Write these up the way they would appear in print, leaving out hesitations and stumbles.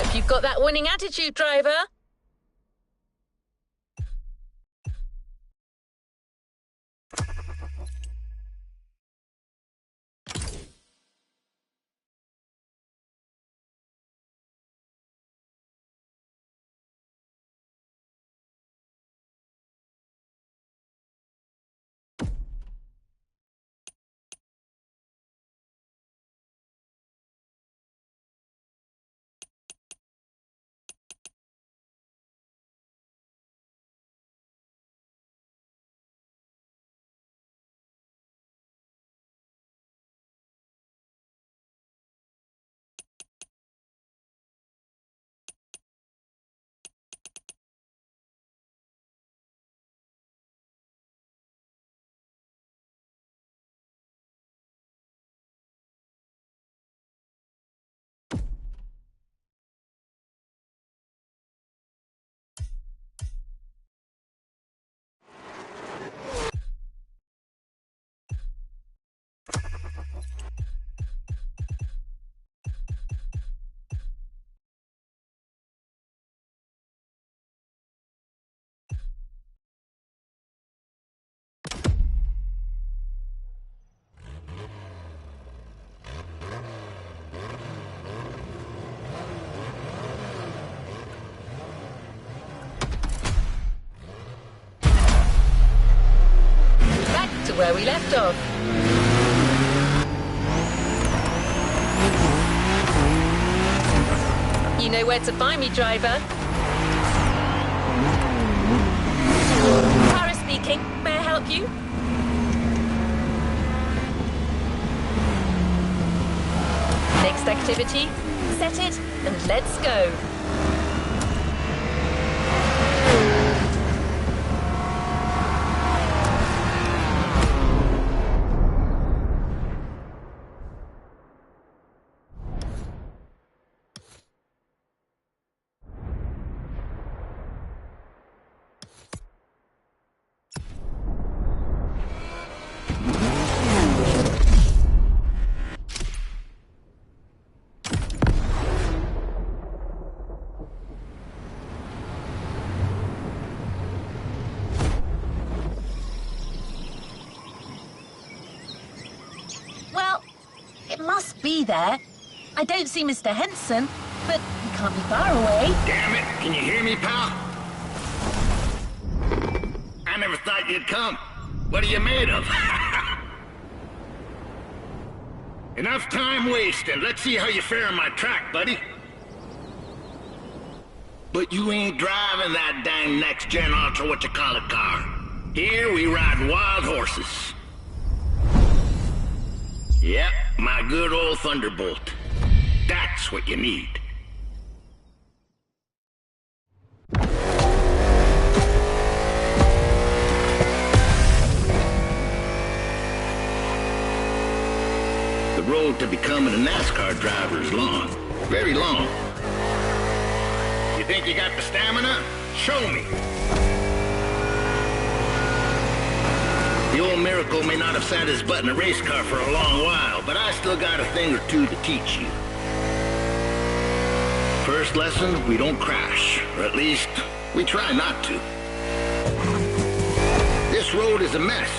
Hope you've got that winning attitude, driver. Where we left off. You know where to find me, driver. Tara speaking. May I help you? Next activity. Set it and let's go. Must be there. I don't see Mr. Henson, but he can't be far away. Damn it! Can you hear me, pal? I never thought you'd come. What are you made of? Enough time wasted. Let's see how you fare on my track, buddy. But you ain't driving that dang next-gen ultra-what-you-call-it car. Here we ride wild horses. Yep, my good old Thunderbolt. That's what you need. The road to becoming a NASCAR driver is long. Very long. You think you got the stamina? Show me. The old Miracle may not have sat his butt in a race car for a long while, but I still got a thing or two to teach you. First lesson, we don't crash, or at least, we try not to. This road is a mess.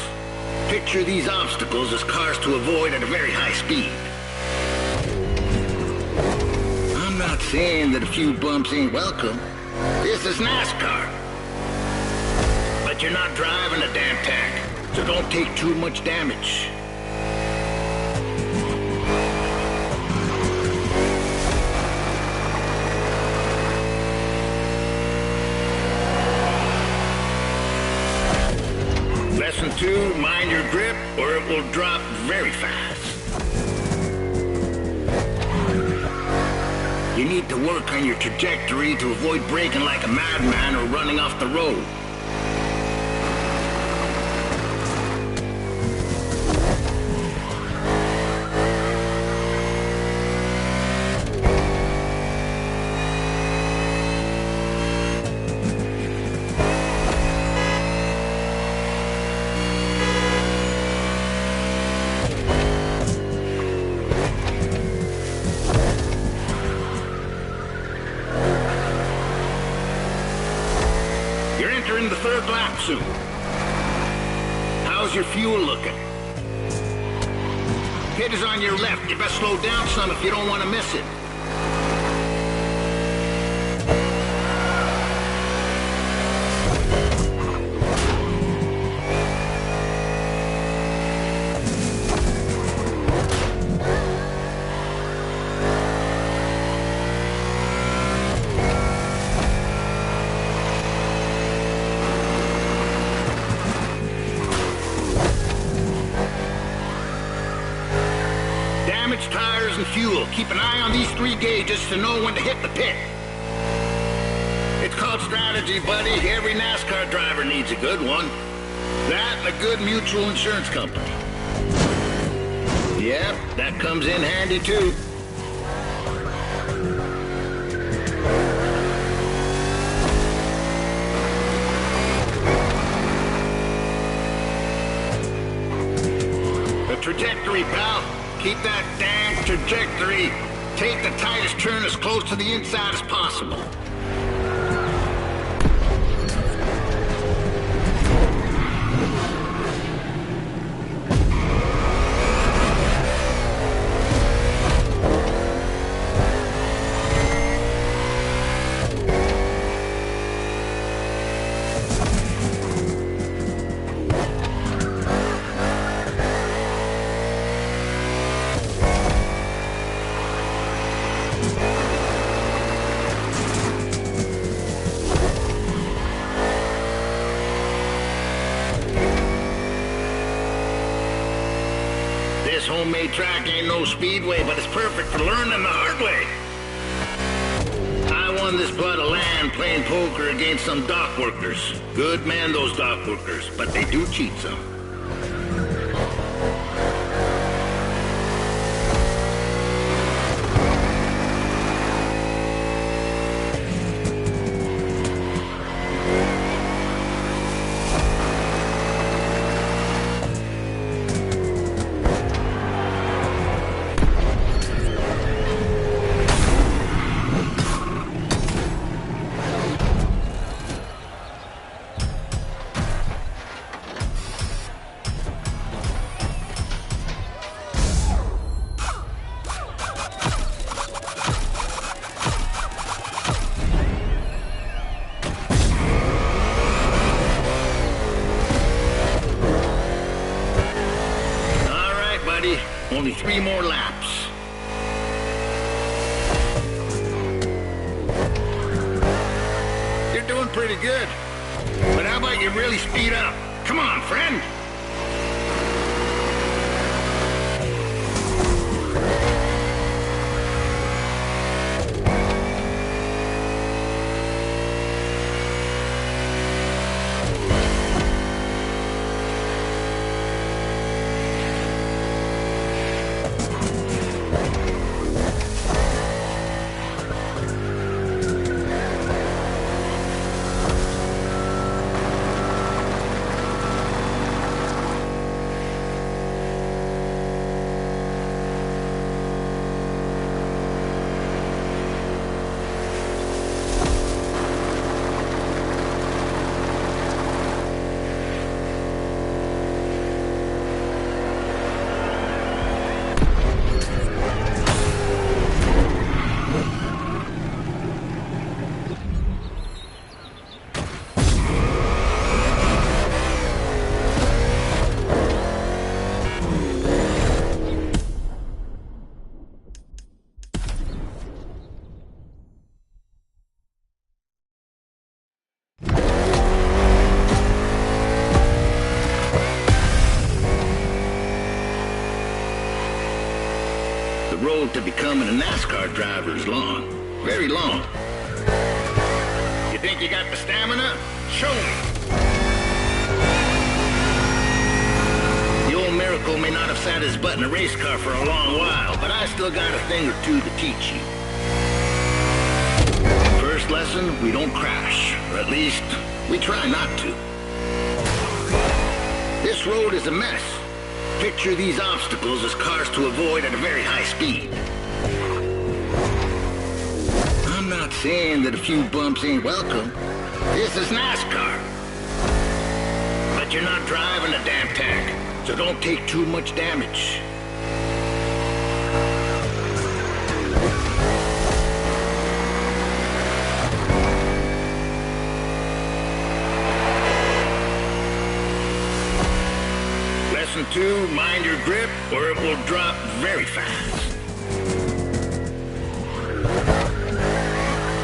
Picture these obstacles as cars to avoid at a very high speed. I'm not saying that a few bumps ain't welcome. This is NASCAR. But you're not driving a damn tank. So don't take too much damage. Lesson 2, mind your grip or it will drop very fast. You need to work on your trajectory to avoid braking like a madman or running off the road. You're entering the third lap soon. How's your fuel looking? Pit is on your left. You best slow down some if you don't want to miss it. Damaged tires and fuel. Keep an eye on these 3 gauges to know when to hit the pit. It's called strategy, buddy. Every NASCAR driver needs a good one. That and a good mutual insurance company. Yep, that comes in handy too. The trajectory, pal. Keep that damn trajectory. Take the tightest turn as close to the inside as possible. This homemade track ain't no speedway, but it's perfect for learning the hard way. I won this plot of land playing poker against some dock workers. Good man, those dock workers, but they do cheat some. Only 3 more laps. You're doing pretty good. But how about you really speed up? Come on, friend. The road to becoming a NASCAR driver is long. Very long. You think you got the stamina? Show me. The old Miracle may not have sat his butt in a race car for a long while, but I still got a thing or two to teach you. First lesson, we don't crash. Or at least, we try not to. This road is a mess. Picture these obstacles as cars to avoid at a very high speed. I'm not not saying that a few bumps ain't welcome. This is NASCAR. But you're not driving a damn tank, so don't take too much damage. Lesson 2, mind your grip or it will drop very fast.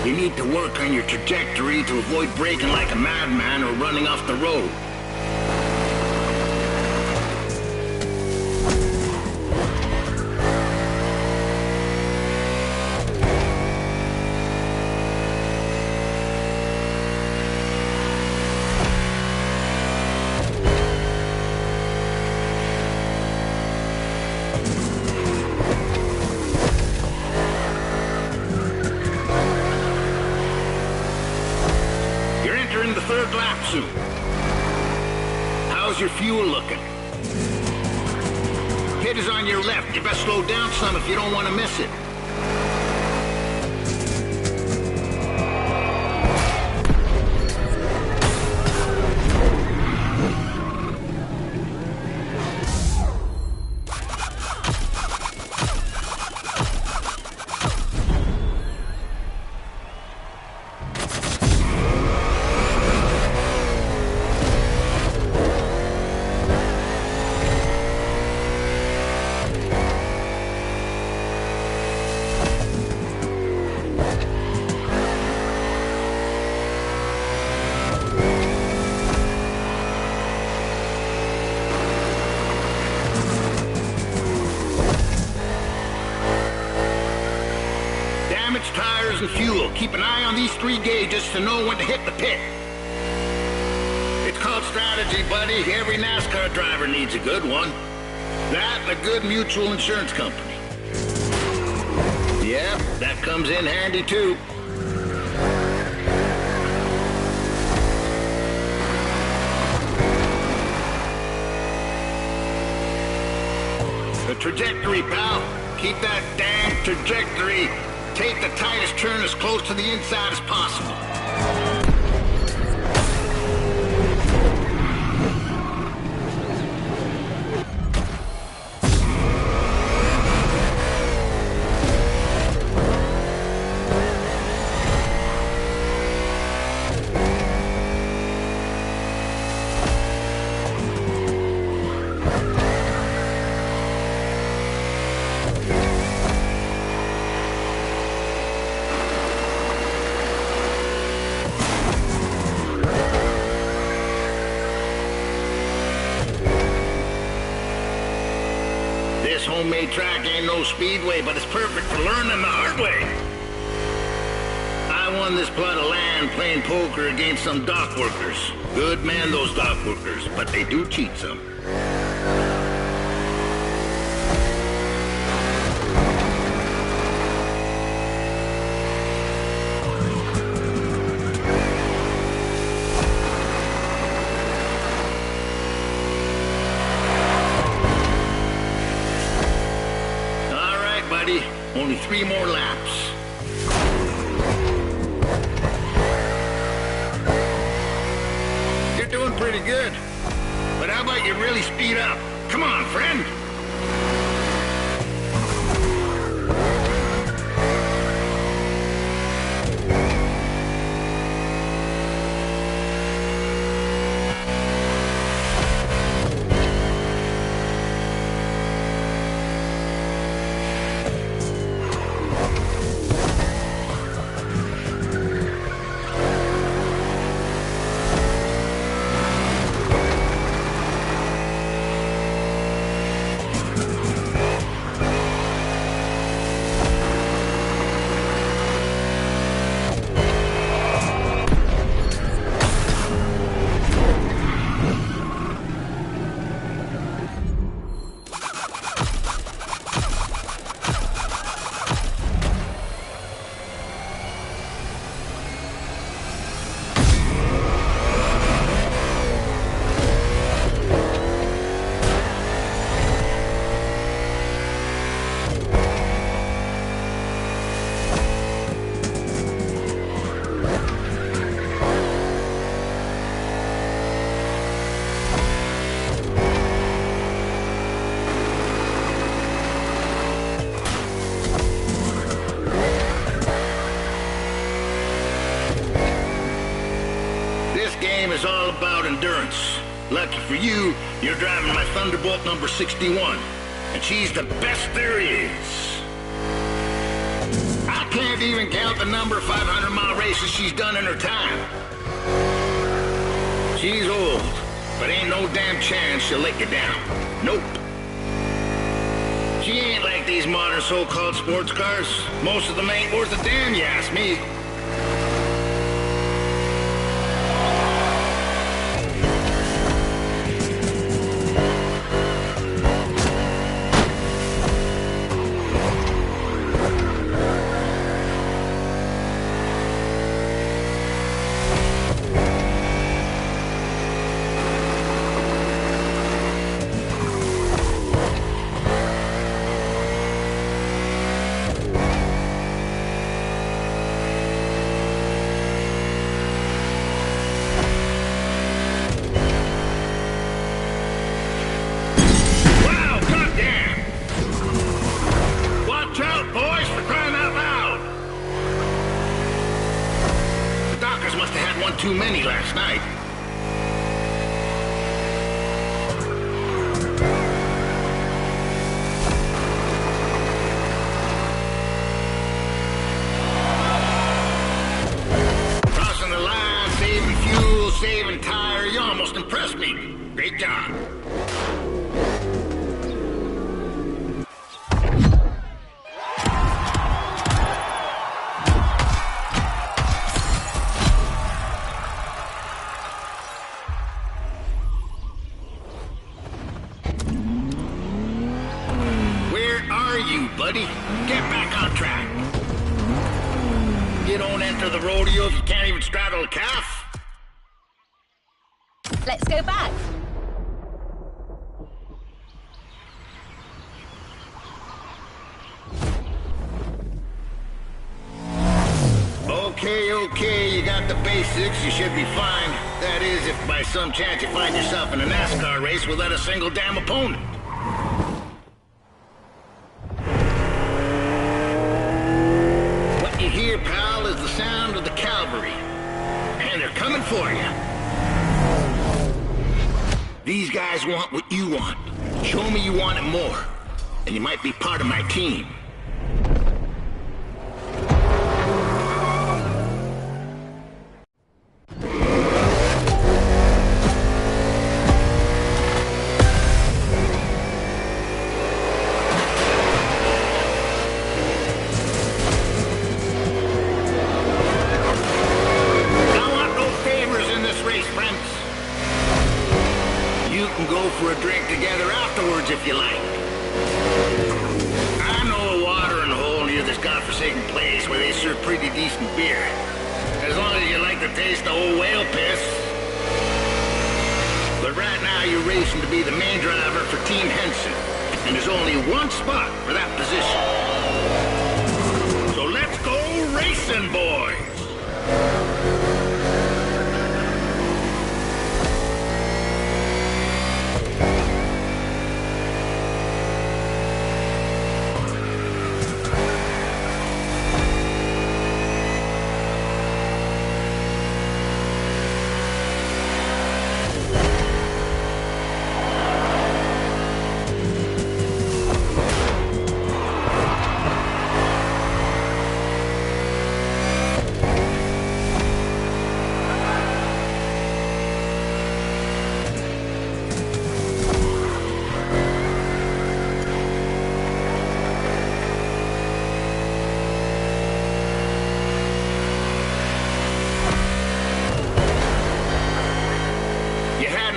You need to work on your trajectory to avoid braking like a madman or running off the road. The third lap soon. How's your fuel looking? Pit is on your left. You best slow down some if you don't want to miss it. Damaged tires and fuel. Keep an eye on these 3 gauges to know when to hit the pit. It's called strategy, buddy. Every NASCAR driver needs a good one. That and a good mutual insurance company. Yep, that comes in handy too. The trajectory, pal. Keep that dang trajectory. Take the tightest turn as close to the inside as possible. This homemade track ain't no speedway, but it's perfect for learning the hard way. I won this plot of land playing poker against some dock workers. Good men, those dock workers, but they do cheat some. Only 3 more laps. You're doing pretty good. But how about you really speed up? Come on, friend. this game is all about endurance. Lucky for you, you're driving my Thunderbolt number 61, and she's the best there is. I can't even count the number of 500-mile races she's done in her time. She's old, but ain't no damn chance she'll let you down. Nope. She ain't like these modern so-called sports cars. Most of them ain't worth a damn, you ask me. Too many last night. Crossing the line, saving fuel, saving tire. You almost impressed me. Great job. Buddy, get back on track. You don't enter the rodeo if you can't even straddle a calf. Let's go back. Okay, you got the basics, you should be fine. That is, if by some chance you find yourself in a NASCAR race without a single damn opponent. Here, pal, is the sound of the cavalry. And they're coming for you. These guys want what you want. Show me you want it more, and you might be part of my team. For a drink together afterwards, if you like. I know a watering hole near this godforsaken place where they serve pretty decent beer. As long as you like the taste of old whale piss. But right now you're racing to be the main driver for Team Henson. And there's only one spot for that position. So let's go racing, boys!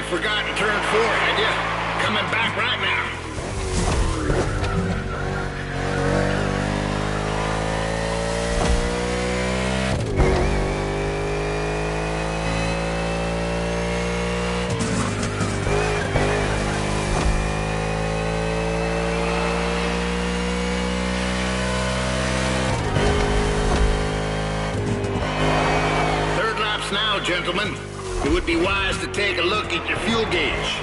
Forgotten turn 4, had you? Coming back right now. Third lap's now, gentlemen. It would be wise to take a look at your fuel gauge.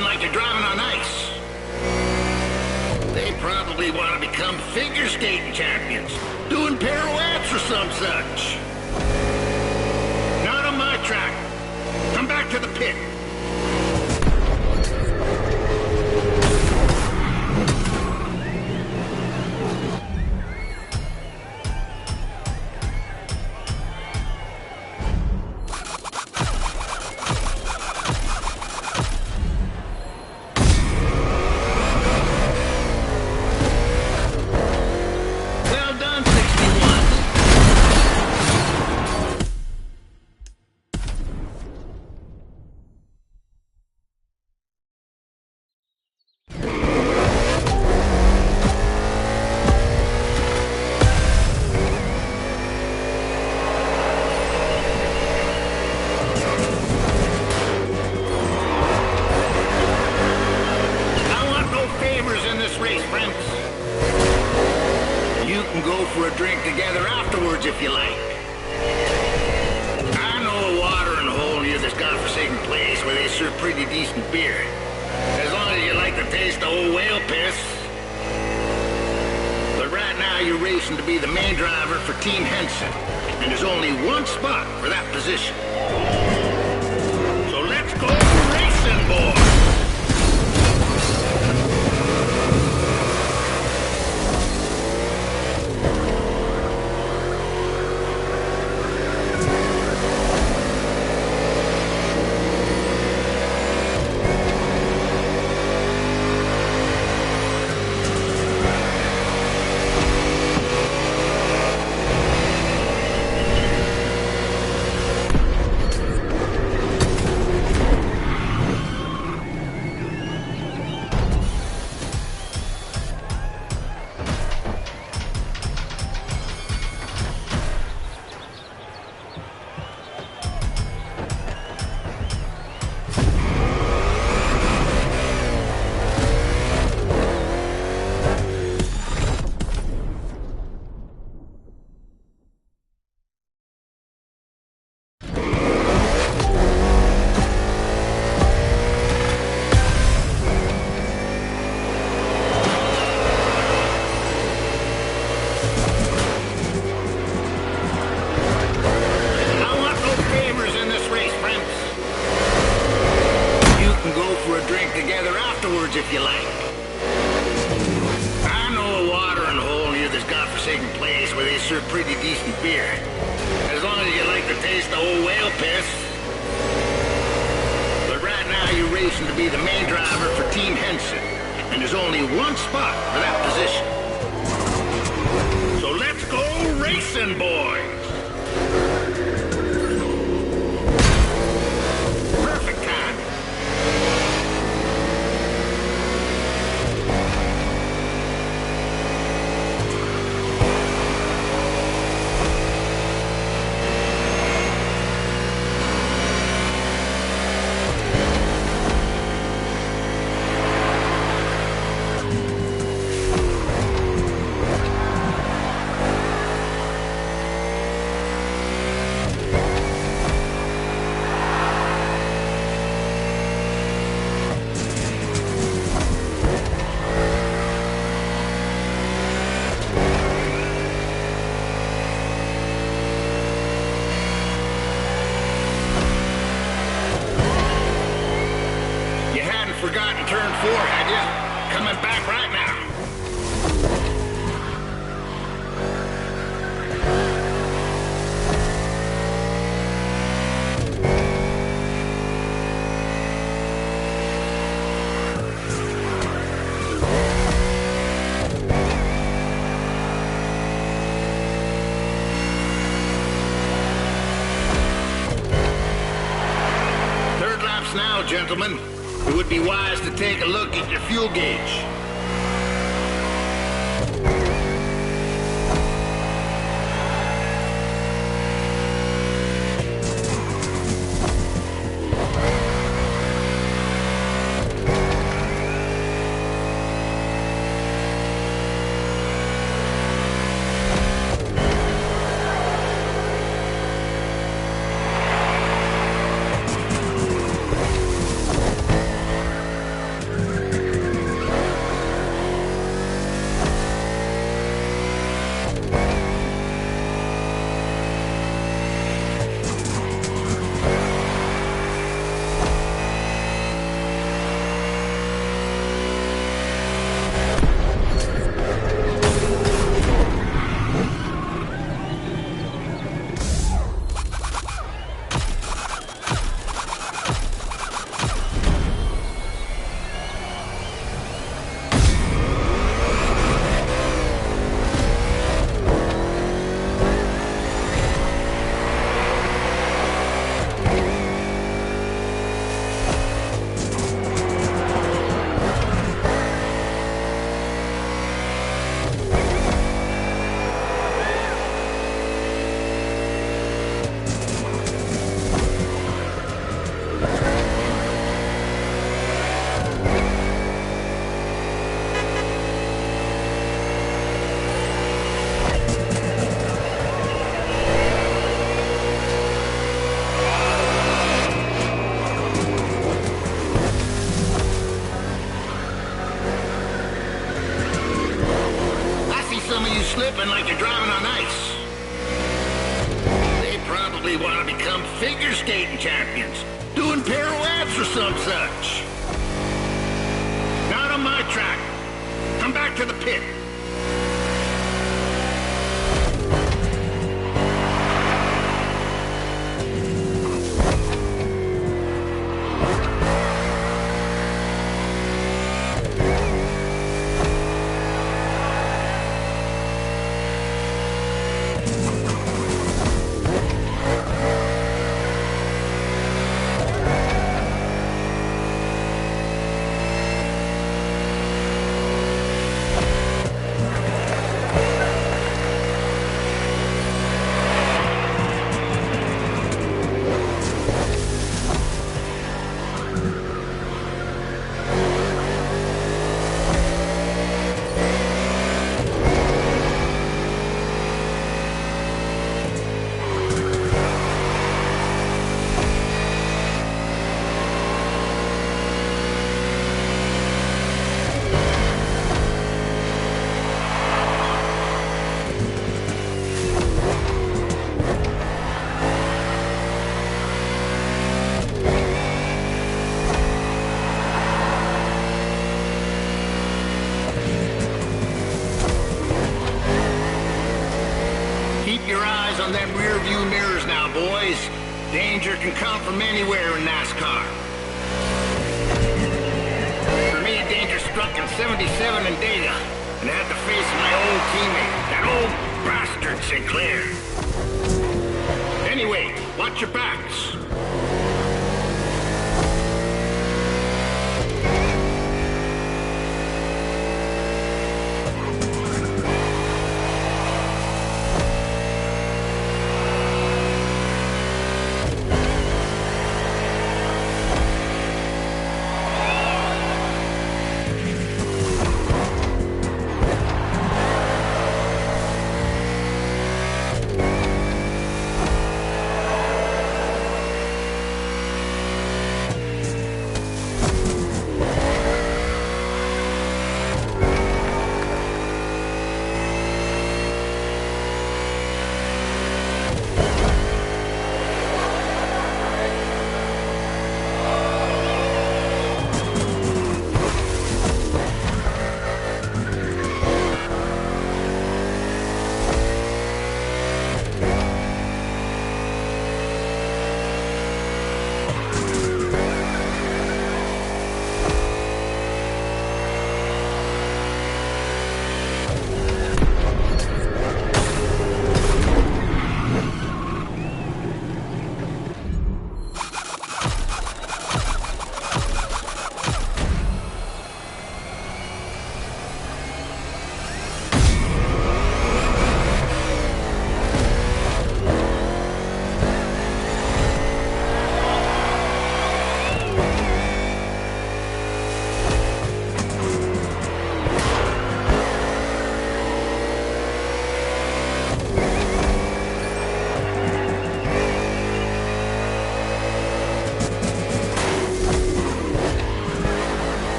moving like you're driving on ice. They probably want to become figure skating champions, doing pirouettes or some such. Not on my track. Come back to the pit. Together afterwards if you like. I know a watering hole near this godforsaken place where they serve pretty decent beer. As long as you like the taste of old whale piss. But right now you're racing to be the main driver for Team Henson. And there's only one spot for that position. So let's go racing, boys! If you like. I know a watering hole near this godforsaken place where they serve pretty decent beer. As long as you like the taste of old whale piss. But right now you're racing to be the main driver for Team Henson. And there's only one spot for that position. So let's go racing, boys! Perfect time. Forgotten turn 4, had you? Coming back right now. Third laps now, gentlemen. It would be wise to take a look at your fuel gauge. probably want to become figure skating champions, doing pirouettes or some such. Not on my track. Come back to the pit. On them rear view mirrors now, boys. Danger can come from anywhere in NASCAR. For me, danger struck in '77 in Data, and I had to face my old teammate, that old bastard Sinclair. Anyway, watch your backs.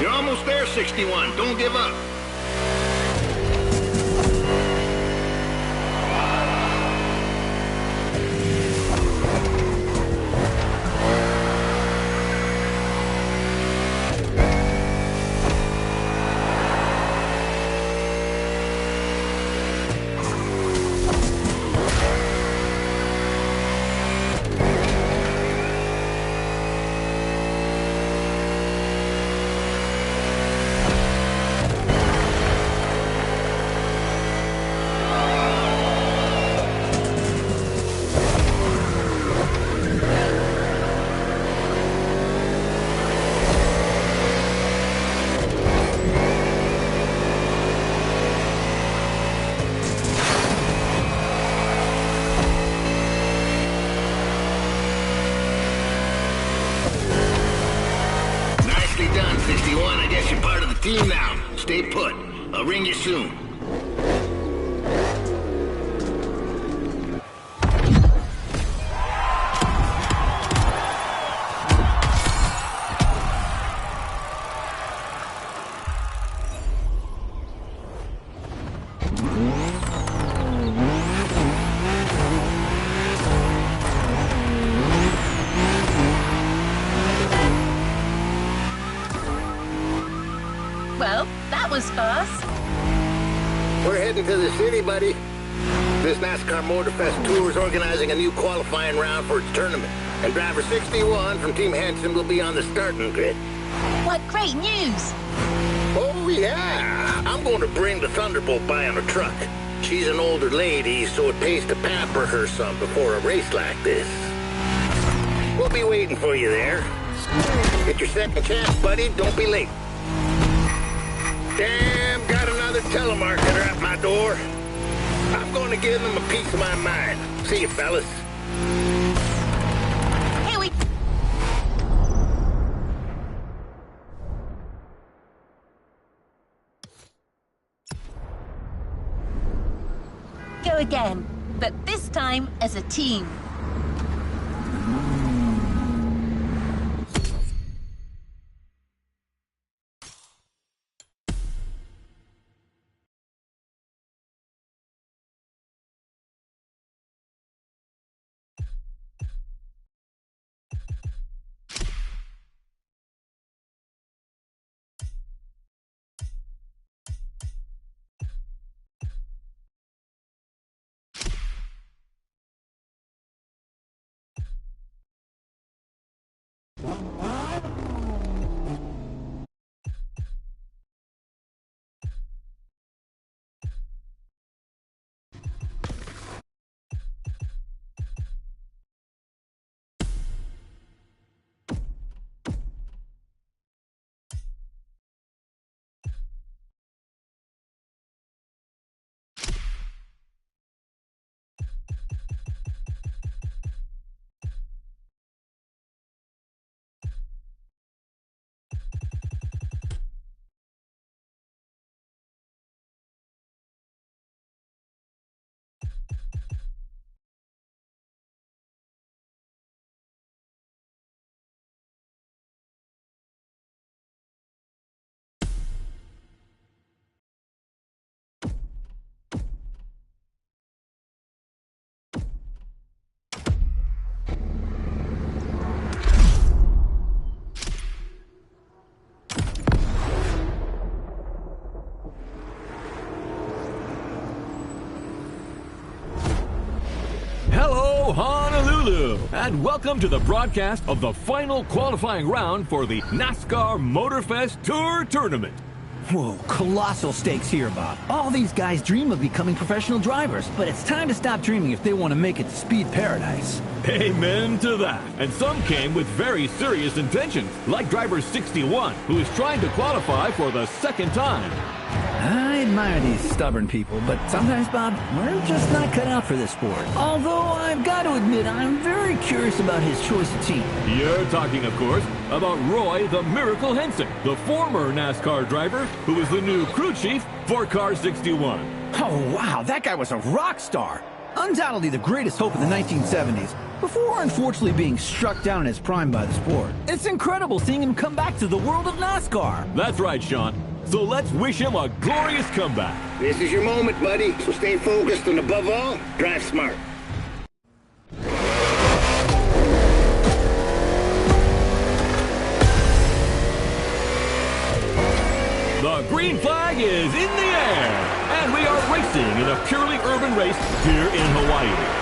Almost there, 61. Don't give up. team now. Stay put. I'll ring you soon. Well, that was fast. We're heading to the city, buddy. This NASCAR MotorFest Tour is organizing a new qualifying round for its tournament. And driver 61 from Team Henson will be on the starting grid. What great news! Oh, yeah. I'm going to bring the Thunderbolt by on a truck. She's an older lady, so it pays to pamper her some before a race like this. We'll be waiting for you there. Get your second chance, buddy. Don't be late. Damn, got another telemarketer at my door. I'm going to give them a piece of my mind. See you, fellas. Here we go again, but this time as a team. Hello, Honolulu, and welcome to the broadcast of the final qualifying round for the NASCAR MotorFest Tour Tournament. Whoa, colossal stakes here, Bob. All these guys dream of becoming professional drivers, but it's time to stop dreaming if they want to make it to speed paradise. Amen to that. And some came with very serious intentions, like driver 61, who is trying to qualify for the second time. I admire these stubborn people, but sometimes, Bob, we're just not cut out for this sport. Although I've got to admit, I'm very curious about his choice of team. You're talking, of course, about Roy the Miracle Henson, the former NASCAR driver who is the new crew chief for Car 61. Oh, wow, that guy was a rock star. Undoubtedly the greatest hope of the 1970s, before unfortunately being struck down in his prime by the sport. It's incredible seeing him come back to the world of NASCAR. That's right, Sean. So let's wish him a glorious comeback. This is your moment, buddy. So stay focused and above all, drive smart. The green flag is in the air, and we are racing in a purely urban race here in Hawaii.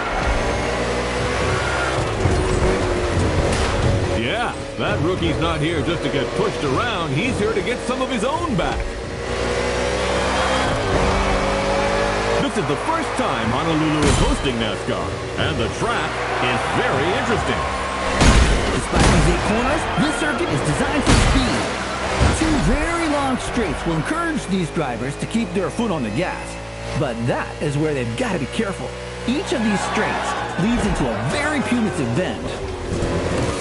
Yeah, that rookie's not here just to get pushed around. He's here to get some of his own back. This is the first time Honolulu is hosting NASCAR, and the track is very interesting. Despite these 8 corners, this circuit is designed for speed. 2 very long straights will encourage these drivers to keep their foot on the gas. But that is where they've got to be careful. Each of these straights leads into a very punitive bend.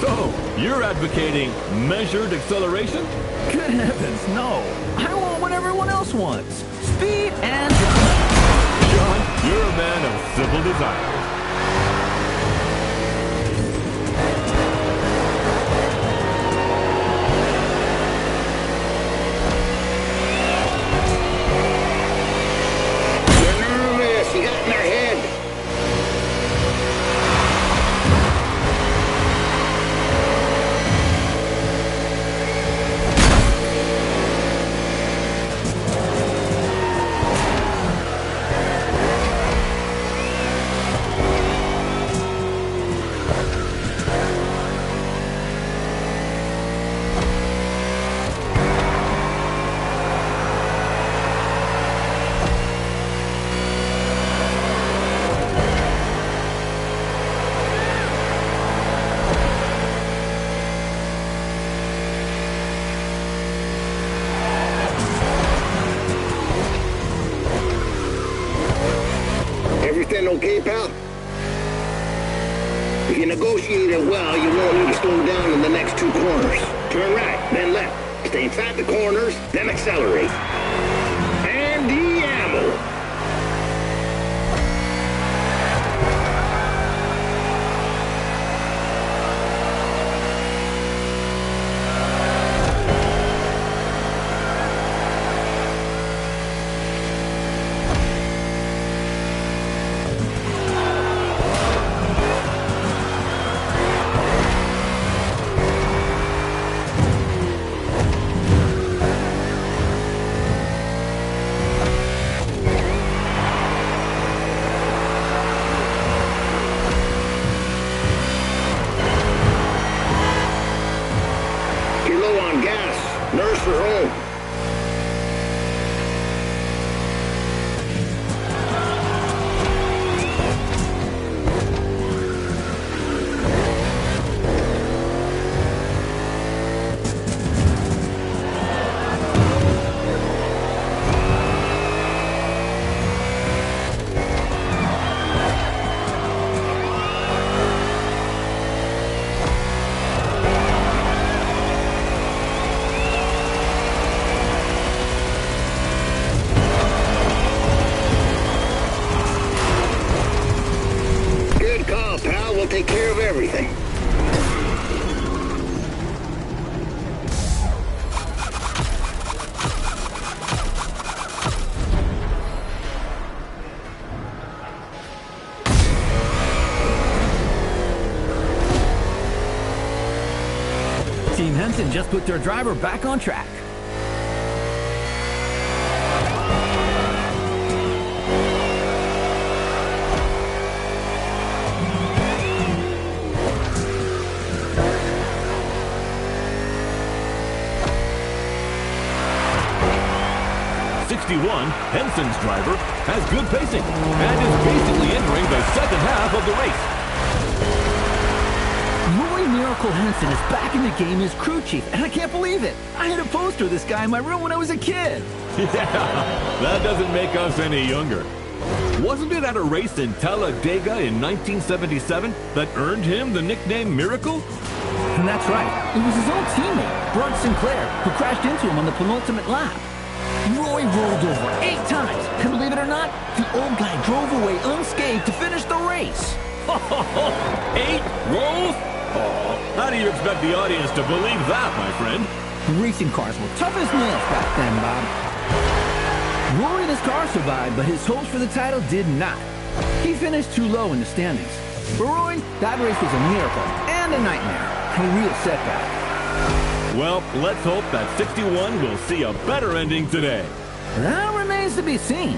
So, you're advocating measured acceleration? Good heavens, no. I want what everyone else wants. Speed and... John, you're a man of civil desires. You're nervous. You got in their head. Everything okay, pal? If you negotiate it well, you won't need to slow down in the next two corners. Turn right, then left. Stay inside the corners, then accelerate. And de-ammo. You're low on gas. Nurse for home. Good call, pal. We'll take care of everything. Team Henson just put their driver back on track. Henson's driver has good pacing and is basically entering the second half of the race. Roy Miracle Henson is back in the game as crew chief, and I can't believe it. I had a poster of this guy in my room when I was a kid. Yeah, that doesn't make us any younger. Wasn't it at a race in Talladega in 1977 that earned him the nickname Miracle? And that's right. It was his own teammate, Bert Sinclair, who crashed into him on the penultimate lap. Roy rolled over 8 times, and believe it or not, the old guy drove away unscathed to finish the race. 8 rolls? Oh, how do you expect the audience to believe that, my friend? Racing cars were tough as nails back then, Bob. Roy and his car survived, but his hopes for the title did not. He finished too low in the standings. For Roy, that race was a miracle and a nightmare, a real setback. Well, let's hope that 61 will see a better ending today. That remains to be seen.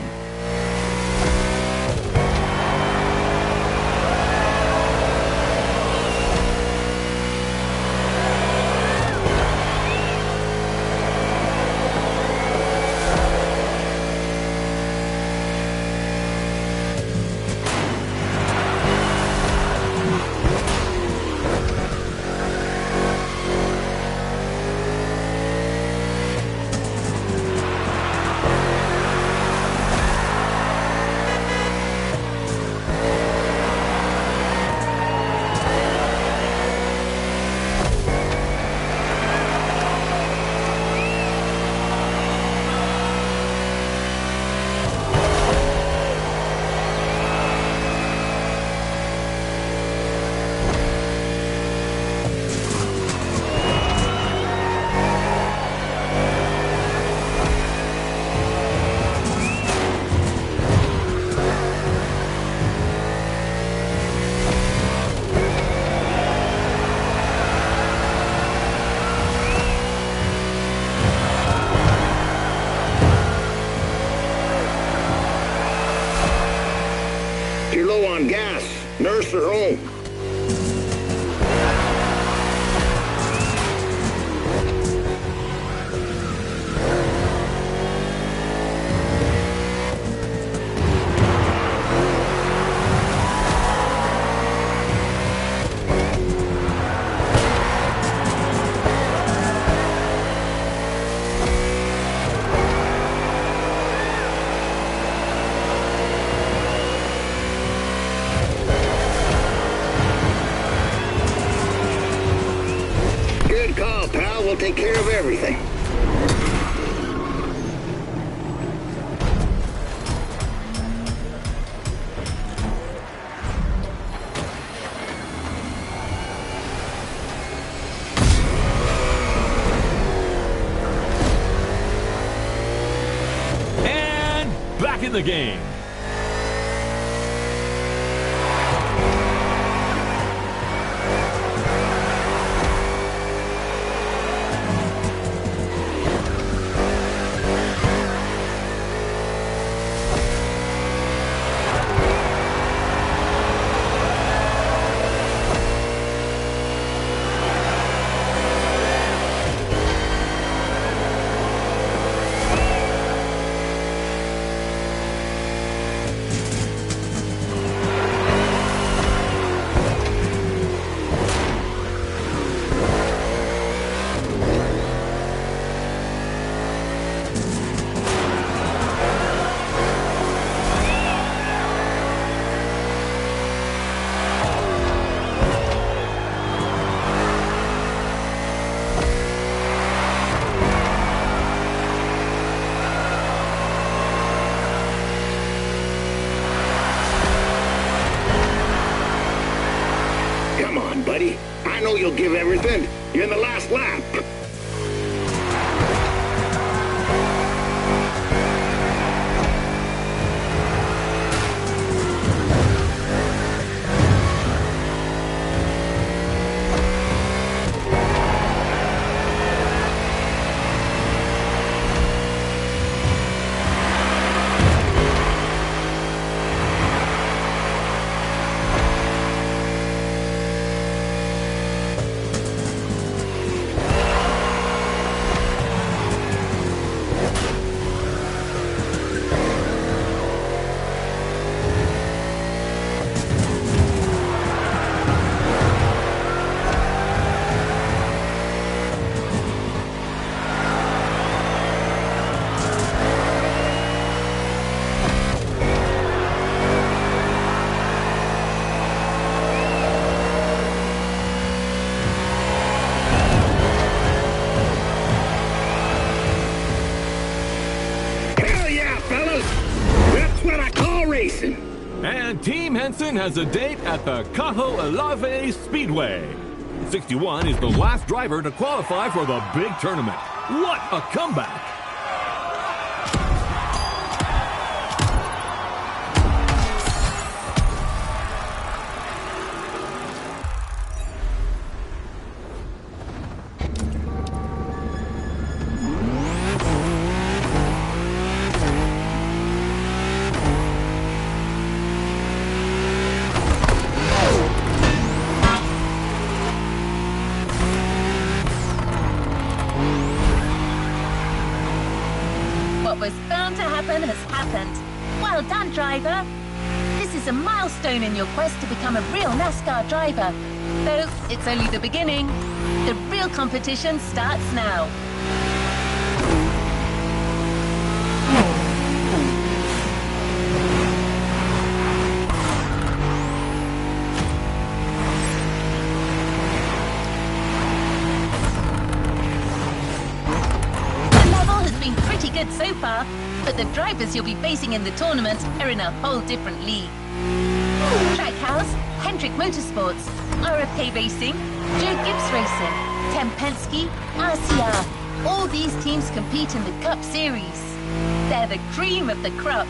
You're low on gas. Nurse her home. Good call, pal. We'll take care of everything. And back in the game. Come on, buddy. I know you'll give everything. You're in the last lap. Hell yeah, fellas! That's what I call racing. And Team Henson has a date at the Cajo Alave Speedway. 61 is the last driver to qualify for the big tournament. What a comeback! What was bound to happen has happened. Well done, driver. This is a milestone in your quest to become a real NASCAR driver. Though it's only the beginning. The real competition starts now. Good so far, but the drivers you'll be facing in the tournament are in a whole different league. Trackhouse, Hendrick Motorsports, RFK Racing, Joe Gibbs Racing, Tem Penske, RCR. All these teams compete in the Cup Series. They're the cream of the crop.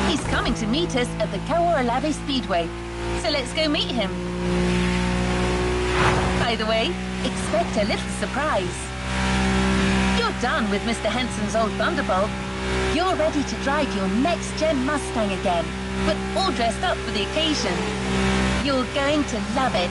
He's coming to meet us at the Kawaralave Speedway, so let's go meet him. By the way, expect a little surprise. You're done with Mr. Henson's old Thunderbolt. You're ready to drive your next-gen Mustang again, but all dressed up for the occasion. You're going to love it.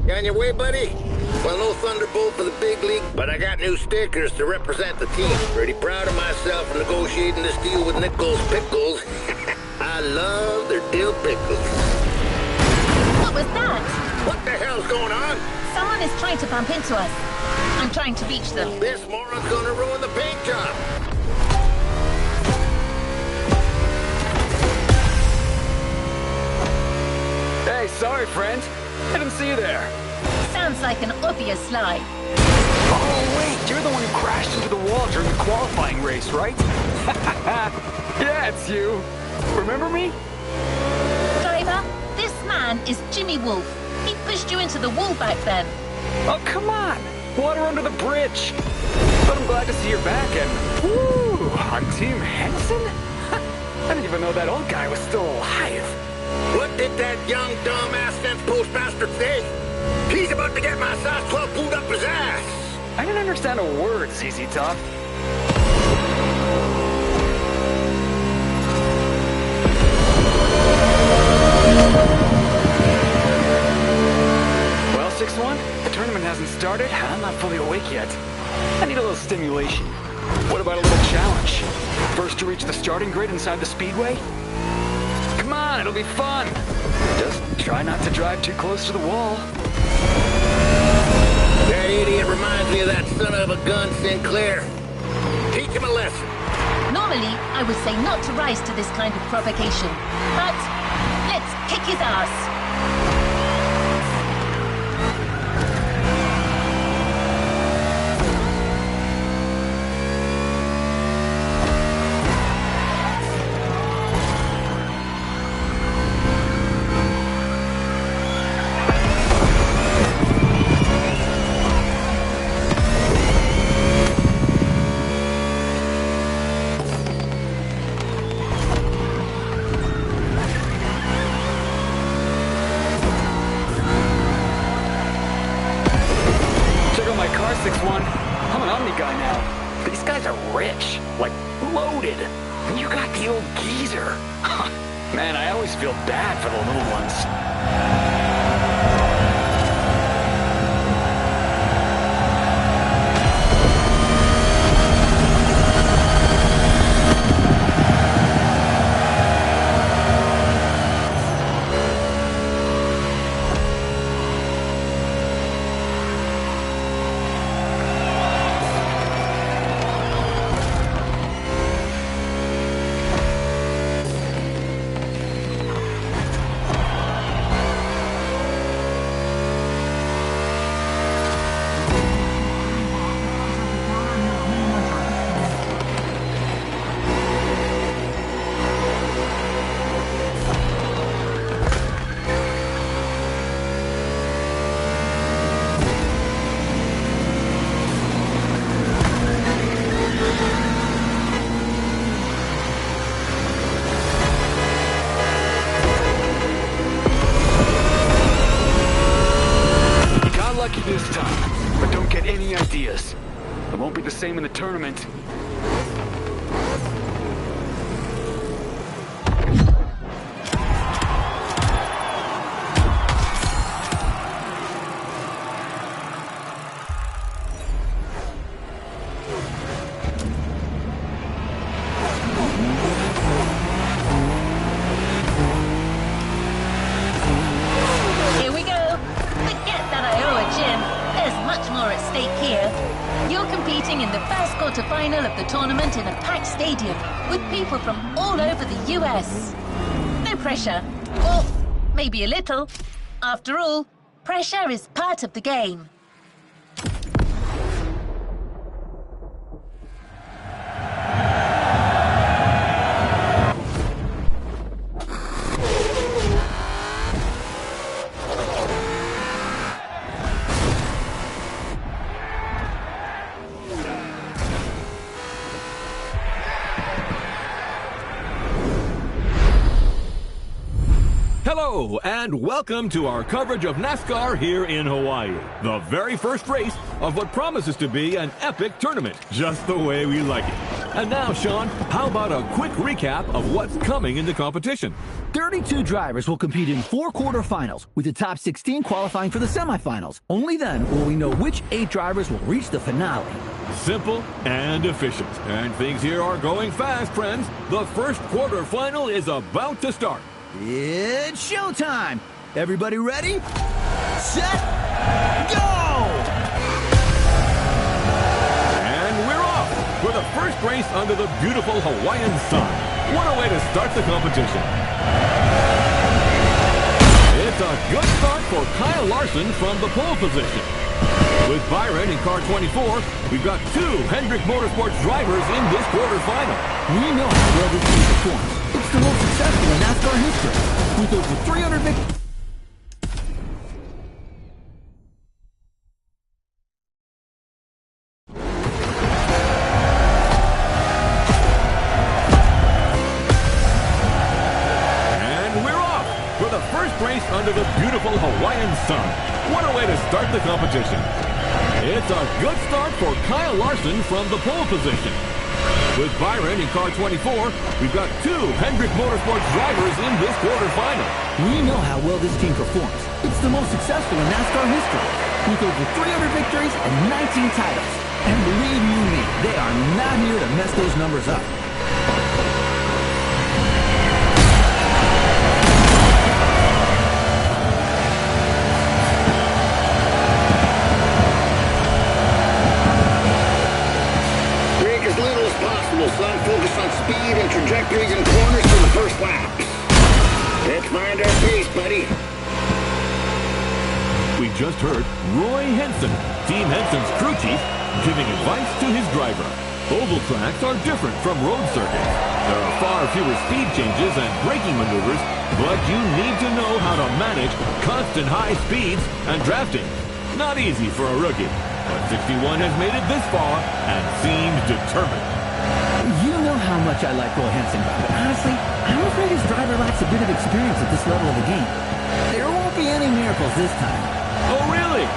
You on your way, buddy? Well, no Thunderbolt for the big league, but I got new stickers to represent the team. Pretty proud of myself for negotiating this deal with Nichols Pickles. I love their dill pickles. What was that? What the hell's going on? Someone is trying to bump into us. I'm trying to reach them. This moron's gonna ruin the paint job. Hey, sorry, friend. I didn't see you there. Sounds like an obvious lie. Oh, wait, you're the one who crashed into the wall during the qualifying race, right? Yeah, it's you. Remember me? Driver, this man is Jimmy Wolf. He pushed you into the wall back then. Oh, come on. Water under the bridge. But I'm glad to see you're back and... Woo! On Team Henson? I didn't even know that old guy was still alive. What did that young dumbass fence postmaster say? He's about to get my size 12 boot up his ass. I didn't understand a word, ZZ Top. Well, 6-1, the tournament hasn't started. I'm not fully awake yet. I need a little stimulation. What about a little challenge? First to reach the starting grid inside the speedway? Come on, it'll be fun. Just try not to drive too close to the wall. That idiot reminds me of that son of a gun Sinclair. Teach him a lesson. Normally, I would say not to rise to this kind of provocation, but let's kick his ass. I'm an Omni guy now. These guys are rich, like loaded. And you got the old geezer. Man, I always feel bad for the little ones. This time, but don't get any ideas. It won't be the same in the tournament. Final of the tournament in a packed stadium with people from all over the US. No pressure, or maybe a little. After all, pressure is part of the game. Hello, and welcome to our coverage of NASCAR here in Hawaii. The very first race of what promises to be an epic tournament, just the way we like it. And now, Sean, how about a quick recap of what's coming in the competition? 32 drivers will compete in 4 quarterfinals, with the top 16 qualifying for the semifinals. Only then will we know which 8 drivers will reach the finale. Simple and efficient. And things here are going fast, friends. The first quarterfinal is about to start. It's showtime! Everybody ready? Set, go! And we're off for the first race under the beautiful Hawaiian sun. What a way to start the competition. It's a good start for Kyle Larson from the pole position. With Byron in car 24, we've got 2 Hendrick Motorsports drivers in this quarterfinal. We know how well this team performs. It's the most successful in NASCAR history, with over 300 victories. And we're off for the first race under the beautiful Hawaiian sun. What a way to start the competition. It's a good start for Kyle Larson from the pole position. With Byron in car 24, we've got 2 Hendrick Motorsports drivers in this quarterfinal. We know how well this team performs. It's the most successful in NASCAR history, with over 300 victories and 19 titles. And believe you me, they are not here to mess those numbers up. Son, focus on speed and trajectories and corners for the first laps. Let's find our pace, buddy. We just heard Roy Henson, Team Henson's crew chief, giving advice to his driver. Oval tracks are different from road circuits. There are far fewer speed changes and braking maneuvers, but you need to know how to manage constant high speeds and drafting. Not easy for a rookie, but 61 has made it this far and seems determined. You know how much I like Roy Henson, but honestly, I'm afraid his driver lacks a bit of experience at this level of the game. There won't be any miracles this time. Oh, really?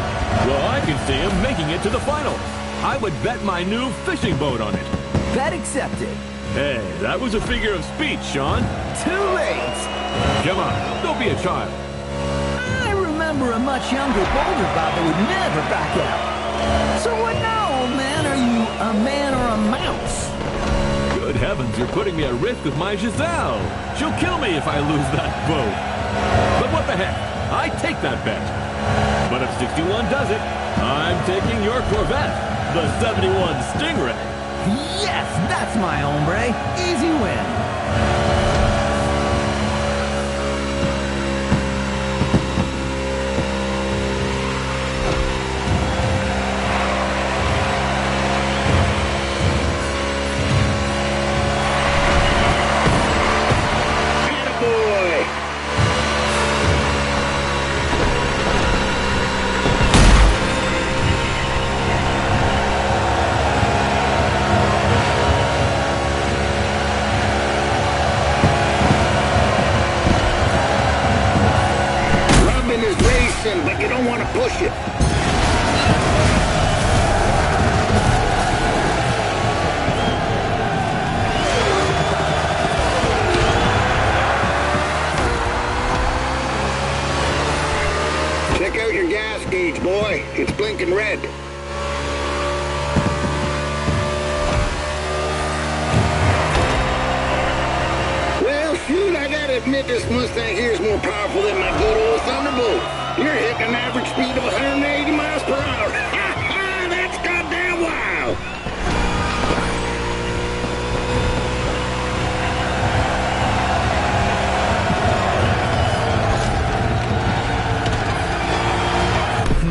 Well, I can see him making it to the finals. I would bet my new fishing boat on it. Bet accepted. Hey, that was a figure of speech, Sean. Too late. Come on, don't be a child. I remember a much younger Boulder Bob that would never back out. So what now, old man? Are you a man or a mouse? Good heavens, you're putting me at risk with my Giselle. She'll kill me if I lose that boat. But what the heck? I take that bet. But if 61 does it, I'm taking your Corvette, the 71 Stingray. Yes, that's my hombre. Easy win. But you don't want to push it. Check out your gas gauge, boy. It's blinking red. Well, shoot, I gotta admit this Mustang here is more powerful than my good old Thunderbolt. You're hitting an average speed of 180 miles per hour. That's goddamn wild.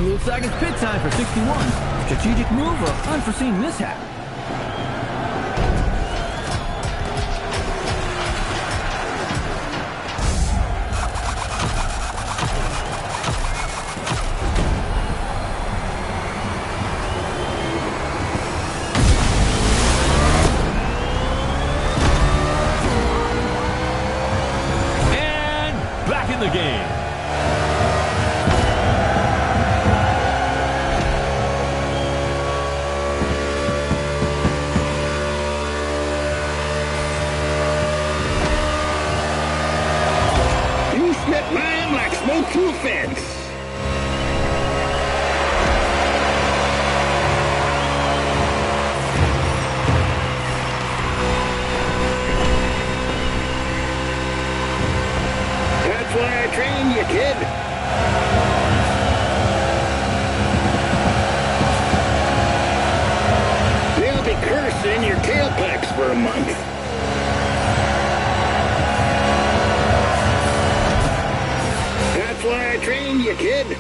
Looks like it's pit time for 61. Strategic move or unforeseen mishap? And back in the game. month. That's why I trained you, kid.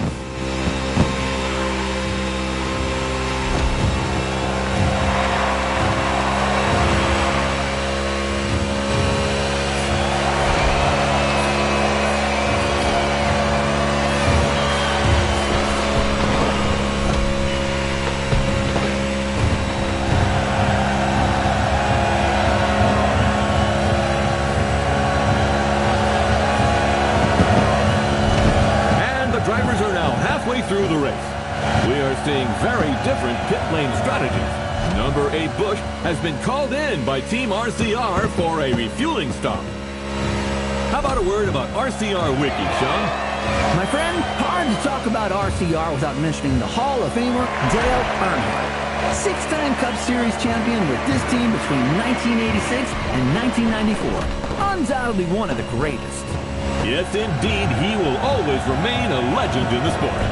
Through the race, we are seeing very different pit lane strategies. Number 8 Bush has been called in by Team RCR for a refueling stop. How about a word about RCR Wiki, Sean? My friend, hard to talk about RCR without mentioning the Hall of Famer Dale Earnhardt. 6-time Cup Series champion with this team between 1986 and 1994. Undoubtedly one of the greatest. Yes, indeed, he will always remain a legend in the sport.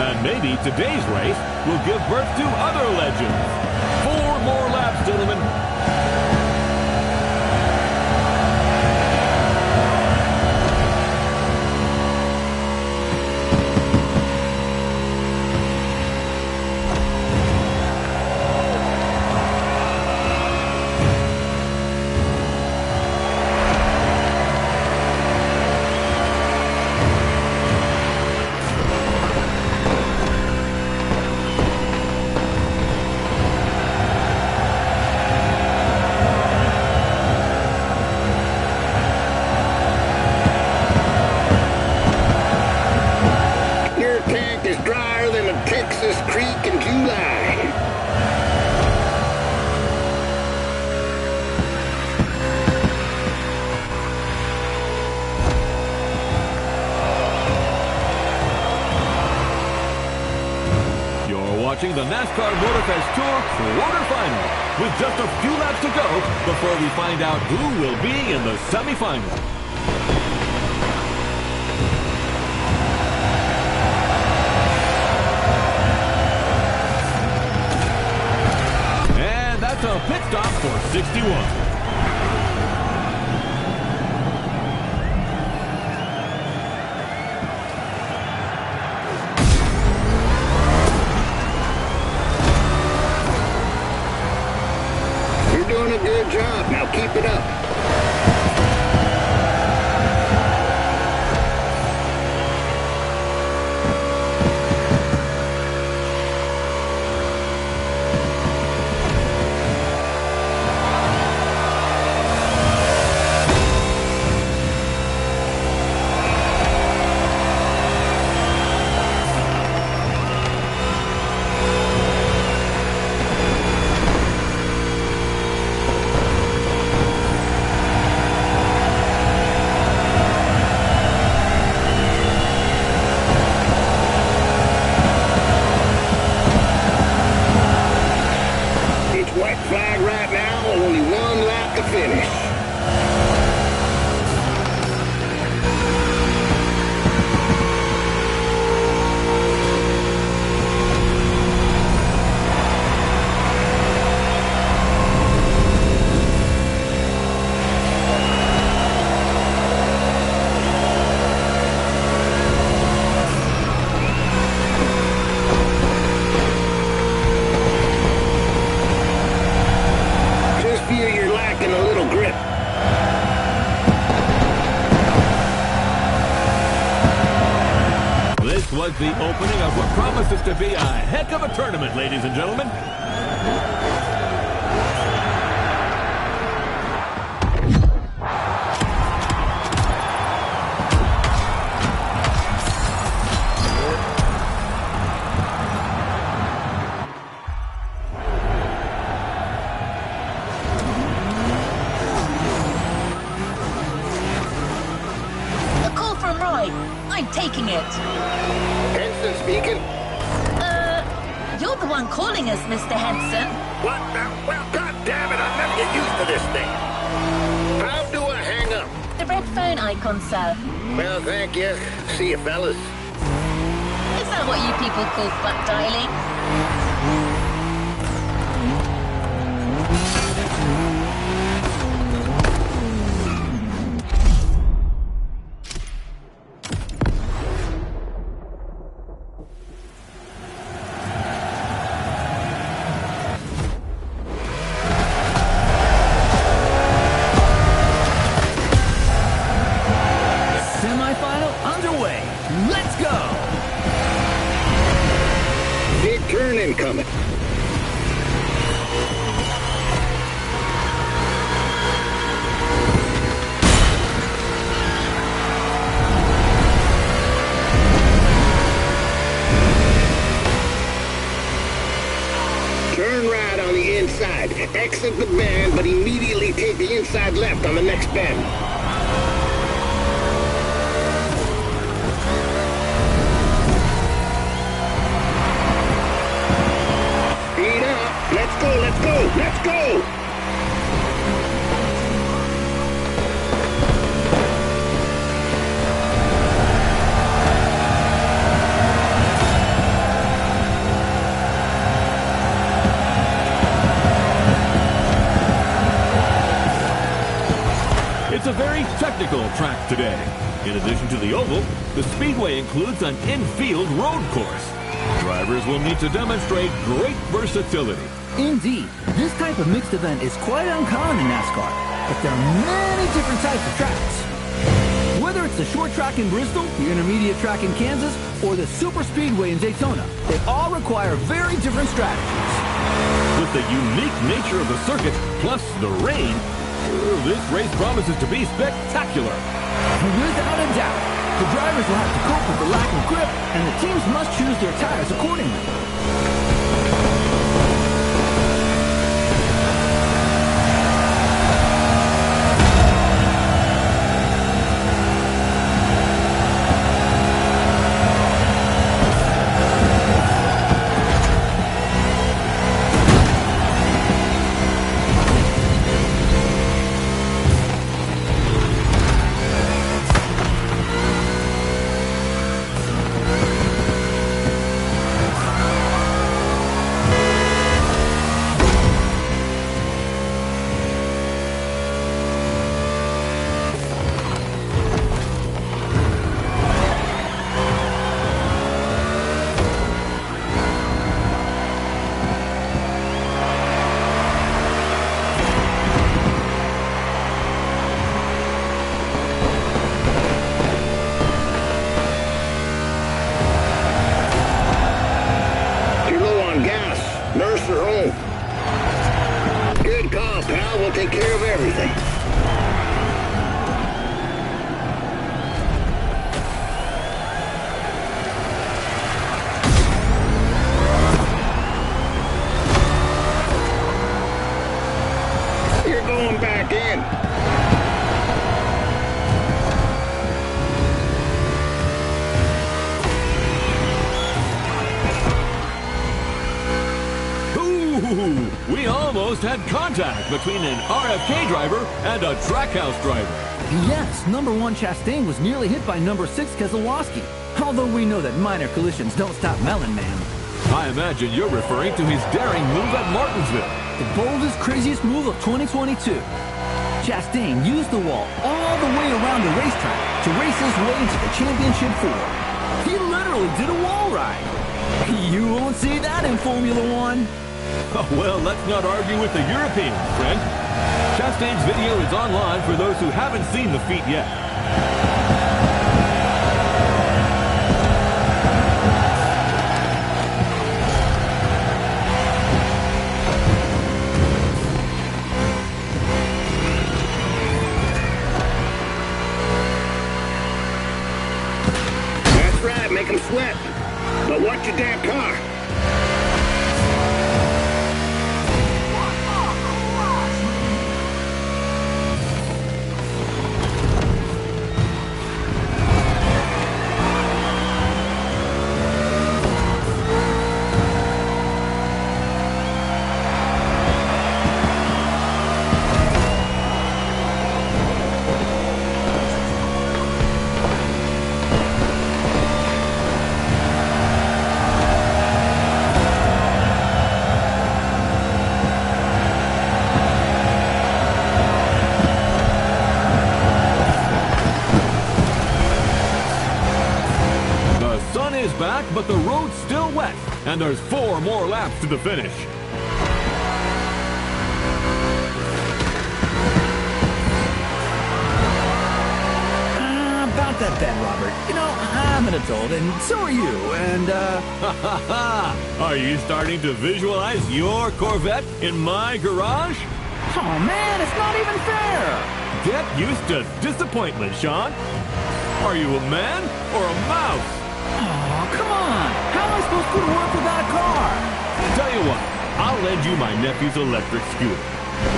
And maybe today's race will give birth to other legends. 4 more laps, gentlemen. Watching the NASCAR MotorFest Tour quarterfinal with just a few laps to go before we find out who will be in the semifinal. And that's a pit stop for 61. Doing a good job. Now keep it up. Flag right now, only 1 lap to finish. Was the opening of what promises to be a heck of a tournament, ladies and gentlemen. A call from Roy. I'm taking it. Henson speaking. You're the one calling us, Mr. Henson. What? Well, God damn it, I'll never get used to this thing. How do I hang up? The red phone icon, sir. Well, thank you. See you, fellas. Is that what you people call butt dialing? Turn right on the inside. Exit the bend, but immediately take the inside left on the next bend. Speed up. Let's go, let's go, let's go! It's a very technical track today. In addition to the oval, the speedway includes an infield road course. Drivers will need to demonstrate great versatility. Indeed, this type of mixed event is quite uncommon in NASCAR, but there are many different types of tracks. Whether it's the short track in Bristol, the intermediate track in Kansas, or the super speedway in Daytona, they all require very different strategies. With the unique nature of the circuit, plus the rain, this race promises to be spectacular. Without a doubt, the drivers will have to cope with the lack of grip, and the teams must choose their tires accordingly. We'll take care of everything. You're going back in. We almost had contact between an RFK driver and a Trackhouse driver. Yes, number 1 Chastain was nearly hit by number 6 Keselowski. Although we know that minor collisions don't stop Melon Man. I imagine you're referring to his daring move at Martinsville. The boldest, craziest move of 2022. Chastain used the wall all the way around the racetrack to race his way into the championship 4. He literally did a wall ride. You won't see that in Formula 1. Oh, well, let's not argue with the Europeans, friend. Chastain's video is online for those who haven't seen the feat yet. That's right, make them sweat. But watch your damn car. Back, but the road's still wet, and there's 4 more laps to the finish. about that then, Robert. You know, I'm an adult, and so are you, and, Are you starting to visualize your Corvette in my garage? Oh, man, it's not even fair! Get used to disappointment, Sean. Are you a man or a mouse? Oh, come on! How am I supposed to go to work without a car? Tell you what, I'll lend you my nephew's electric scooter.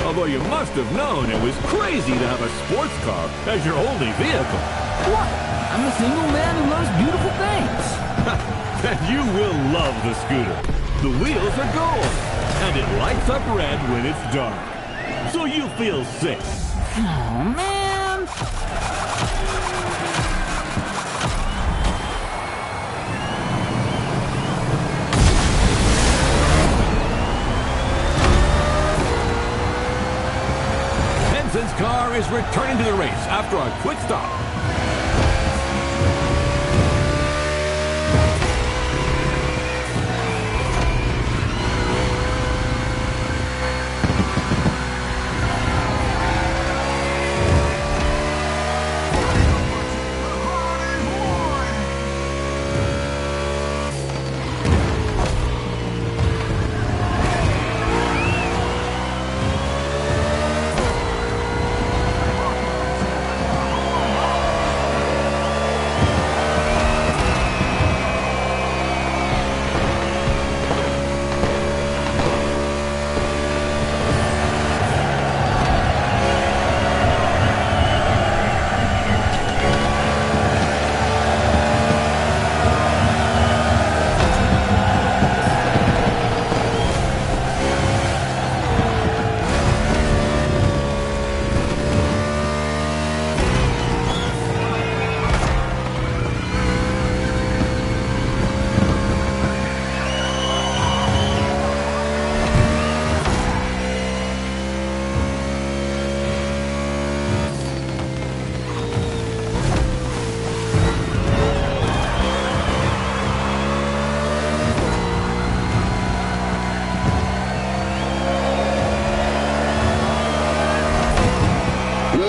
Although you must have known it was crazy to have a sports car as your only vehicle. What? I'm a single man who loves beautiful things. Then you will love the scooter. The wheels are gold, and it lights up red when it's dark. So you feel safe. Oh, man! Henson's car is returning to the race after a quick stop.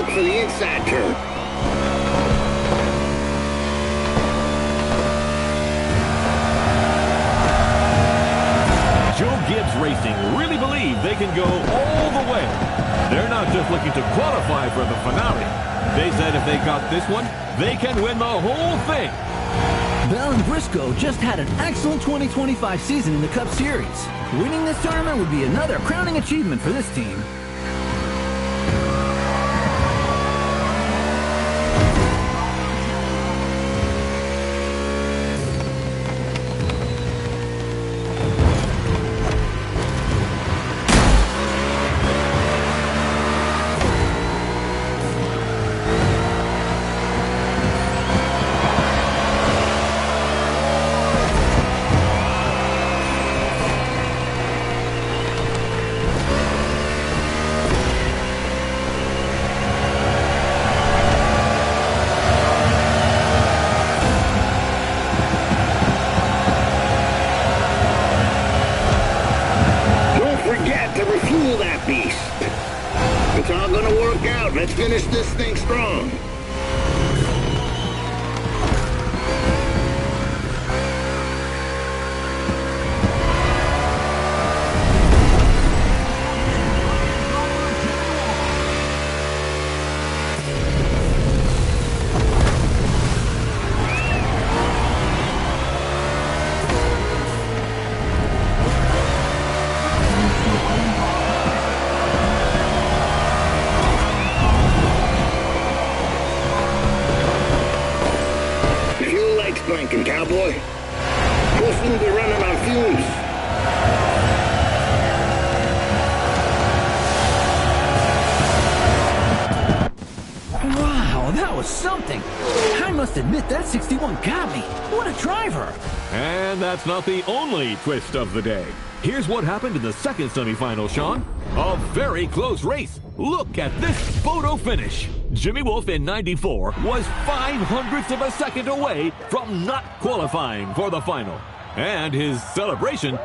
For the inside turn. Joe Gibbs Racing really believe they can go all the way. They're not just looking to qualify for the finale. They said if they got this one, they can win the whole thing. Bell and Briscoe just had an excellent 2025 season in the Cup Series. Winning this tournament would be another crowning achievement for this team. It's all gonna work out. Let's finish this thing strong. Blinking, cowboy. We'll soon be running on fumes. Wow, that was something. I must admit that 61 got me. What a driver. And that's not the only twist of the day. Here's what happened in the second semifinal, Sean. A very close race. Look at this photo finish. Jimmy Wolf in 94 was 0.05 of a second away from not qualifying for the final. And his celebration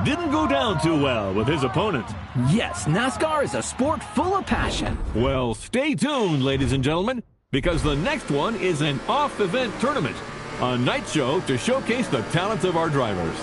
didn't go down too well with his opponent. Yes, NASCAR is a sport full of passion. Well, stay tuned, ladies and gentlemen, because the next one is an off-event tournament, a night show to showcase the talents of our drivers.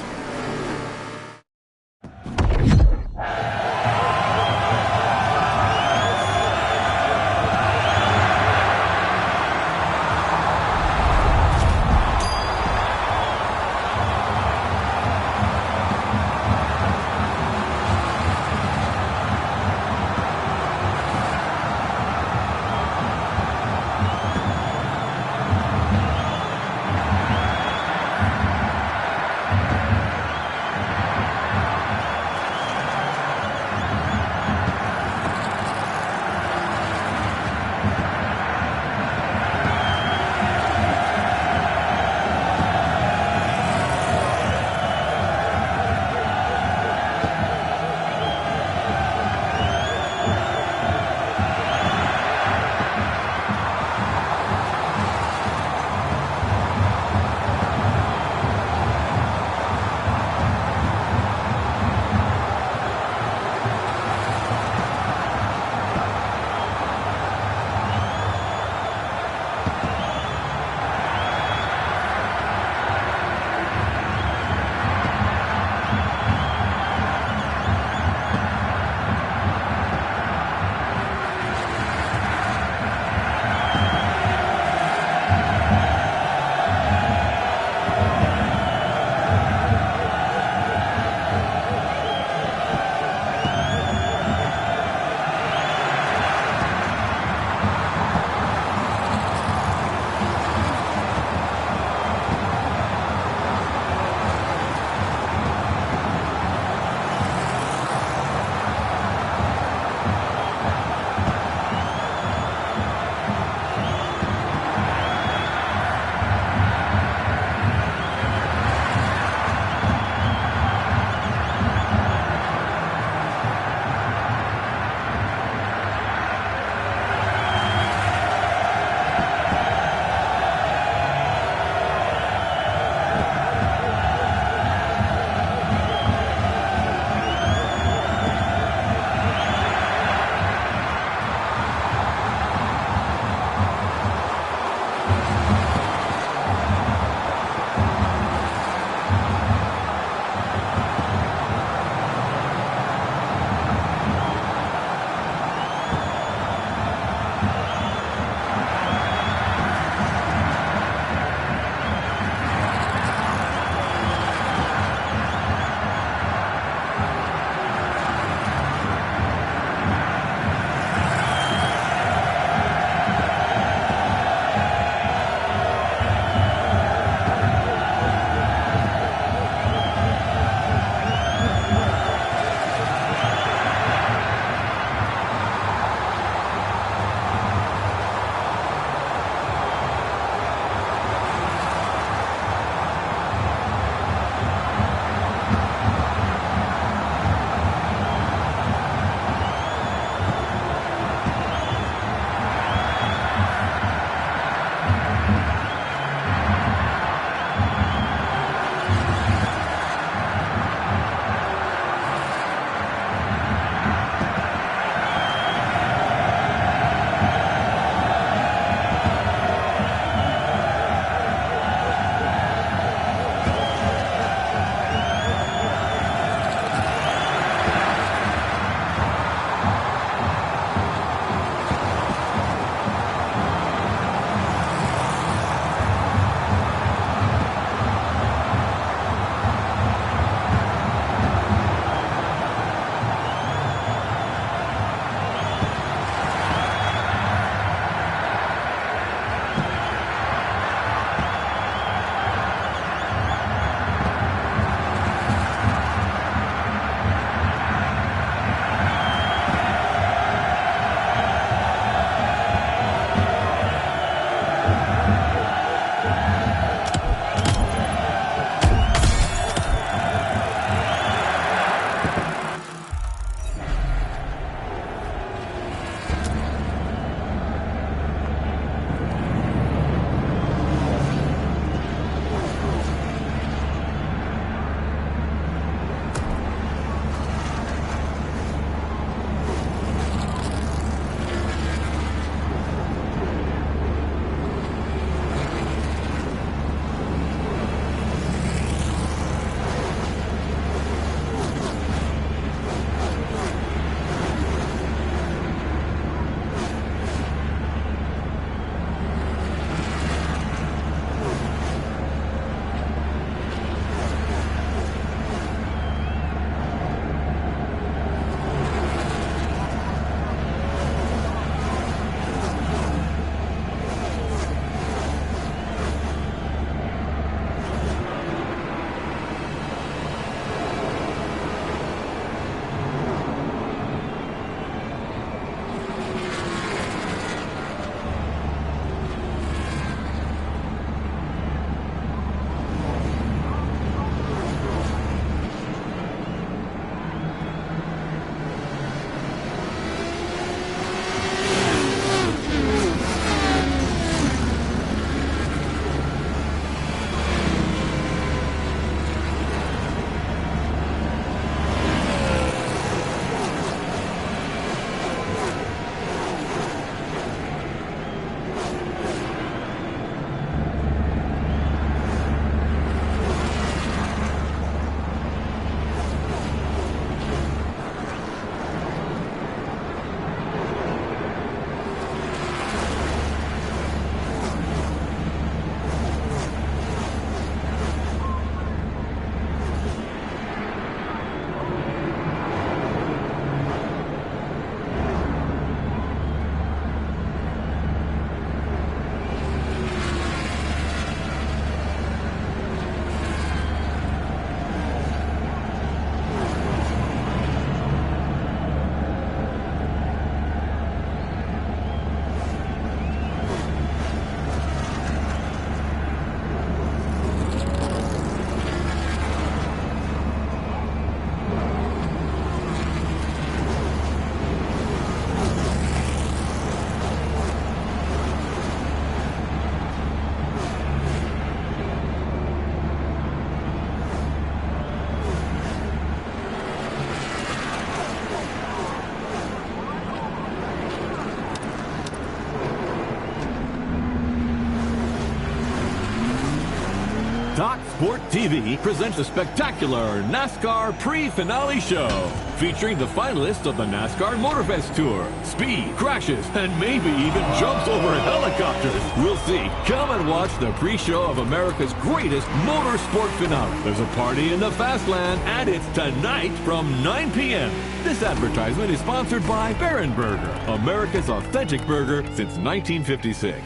Sport TV presents a spectacular NASCAR pre-finale show featuring the finalists of the NASCAR MotorFest Tour. Speed, crashes, and maybe even jumps over helicopters. We'll see. Come and watch the pre-show of America's greatest motorsport finale. There's a party in the Fastland, and it's tonight from 9 p.m. This advertisement is sponsored by Baron Burger, America's authentic burger since 1956.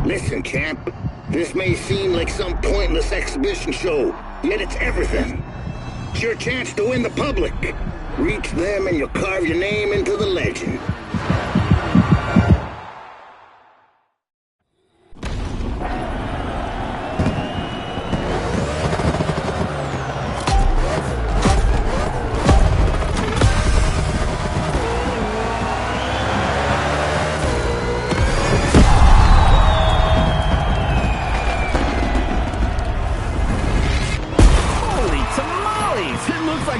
Listen, champ, this may seem like some pointless exhibition show, yet it's everything. It's your chance to win the public. Reach them and you'll carve your name into the legend.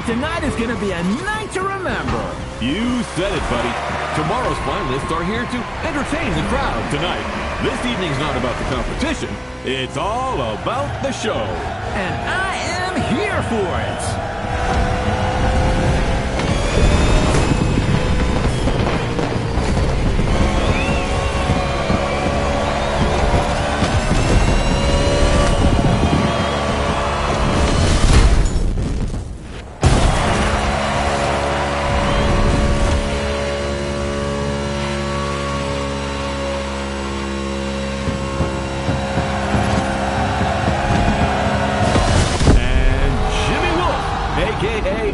Tonight is going to be a night to remember. You said it, buddy. Tomorrow's finalists are here to entertain the crowd tonight. This evening's not about the competition. It's all about the show. And I am here for it.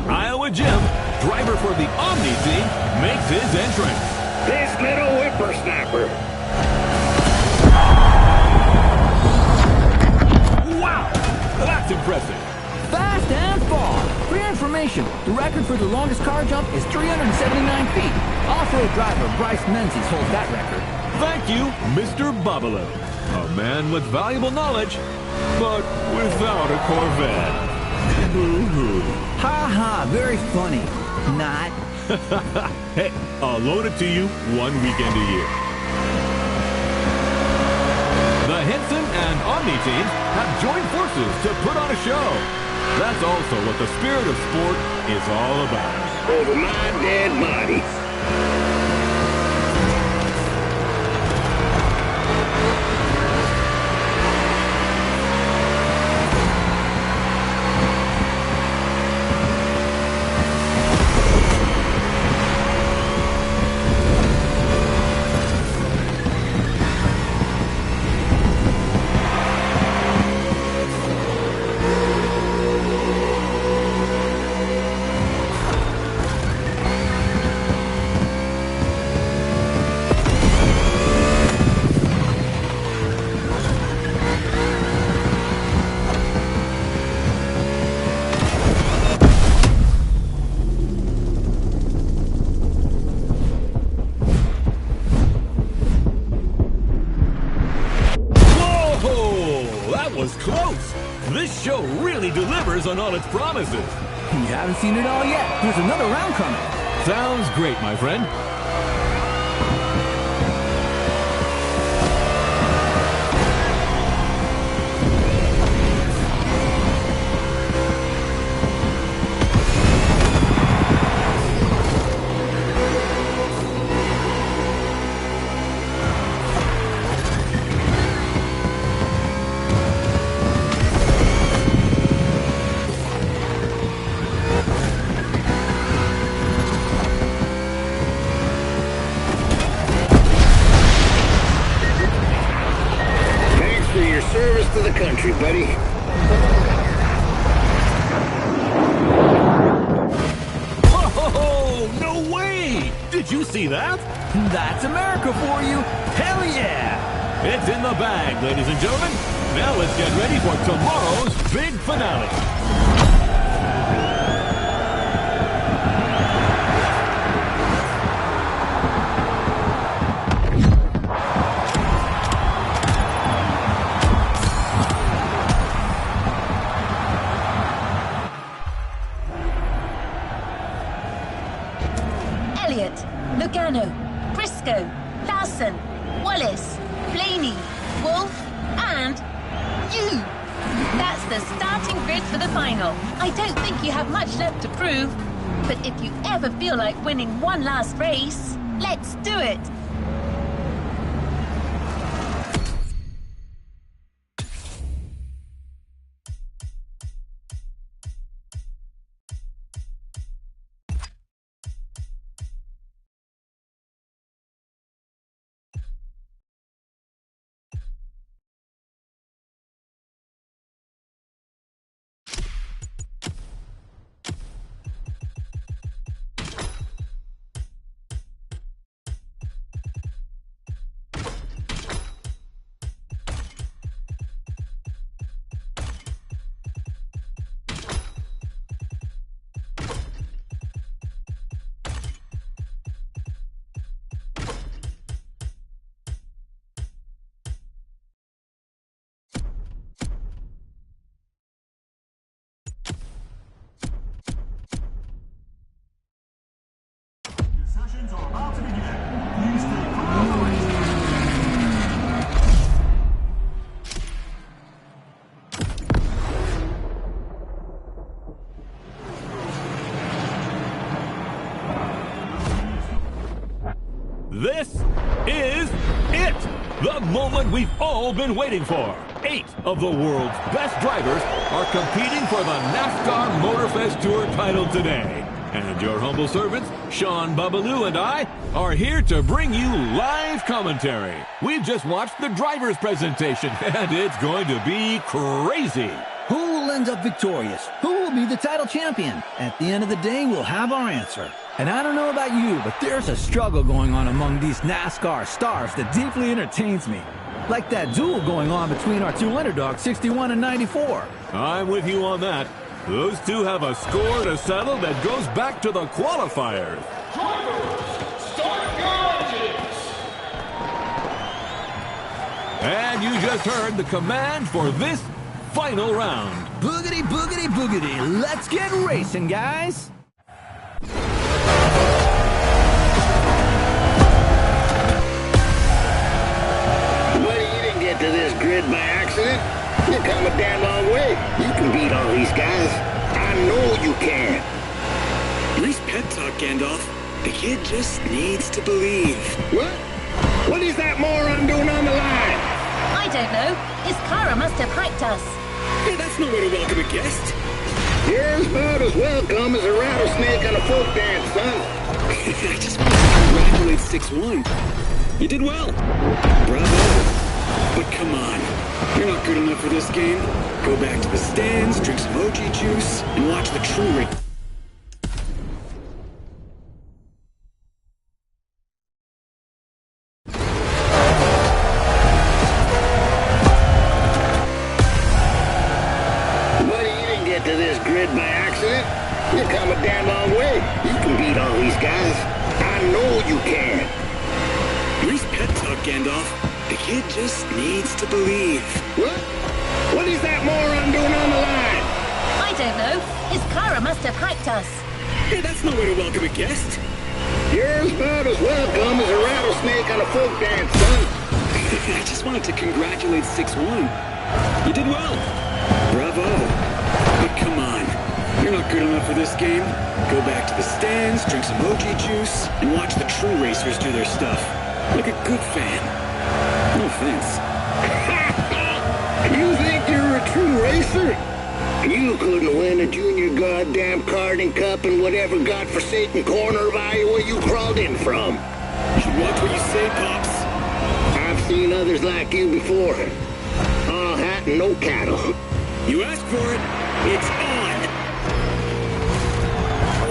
Iowa Jim, driver for the Omni team, makes his entrance. This little whippersnapper. Wow, that's impressive. Fast and far. For your information, the record for the longest car jump is 379 feet. Off-road driver Bryce Menzies holds that record. Thank you, Mr. Babalu. A man with valuable knowledge, but without a Corvette. Boo-hoo. Ha ha, very funny. Not. Hey, I'll loan it to you one weekend a year. The Henson and Omni teams have joined forces to put on a show. That's also what the spirit of sport is all about. Over my dead body. Close! This show really delivers on all its promises. You haven't seen it all yet. There's another round coming. Sounds great, my friend. Service to the country, buddy. Oh, no way! Did you see that? That's America for you. Hell yeah! It's in the bag, ladies and gentlemen. Now let's get ready for tomorrow's big finale. Elliott, Lugano, Briscoe, Larson, Wallace, Blaney, Wolf, and you. That's the starting grid for the final. I don't think you have much left to prove, but if you ever feel like winning one last race, let's do it. Sessions are about to begin. Please stay clear of the race. This is it! The moment we've all been waiting for. 8 of the world's best drivers are competing for the NASCAR MotorFest Tour title today. And your humble servants, Sean Babaloo and I, are here to bring you live commentary. We've just watched the driver's presentation, and it's going to be crazy. Who will end up victorious? Who will be the title champion? At the end of the day, we'll have our answer. And I don't know about you, but there's a struggle going on among these NASCAR stars that deeply entertains me. Like that duel going on between our two underdogs, 61 and 94. I'm with you on that. Those two have a score to settle that goes back to the qualifiers. Drivers, start your engines! And you just heard the command for this final round. Boogity, boogity, boogity. Let's get racing, guys. Buddy, you didn't get to this grid by accident. You've come a damn long way. You can beat all these guys. I know you can. Nice pep talk, Gandalf. The kid just needs to believe. What? What is that moron doing on the line? I don't know. His Kara must have hacked us. Hey, that's no way to welcome a guest. You're about as welcome as a rattlesnake on a folk dance, son. I just want to congratulate 6-1. You did well. Bravo. But come on. You're not good enough for this game. Go back to the stands, drink some OG juice, and watch the true race. Buddy, you didn't get to this grid by accident. You've come a damn long way. You can beat all these guys. I know you can. Nice pep talk, Gandalf. The kid just needs to believe. What? What is that moron doing on the line? I don't know. His Kara must have hacked us. Hey, that's no way to welcome a guest. You're about as welcome as a rattlesnake on a folk dance, son. I just wanted to congratulate 6-1. You did well. Bravo. But come on. You're not good enough for this game. Go back to the stands, drink some OG juice, and watch the true racers do their stuff. Like a good fan. No offense. You think you're a true racer? You couldn't win a junior goddamn karting cup in whatever godforsaken corner of Iowa you crawled in from. You watch what you say, Pops. I've seen others like you before. All hat and no cattle. You asked for it. It's on.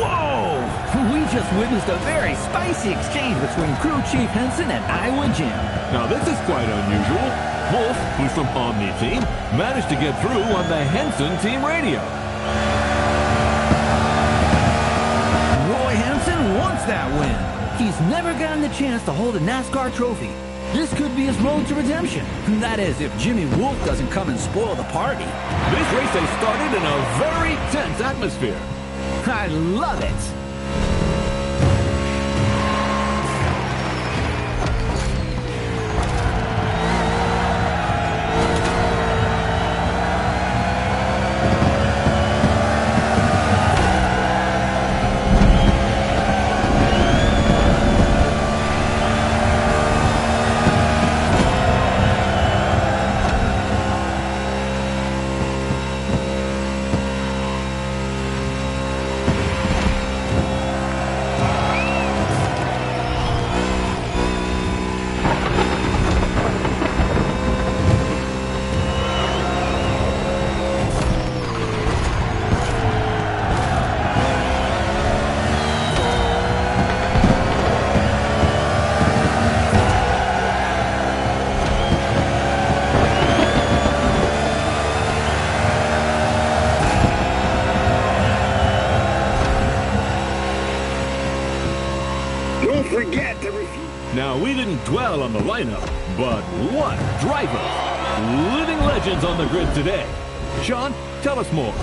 Whoa! We just witnessed a very spicy exchange between Crew Chief Henson and Iowa Jim. Now this is quite unusual. Wolf, who's from Omni Team, managed to get through on the Henson team radio. Roy Henson wants that win. He's never gotten the chance to hold a NASCAR trophy. This could be his road to redemption. That is, if Jimmy Wolf doesn't come and spoil the party. This race has started in a very tense atmosphere. I love it. Forget to refuse. Now, we didn't dwell on the lineup, but what drivers! Living legends on the grid today. Sean, tell us more.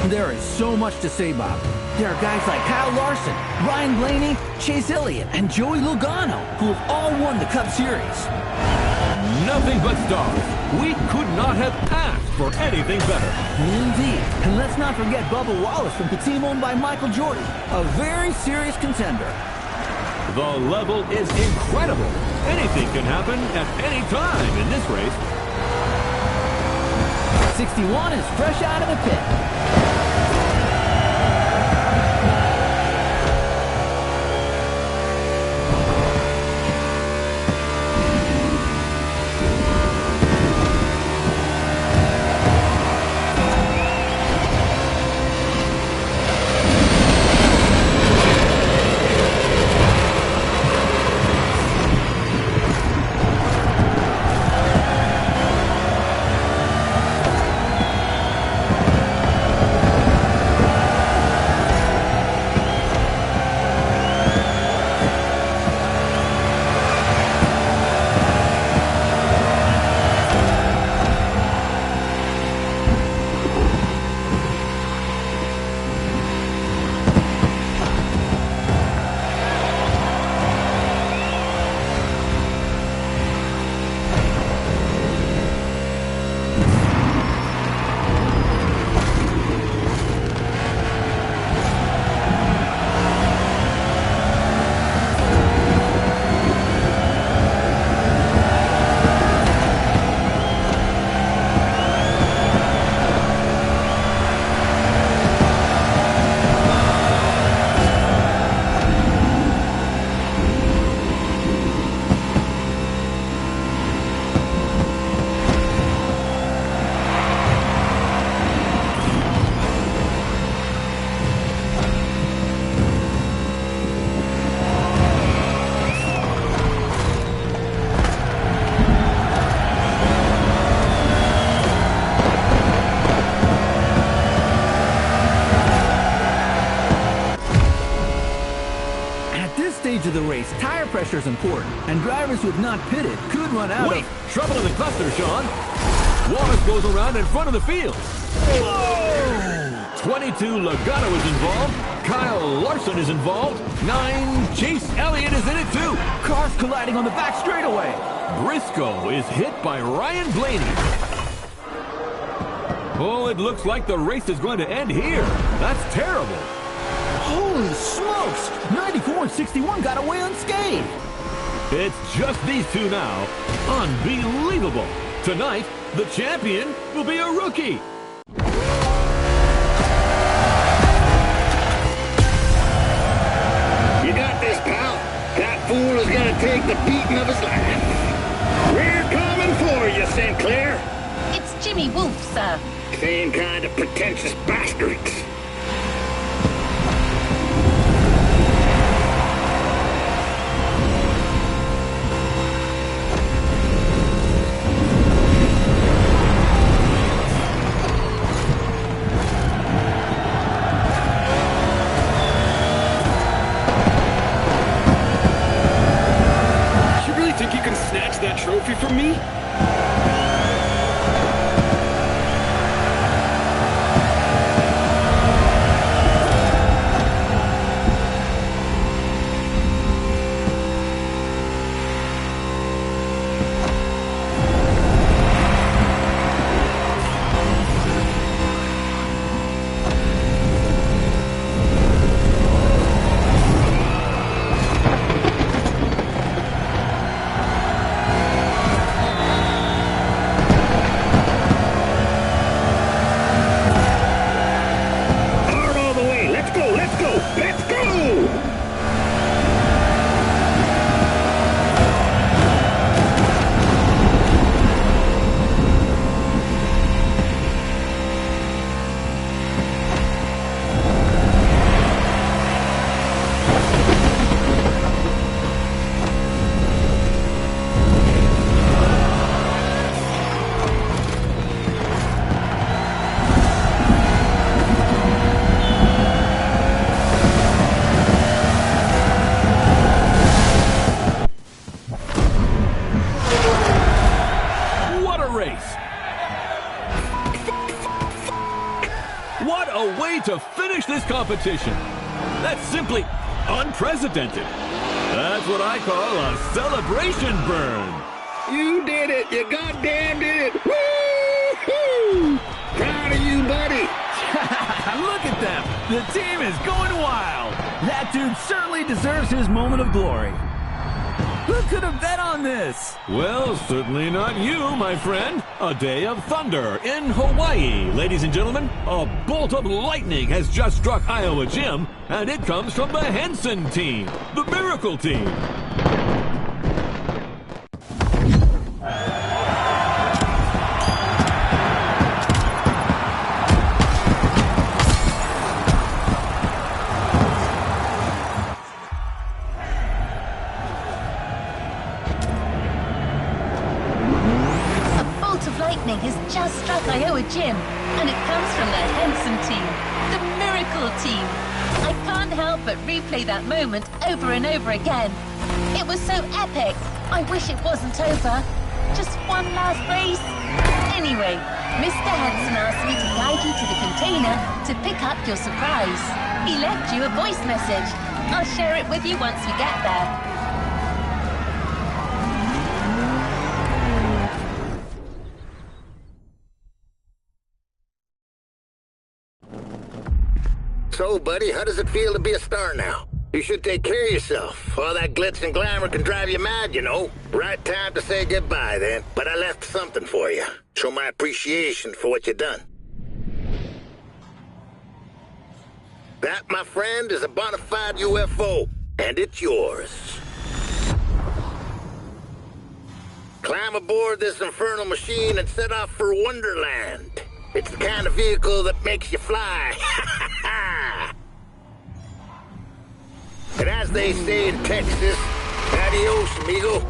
There is so much to say, Bob. There are guys like Kyle Larson, Ryan Blaney, Chase Elliott, and Joey Logano, who have all won the Cup Series. Nothing but stars. We could not have asked for anything better. Indeed. And let's not forget Bubba Wallace from the team owned by Michael Jordan, a very serious contender. The level is incredible. Anything can happen at any time in this race. 61 is fresh out of the pit. Of the race, tire pressure is important, and drivers who have not pitted could run out Wait! Trouble in the cluster, Sean. Wallace goes around in front of the field. Whoa! 22 Logano is involved. Kyle Larson is involved. 9 Chase Elliott is in it too. Cars colliding on the back straightaway. Briscoe is hit by Ryan Blaney. Oh, it looks like the race is going to end here. That's terrible. Holy smokes! 94 and 61 got away unscathed. It's just these two now. Unbelievable. Tonight, the champion will be a rookie. You got this, pal. That fool is gonna take the beating of his life. We're coming for you, Sinclair. It's Jimmy Wolf, sir. Same kind of pretentious bastards. trophy from me? What a way to finish this competition! That's simply unprecedented. That's what I call a celebration burn. You did it! You goddamn did it! Woo-hoo! Proud of you, buddy! Look at them! The team is going wild! That dude certainly deserves his moment of glory. Who could have bet on this? Well, certainly not you, my friend. A day of thunder in Hawaii. Ladies and gentlemen, a bolt of lightning has just struck Iowa Gym, and it comes from the Henson team, the Miracle team. Has just struck Iowa Gym, and it comes from the Henson team, the Miracle team. I can't help but replay that moment over and over again. It was so epic. I wish it wasn't over. Just one last race. Anyway, Mr. Henson asked me to guide you to the container to pick up your surprise. He left you a voice message. I'll share it with you once we get there. So, buddy, how does it feel to be a star now? You should take care of yourself. All that glitz and glamour can drive you mad, you know. Right time to say goodbye, then. But I left something for you. Show my appreciation for what you done. That, my friend, is a bona fide UFO, and it's yours. Climb aboard this infernal machine and set off for Wonderland. It's the kind of vehicle that makes you fly. And as they say in Texas, adios, amigo.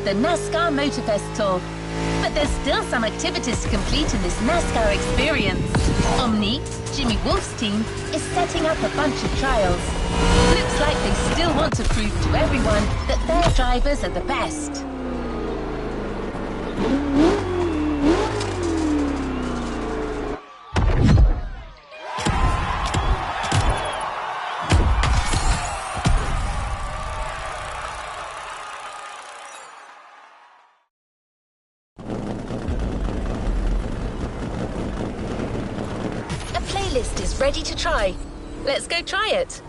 the NASCAR MotorFest Tour. But there's still some activities to complete in this NASCAR experience. Omni, Jimmy Wolf's team, is setting up a bunch of trials. Looks like they still want to prove to everyone that their drivers are the best. Playlist is ready to try. Let's go try it.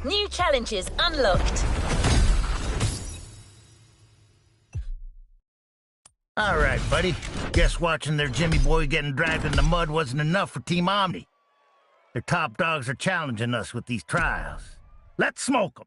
New challenges unlocked. All right, buddy. Guess watching their Jimmy boy getting dragged in the mud wasn't enough for Team Omni. Their top dogs are challenging us with these trials. Let's smoke them.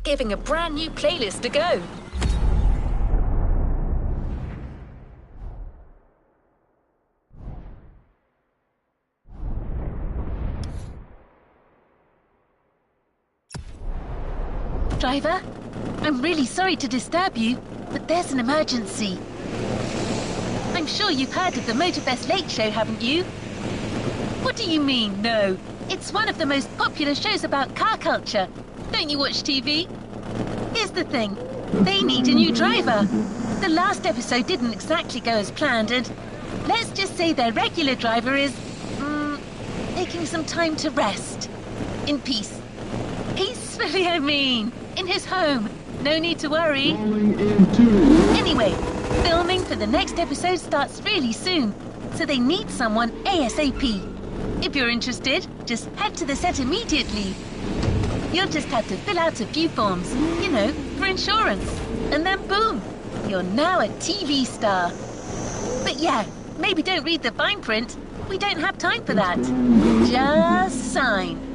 giving a brand new playlist a go. Driver, I'm really sorry to disturb you, but there's an emergency. I'm sure you've heard of the MotorFest Late Show, haven't you? What do you mean, no? It's one of the most popular shows about car culture. Don't you watch TV? Here's the thing. They need a new driver. The last episode didn't exactly go as planned, and let's just say their regular driver is, taking some time to rest. In peace. Peacefully, I mean. In his home. No need to worry. Anyway, filming for the next episode starts really soon, so they need someone ASAP. If you're interested, just head to the set immediately. You'll just have to fill out a few forms, you know, for insurance. And then boom, you're now a TV star. But yeah, maybe don't read the fine print. We don't have time for that. Just sign.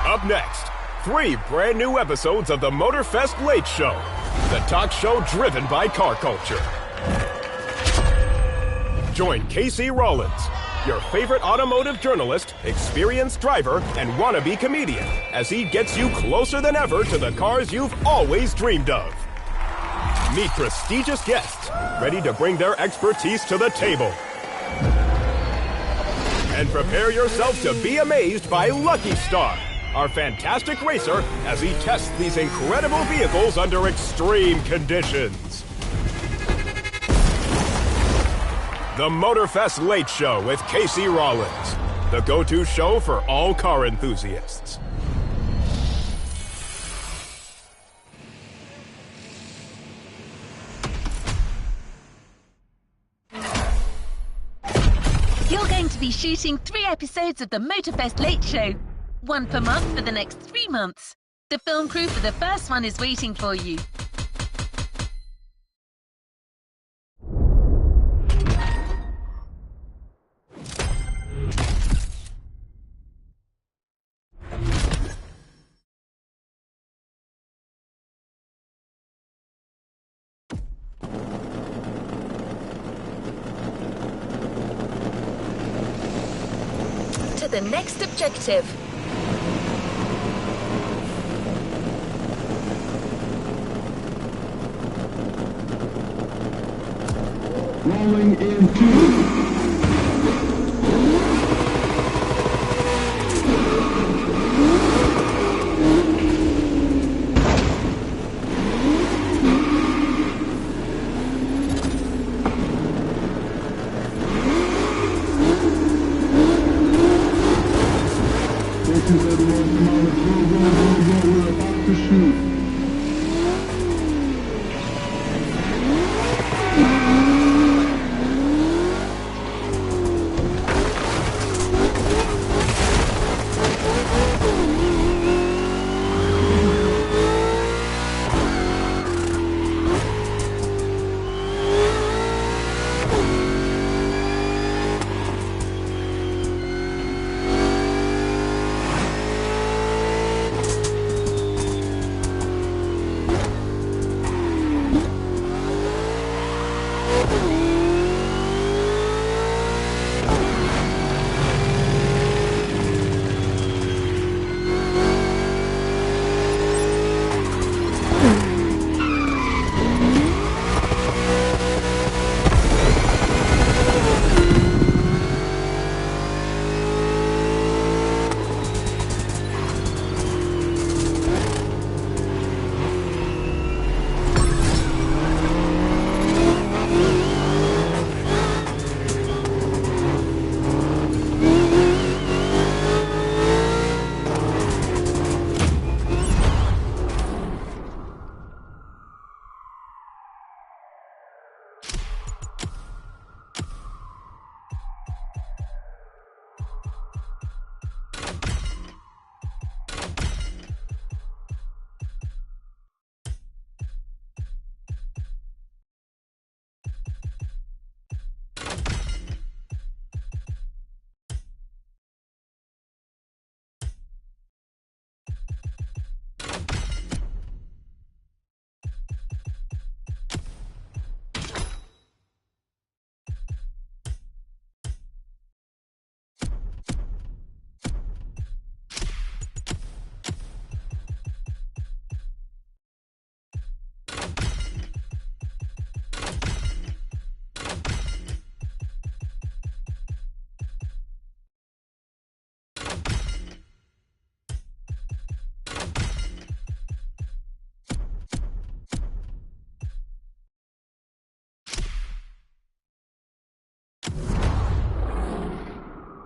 Up next, 3 brand new episodes of the MotorFest Late Show, the talk show driven by car culture. Join Casey Rollins, your favorite automotive journalist, experienced driver, and wannabe comedian, as he gets you closer than ever to the cars you've always dreamed of. Meet prestigious guests ready to bring their expertise to the table. And prepare yourself to be amazed by Lucky Star, our fantastic racer, as he tests these incredible vehicles under extreme conditions. The MotorFest Late Show with Casey Rollins, the go-to show for all car enthusiasts. You're going to be shooting 3 episodes of the MotorFest Late Show. 1 per month for the next 3 months. The film crew for the first one is waiting for you. To the next objective. Rolling into... We're about to shoot.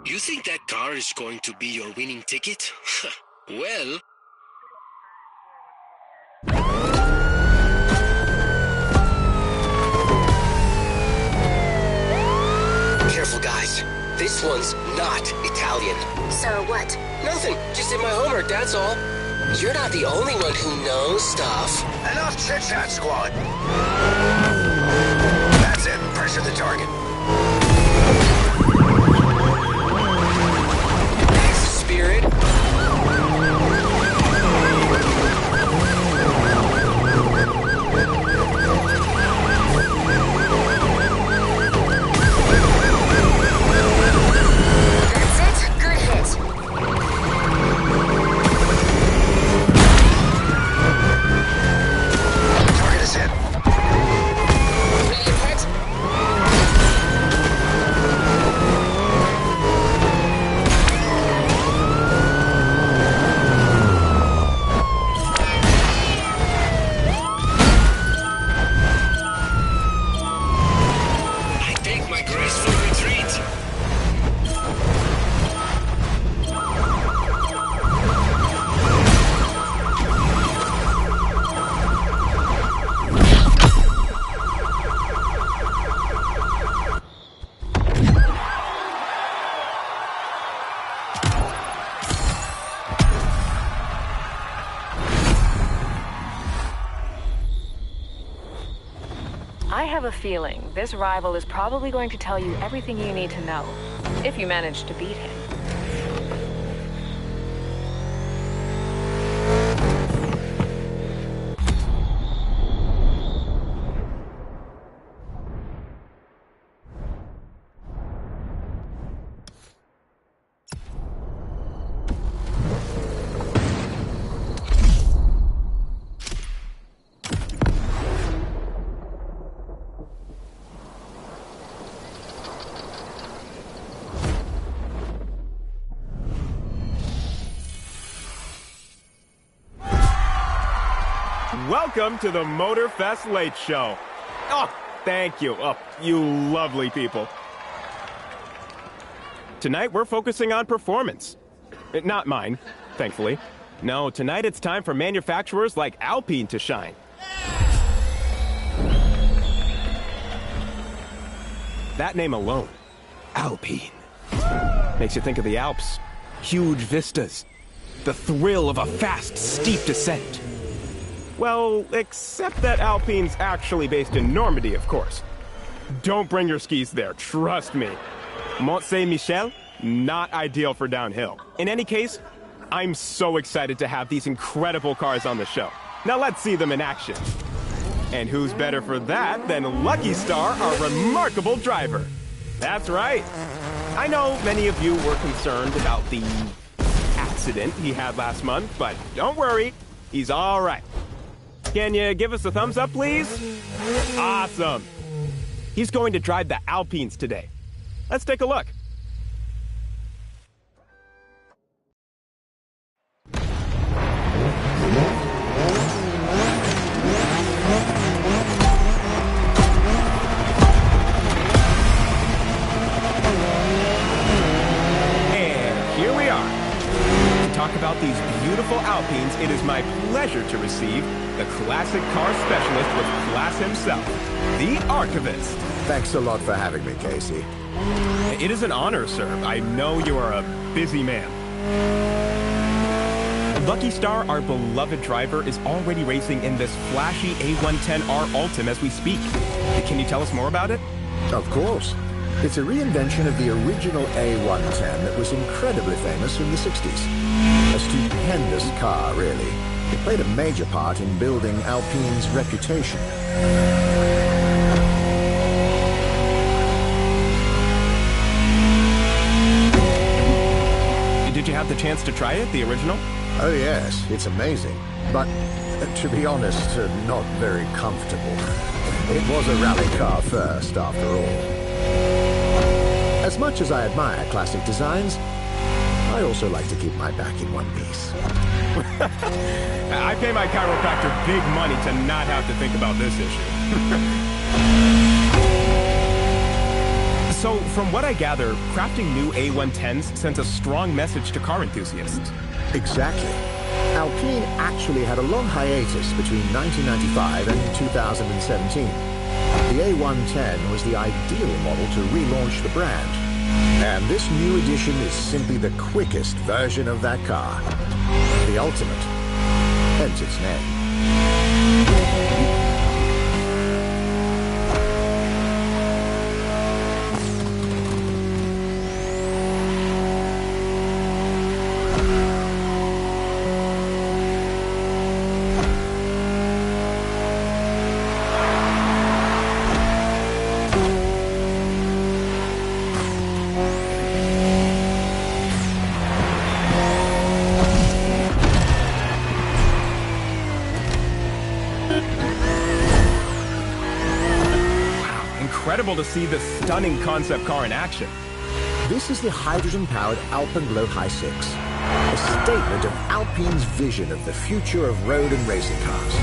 You think that car is going to be your winning ticket? Well... Careful, guys. This one's not Italian. So what? Nothing. Just did my homework, that's all. You're not the only one who knows stuff. Enough chit-chat, squad. That's it. Pressure the target. That's the spirit. I have a feeling this rival is probably going to tell you everything you need to know, if you manage to beat him. Welcome to the MotorFest Late Show. Oh, thank you. Oh, you lovely people. Tonight we're focusing on performance. Not mine, thankfully. No, tonight it's time for manufacturers like Alpine to shine. That name alone, Alpine, makes you think of the Alps. Huge vistas. The thrill of a fast, steep descent. Well, except that Alpine's actually based in Normandy, of course. Don't bring your skis there, trust me. Mont Saint-Michel, not ideal for downhill. In any case, I'm so excited to have these incredible cars on the show. Now let's see them in action. And who's better for that than Lucky Star, our remarkable driver? That's right. I know many of you were concerned about the accident he had last month, but don't worry, he's all right. Can you give us a thumbs up, please? Awesome. He's going to drive the Alpines today. Let's take a look. And here we are. To talk about these beautiful Alpines, it is my pleasure to receive the classic car specialist with class himself, the Archivist. Thanks a lot for having me, Casey. It is an honor, sir. I know you are a busy man. Lucky Star, our beloved driver, is already racing in this flashy A110R Ultim as we speak. Can you tell us more about it? Of course. It's a reinvention of the original A110 that was incredibly famous in the 60s. A stupendous car, really. It played a major part in building Alpine's reputation. Did you have the chance to try it, the original? Oh yes, it's amazing. But, to be honest, not very comfortable. It was a rally car first, after all. As much as I admire classic designs, I also like to keep my back in one piece. I pay my chiropractor big money to not have to think about this issue. So, from what I gather, crafting new A110s sends a strong message to car enthusiasts. Exactly. Alpine actually had a long hiatus between 1995 and 2017. The A110 was the ideal model to relaunch the brand. And this new edition is simply the quickest version of that car. The ultimate. Hence its name. Incredible to see this stunning concept car in action. This is the hydrogen-powered Alpenglow High 6, a statement of Alpine's vision of the future of road and racing cars.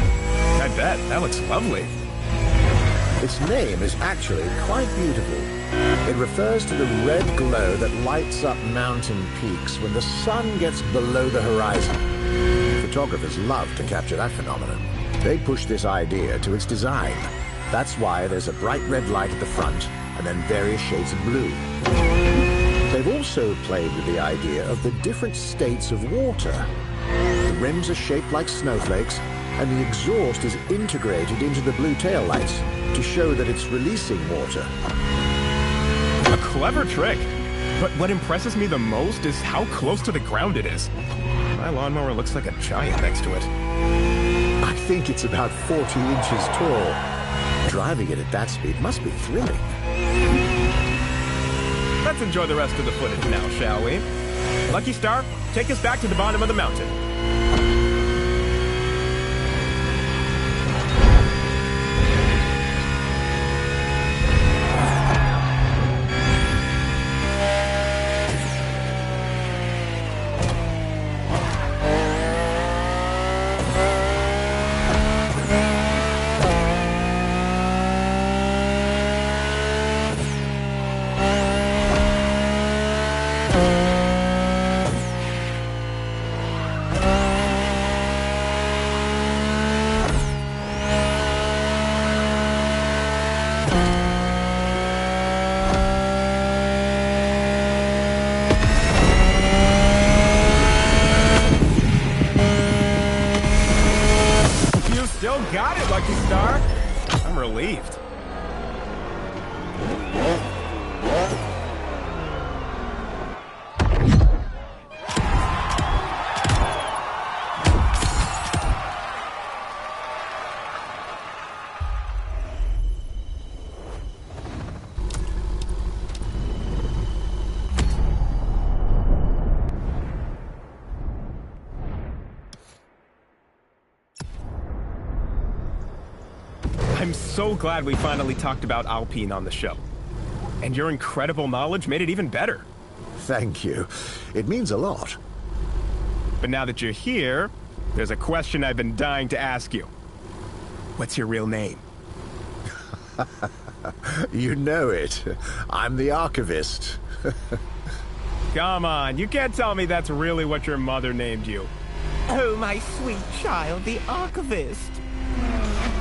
I bet. That looks lovely. Its name is actually quite beautiful. It refers to the red glow that lights up mountain peaks when the sun gets below the horizon. Photographers love to capture that phenomenon. They push this idea to its design. That's why there's a bright red light at the front, and then various shades of blue. They've also played with the idea of the different states of water. The rims are shaped like snowflakes, and the exhaust is integrated into the blue taillights to show that it's releasing water. A clever trick. But what impresses me the most is how close to the ground it is. My lawnmower looks like a giant next to it. I think it's about 40 inches tall. Driving it at that speed must be thrilling. Let's enjoy the rest of the footage now, shall we? Lucky Star, take us back to the bottom of the mountain. Got it, Lucky Star. I'm relieved. I'm so glad we finally talked about Alpine on the show. And your incredible knowledge made it even better. Thank you. It means a lot. But now that you're here, there's a question I've been dying to ask you. What's your real name? You know it. I'm the archivist. Come on, you can't tell me that's really what your mother named you. Oh, my sweet child, the archivist.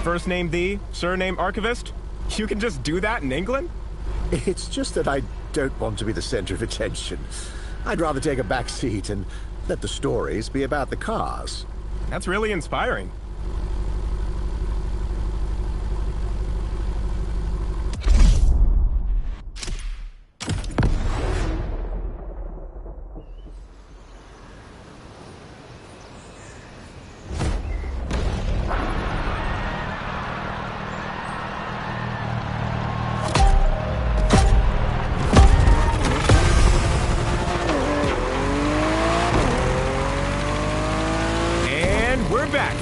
First name the, surname archivist? You can just do that in England? It's just that I don't want to be the center of attention. I'd rather take a back seat and let the stories be about the cars. That's really inspiring.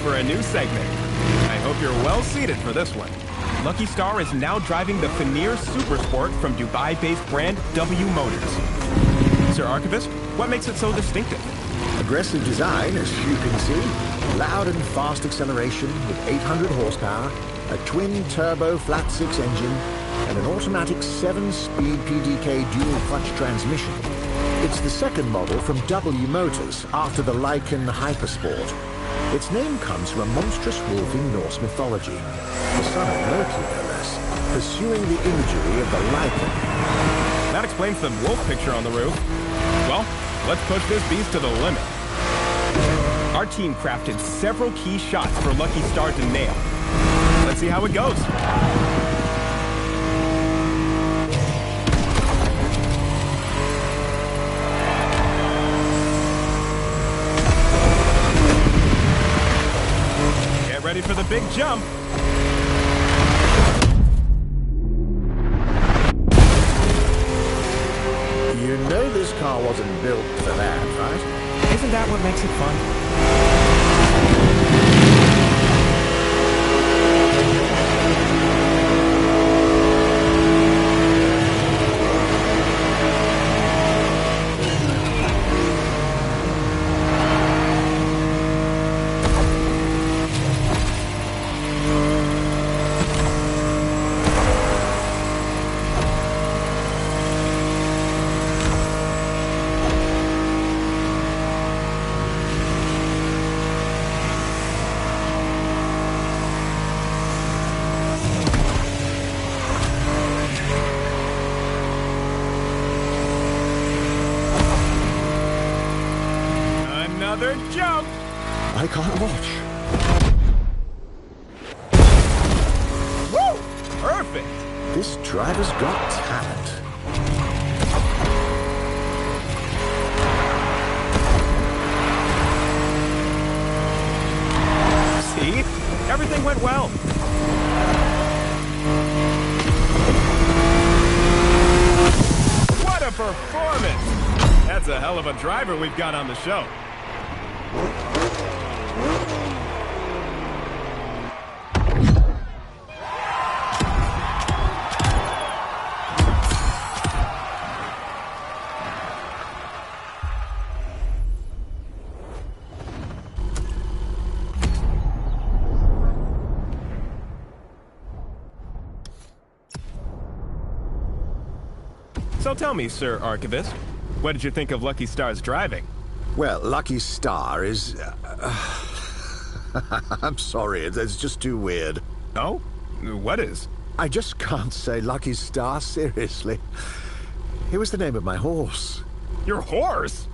For a new segment. I hope you're well seated for this one. Lucky Star is now driving the Veneer Supersport from Dubai-based brand W Motors. Sir Archivist, what makes it so distinctive? Aggressive design, as you can see. Loud and fast acceleration with 800 horsepower, a twin-turbo flat-six engine, and an automatic 7-speed PDK dual-clutch transmission. It's the second model from W Motors after the Lycan Hypersport. Its name comes from a monstrous wolf in Norse mythology, the son of Loki, no less, pursuing the imagery of the Lycan. That explains the wolf picture on the roof. Well, let's push this beast to the limit. Our team crafted several key shots for Lucky Star to nail. Let's see how it goes. Get ready for the big jump. You know this car wasn't built for that, right? Isn't that what makes it fun? Another jump! I can't watch. Woo! Perfect! This driver's got talent. See? Everything went well. What a performance! That's a hell of a driver we've got on the show. So tell me, Sir Archivist, what did you think of Lucky Star's driving? Well, Lucky Star is... I'm sorry, it's just too weird. Oh? What is? I just can't say Lucky Star, seriously. It was the name of my horse. Your horse?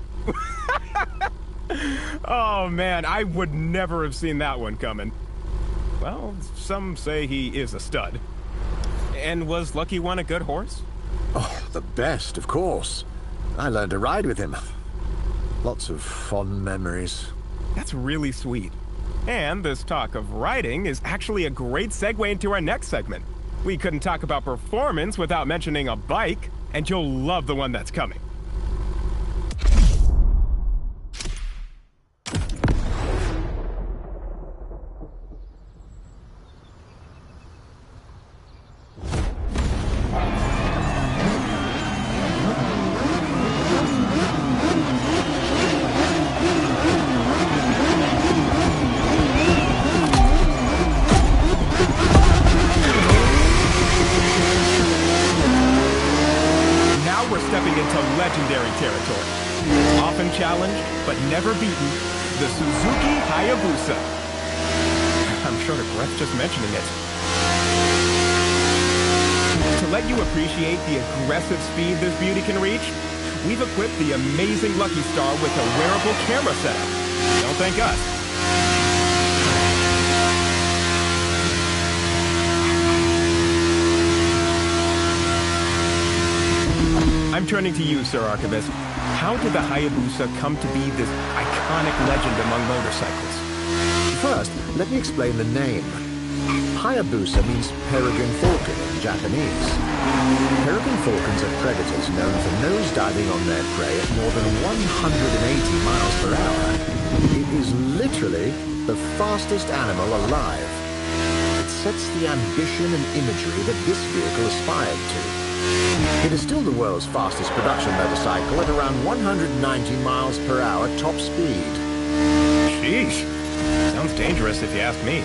Oh, man, I would never have seen that one coming. Well, some say he is a stud. And was Lucky One a good horse? Oh, the best, of course. I learned to ride with him. Lots of fond memories. That's really sweet. And this talk of riding is actually a great segue into our next segment. We couldn't talk about performance without mentioning a bike, and you'll love the one that's coming. Legendary territory. Often challenged, but never beaten, the Suzuki Hayabusa. I'm short of breath just mentioning it. To let you appreciate the aggressive speed this beauty can reach, we've equipped the amazing Lucky Star with a wearable camera setup. Don't thank us. I'm turning to you, Sir Archivist. How did the Hayabusa come to be this iconic legend among motorcycles? First, let me explain the name. Hayabusa means peregrine falcon in Japanese. Peregrine falcons are predators known for nosediving on their prey at more than 180 miles per hour. It is literally the fastest animal alive. It sets the ambition and imagery that this vehicle aspired to. It is still the world's fastest production motorcycle at around 190 miles per hour top speed. Sheesh. Sounds dangerous if you ask me.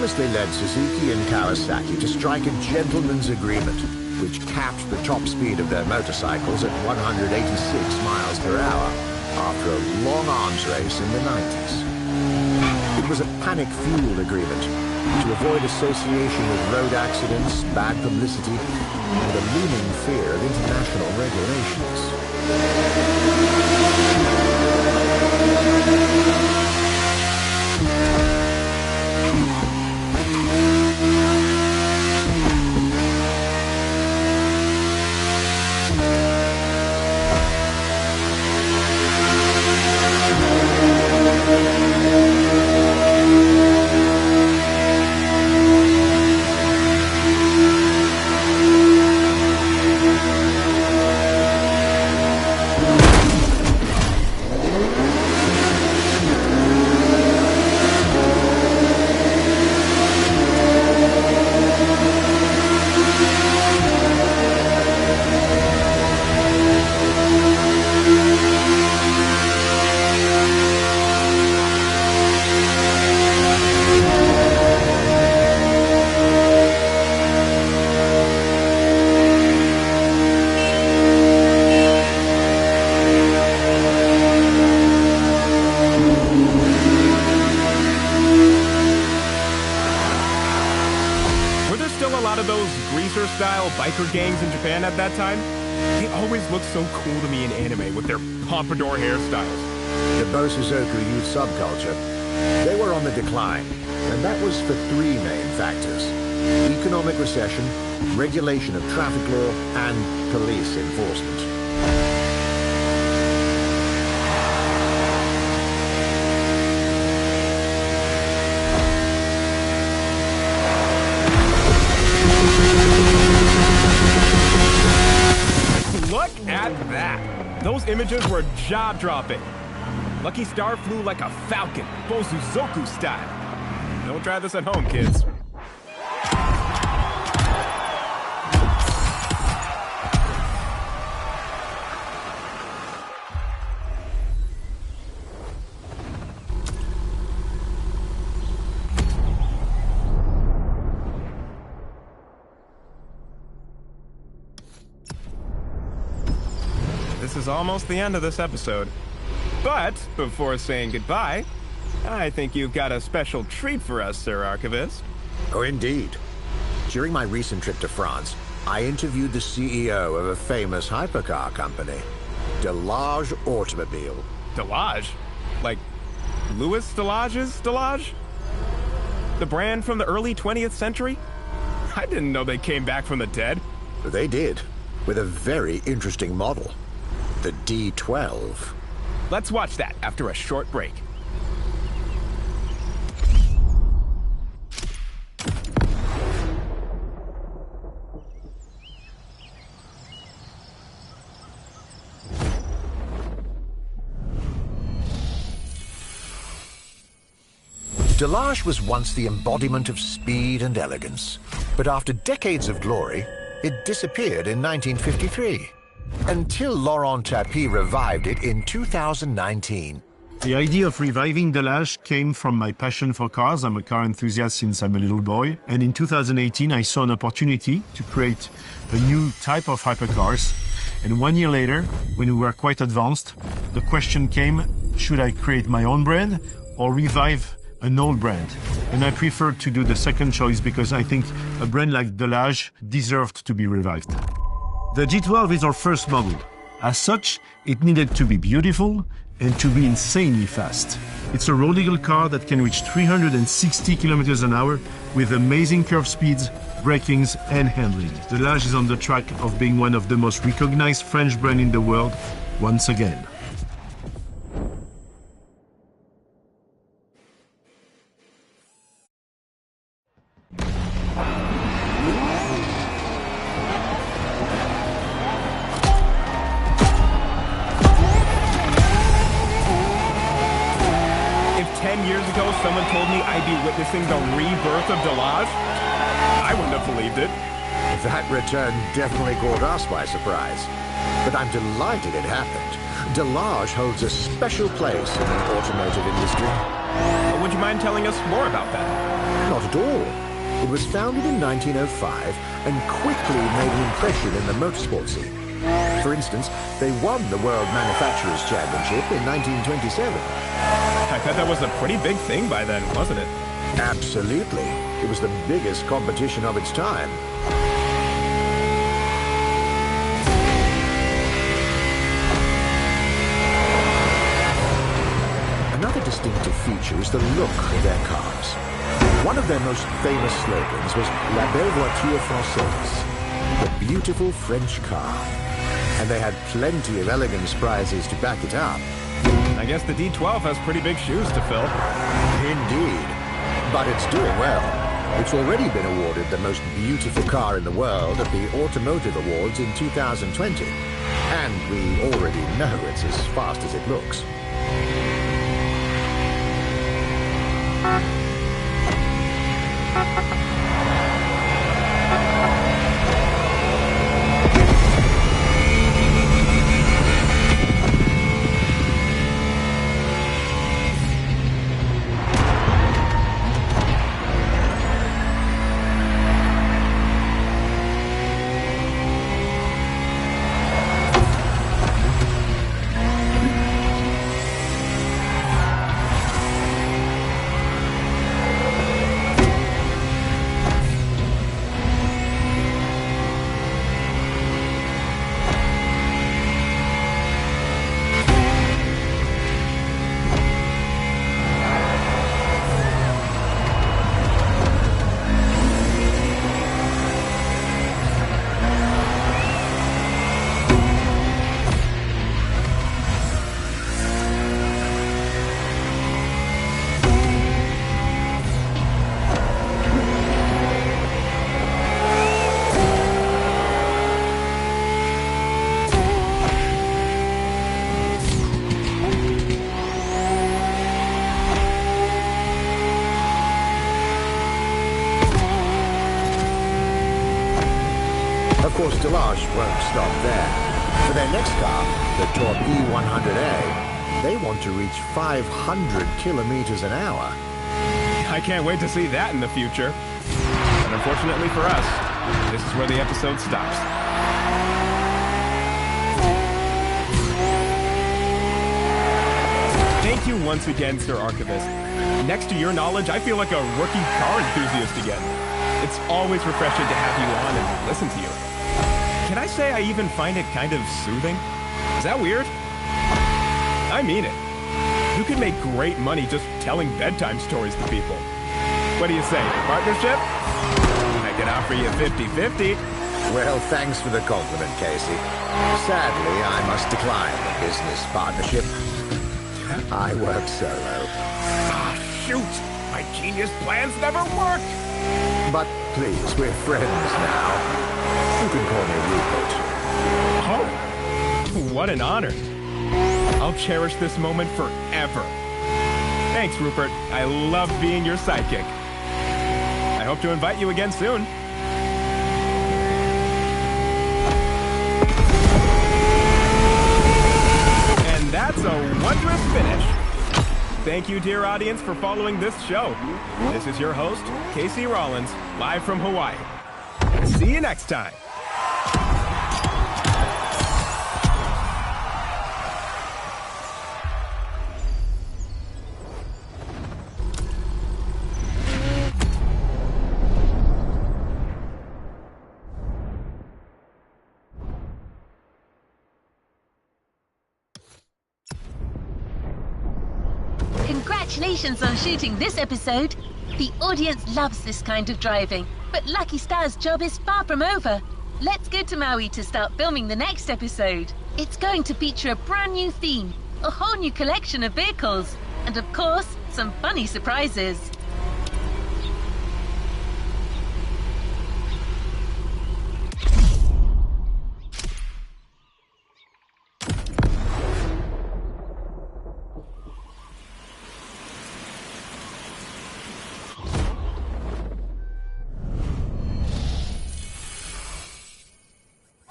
famously led Suzuki and Kawasaki to strike a gentleman's agreement, which capped the top speed of their motorcycles at 186 miles per hour after a long arms race in the 90s. It was a panic-fueled agreement to avoid association with road accidents, bad publicity, and the looming fear of international regulations. Style biker gangs in Japan at that time? They always looked so cool to me in anime with their pompadour hairstyles. The Bosuzoku youth subculture, they were on the decline, and that was for three main factors: economic recession, regulation of traffic law, and police enforcement. Look at that! Those images were jaw-dropping. Lucky Star flew like a falcon, Bosuzoku style. Don't try this at home, kids. This is almost the end of this episode. But before saying goodbye, I think you've got a special treat for us, Sir Archivist. Oh, indeed. During my recent trip to France, I interviewed the CEO of a famous hypercar company, Delage Automobile. Delage? Like Louis Delage's Delage? The brand from the early 20th century? I didn't know they came back from the dead. They did, with a very interesting model. The D12. Let's watch that after a short break. Delage was once the embodiment of speed and elegance, but after decades of glory, it disappeared in 1953. Until Laurent Tapie revived it in 2019. The idea of reviving Delage came from my passion for cars. I'm a car enthusiast since I'm a little boy. And in 2018, I saw an opportunity to create a new type of hypercars. And 1 year later, when we were quite advanced, the question came, should I create my own brand or revive an old brand? And I preferred to do the second choice because I think a brand like Delage deserved to be revived. The G12 is our first model. As such, it needed to be beautiful and to be insanely fast. It's a road legal car that can reach 360 kilometers an hour with amazing curve speeds, brakings and handling. Delage is on the track of being one of the most recognized French brands in the world once again. Someone told me I'd be witnessing the rebirth of Delage, I wouldn't have believed it. That return definitely caught us by surprise. But I'm delighted it happened. Delage holds a special place in the automotive industry. Would you mind telling us more about that? Not at all. It was founded in 1905 and quickly made an impression in the motorsport scene. For instance, they won the World Manufacturers' Championship in 1927. I bet that was a pretty big thing by then, wasn't it? Absolutely. It was the biggest competition of its time. Another distinctive feature is the look of their cars. One of their most famous slogans was La belle voiture française, the beautiful French car. And they had plenty of elegance prizes to back it up. I guess the D12 has pretty big shoes to fill. Indeed. But it's doing well. It's already been awarded the most beautiful car in the world at the Automotive Awards in 2020. And we already know it's as fast as it looks. Of course, Delage won't stop there. For their next car, the Torp E100A, they want to reach 500 kilometers an hour. I can't wait to see that in the future. But unfortunately for us, this is where the episode stops. Thank you once again, Sir Archivist. Next to your knowledge, I feel like a rookie car enthusiast again. It's always refreshing to have you on and listen to you. Can I say I even find it kind of soothing? Is that weird? I mean it. You can make great money just telling bedtime stories to people. What do you say, partnership? I can offer you 50-50. Well, thanks for the compliment, Casey. Sadly, I must decline the business partnership. I work solo. Ah, shoot! My genius plans never work! But please, we're friends now. You can call me Rupert. Oh, what an honor. I'll cherish this moment forever. Thanks, Rupert. I love being your sidekick. I hope to invite you again soon. And that's a wondrous finish. Thank you, dear audience, for following this show. This is your host, Casey Rollins, live from Hawaii. See you next time. Congratulations on shooting this episode. The audience loves this kind of driving, but Lucky Star's job is far from over. Let's go to Maui to start filming the next episode. It's going to feature a brand new theme, a whole new collection of vehicles, and of course, some funny surprises.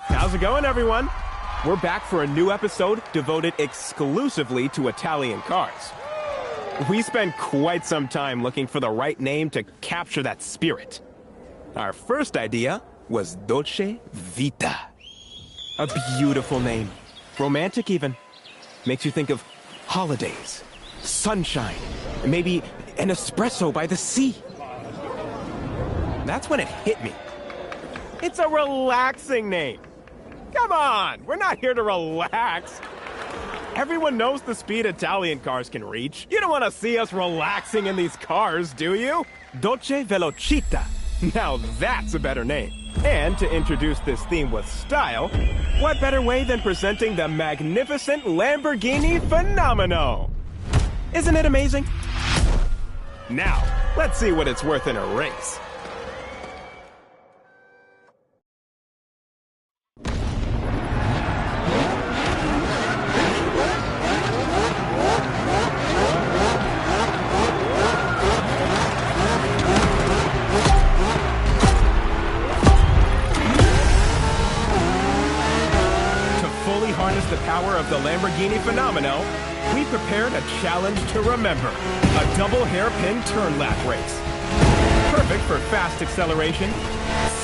How's it going, everyone? We're back for a new episode devoted exclusively to Italian cars. We spent quite some time looking for the right name to capture that spirit. Our first idea was Dolce Vita. A beautiful name. Romantic even. Makes you think of holidays, sunshine, and maybe an espresso by the sea. That's when it hit me. It's a relaxing name. Come on, we're not here to relax. Everyone knows the speed Italian cars can reach. You don't want to see us relaxing in these cars, do you? Dolce Velocita. Now that's a better name. And to introduce this theme with style, what better way than presenting the magnificent Lamborghini Fenomeno? Isn't it amazing? Now, let's see what it's worth in a race. Harness the power of the Lamborghini Fenomeno, we prepared a challenge to remember, a double hairpin turn lap race. Perfect for fast acceleration,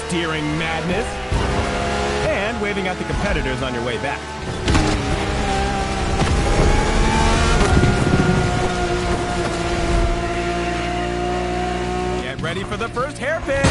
steering madness, and waving at the competitors on your way back. Get ready for the first hairpin!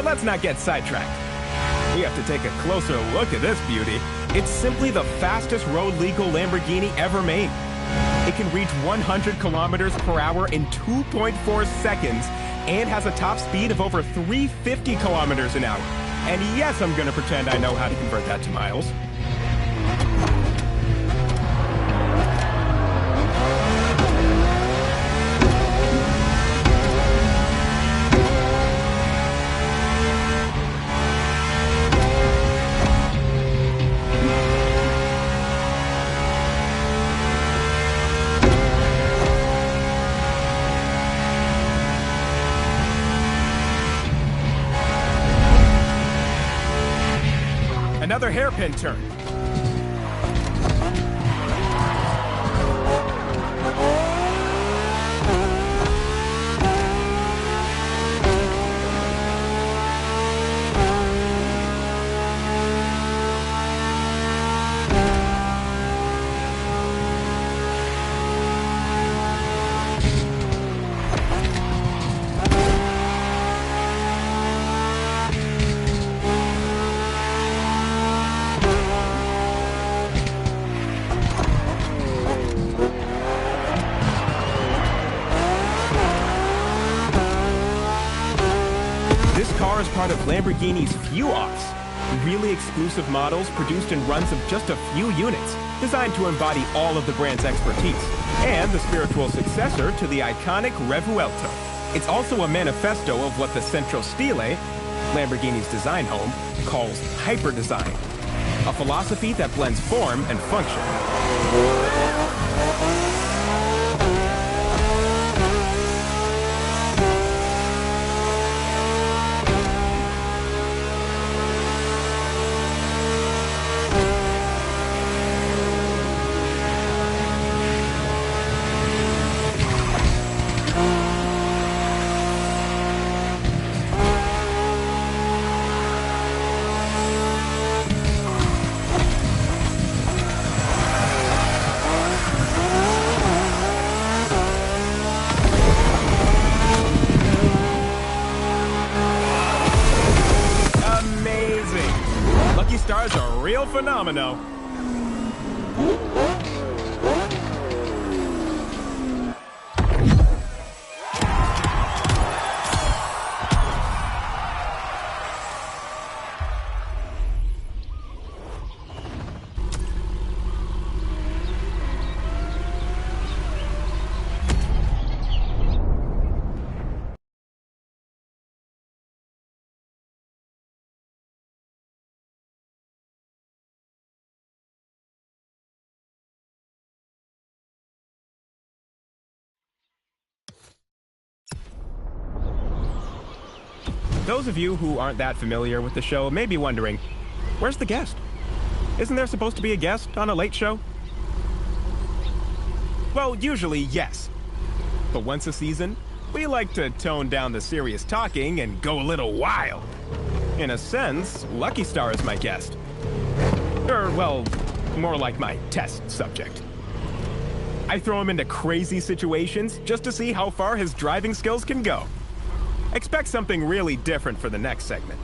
Let's not get sidetracked. We have to take a closer look at this beauty. It's simply the fastest road-legal Lamborghini ever made. It can reach 100 kilometers per hour in 2.4 seconds and has a top speed of over 350 kilometers an hour. And yes, I'm gonna pretend I know how to convert that to miles. Another hairpin turn. Is part of Lamborghini's few ops, really exclusive models produced in runs of just a few units, designed to embody all of the brand's expertise, and the spiritual successor to the iconic Revuelto. It's also a manifesto of what the Centro Stile, Lamborghini's design home, calls hyper design, a philosophy that blends form and function. Stars a real phenomenon. those of you who aren't that familiar with the show may be wondering, where's the guest? Isn't there supposed to be a guest on a late show? Well, usually, yes. But once a season, we like to tone down the serious talking and go a little wild. In a sense, Lucky Star is my guest. Or, well, more like my test subject. I throw him into crazy situations just to see how far his driving skills can go. Expect something really different for the next segment.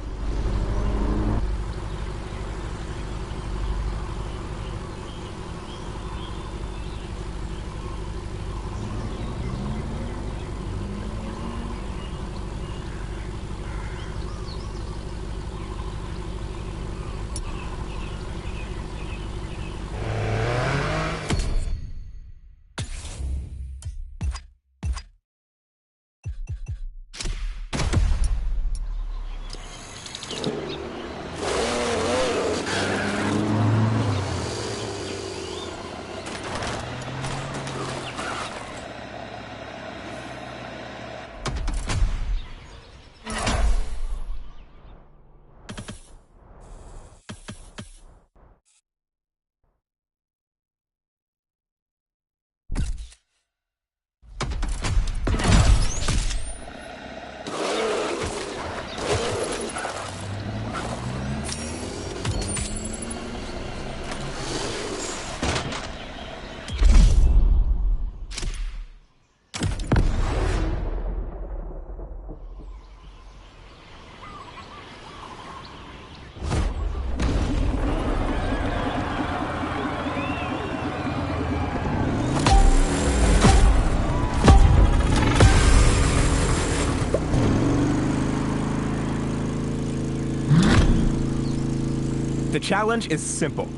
The challenge is simple.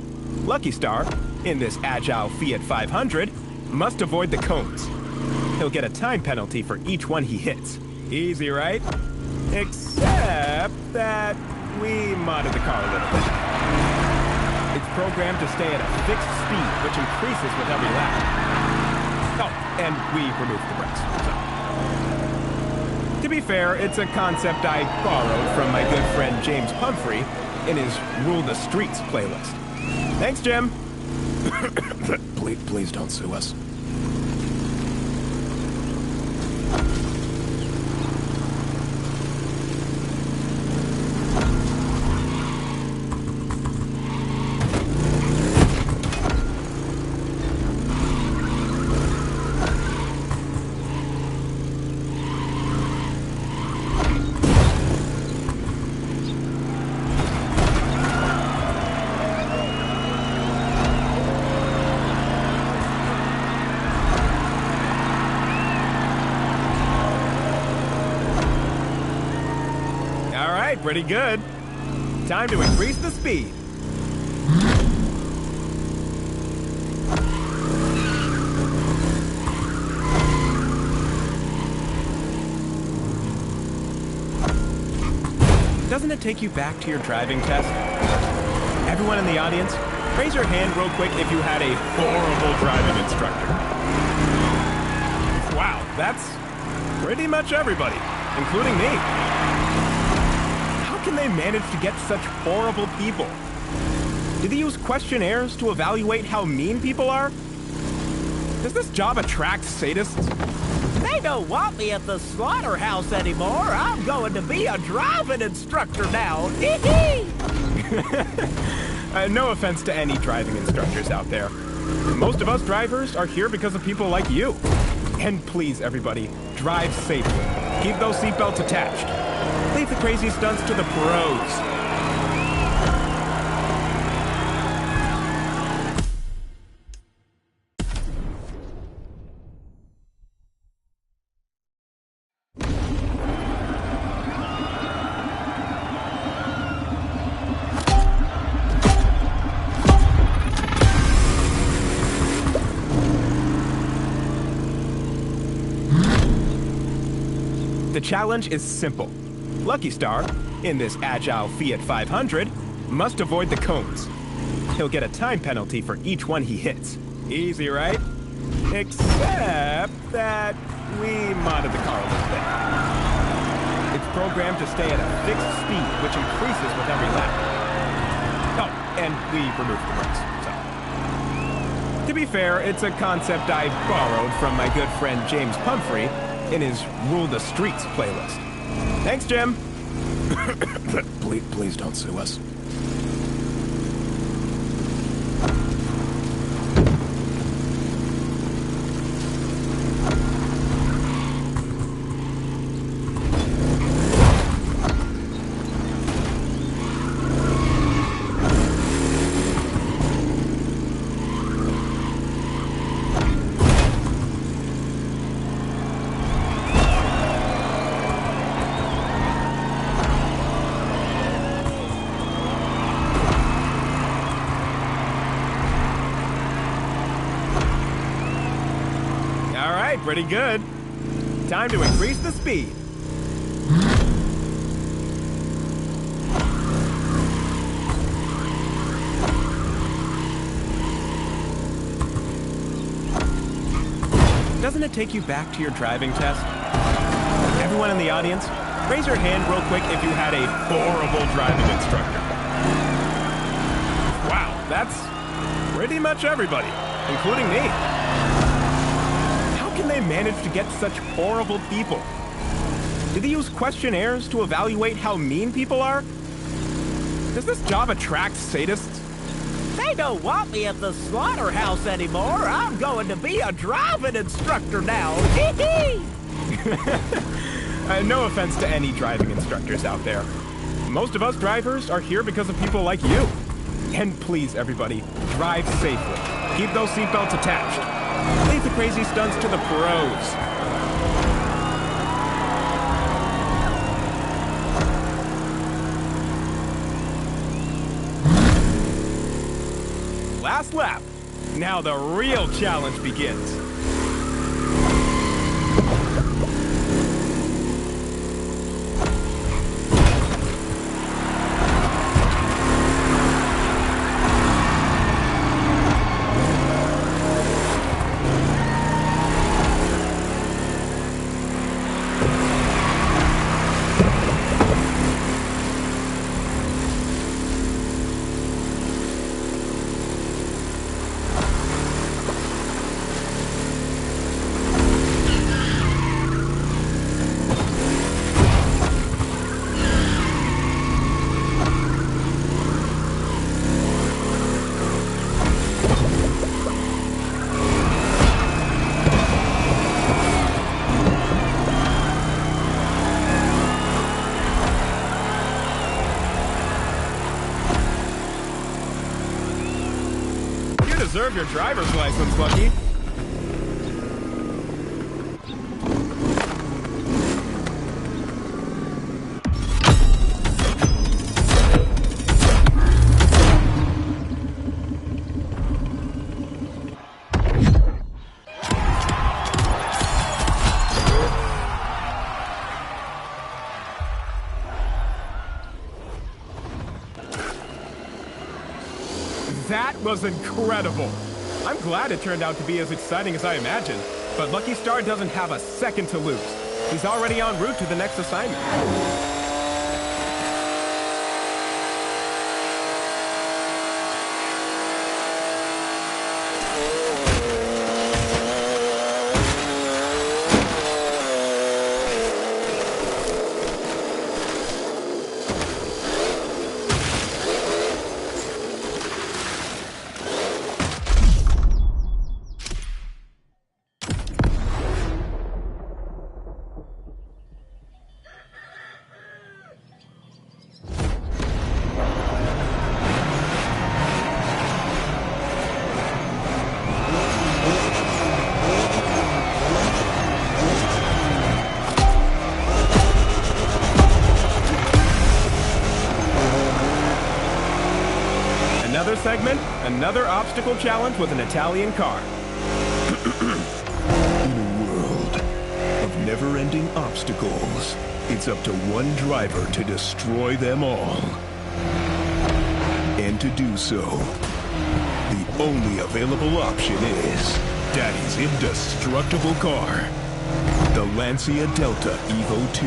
Lucky Star, in this agile Fiat 500, must avoid the cones. He'll get a time penalty for each one he hits. Easy, right? Except that we modded the car a little bit. It's programmed to stay at a fixed speed, which increases with every lap. Oh, and we removed the brakes. So. To be fair, it's a concept I borrowed from my good friend James Pumphrey in his Rule the Streets playlist. Thanks, Jim. Please don't sue us. Pretty good. Time to increase the speed. Doesn't it take you back to your driving test? Everyone in the audience, raise your hand real quick if you had a horrible driving instructor. Wow, that's pretty much everybody, including me. How can they manage to get such horrible people? Do they use questionnaires to evaluate how mean people are? Does this job attract sadists? They don't want me at the slaughterhouse anymore. I'm going to be a driving instructor now. No offense to any driving instructors out there. Most of us drivers are here because of people like you. And please, everybody, drive safely. Keep those seatbelts attached. Leave the crazy stunts to the pros. The challenge is simple. Lucky Star, in this agile Fiat 500, must avoid the cones. He'll get a time penalty for each one he hits. Easy, right? Except that we modded the car a little bit. It's programmed to stay at a fixed speed, which increases with every lap. Oh, and we removed the brakes, so. To be fair, it's a concept I borrowed from my good friend James Pumphrey in his Rule the Streets playlist. Thanks, Jim. Please don't sue us. Pretty good. Time to increase the speed. Doesn't it take you back to your driving test? Everyone in the audience, raise your hand real quick if you had a horrible driving instructor. Wow, that's pretty much everybody, including me. How can they manage to get such horrible people? Do they use questionnaires to evaluate how mean people are? Does this job attract sadists? They don't want me at the slaughterhouse anymore. I'm going to be a driving instructor now. No offense to any driving instructors out there. Most of us drivers are here because of people like you. And please, everybody, drive safely. Keep those seatbelts attached. Leave the crazy stunts to the pros. Last lap. Now the real challenge begins. Deserve your driver's license, Lucky. That was incredible. I'm glad it turned out to be as exciting as I imagined, but Lucky Star doesn't have a second to lose. He's already en route to the next assignment. Another segment, another obstacle challenge with an Italian car. In a world of never-ending obstacles, it's up to one driver to destroy them all. And to do so, the only available option is Daddy's indestructible car, the Lancia Delta Evo 2.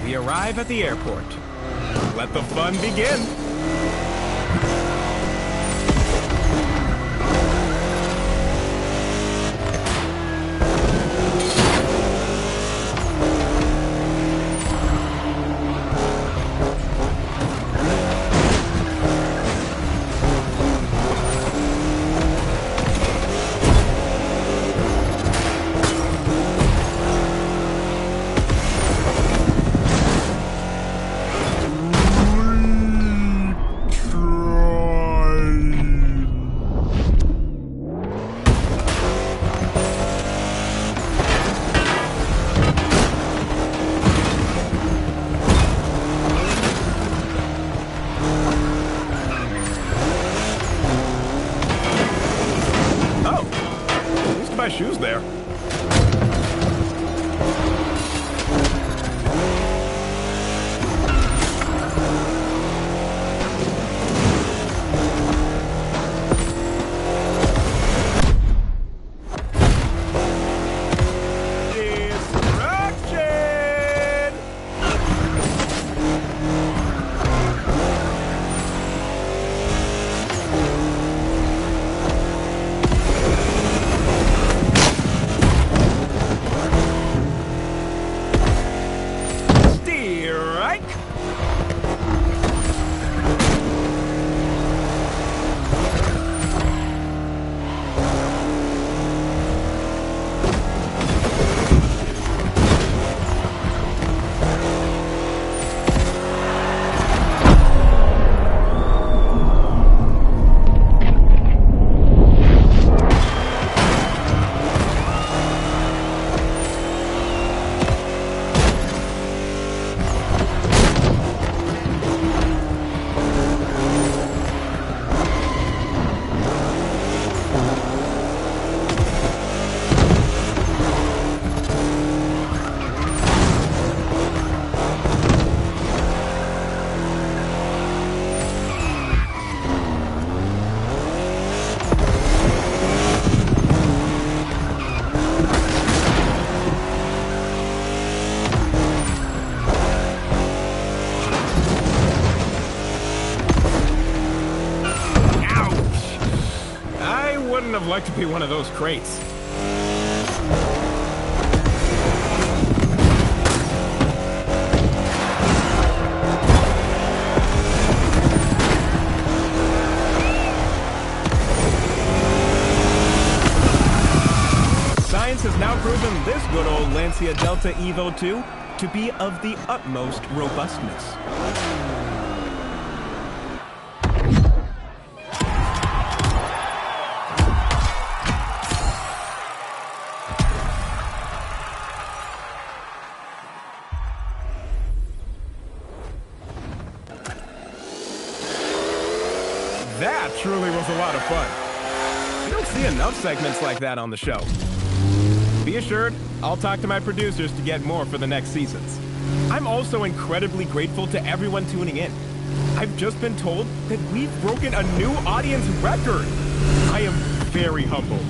We arrive at the airport. Let the fun begin. My shoes there. Wouldn't have liked to be one of those crates. Science has now proven this good old Lancia Delta Evo 2 to be of the utmost robustness. That truly was a lot of fun. You don't see enough segments like that on the show. Be assured, I'll talk to my producers to get more for the next seasons. I'm also incredibly grateful to everyone tuning in. I've just been told that we've broken a new audience record. I am very humbled.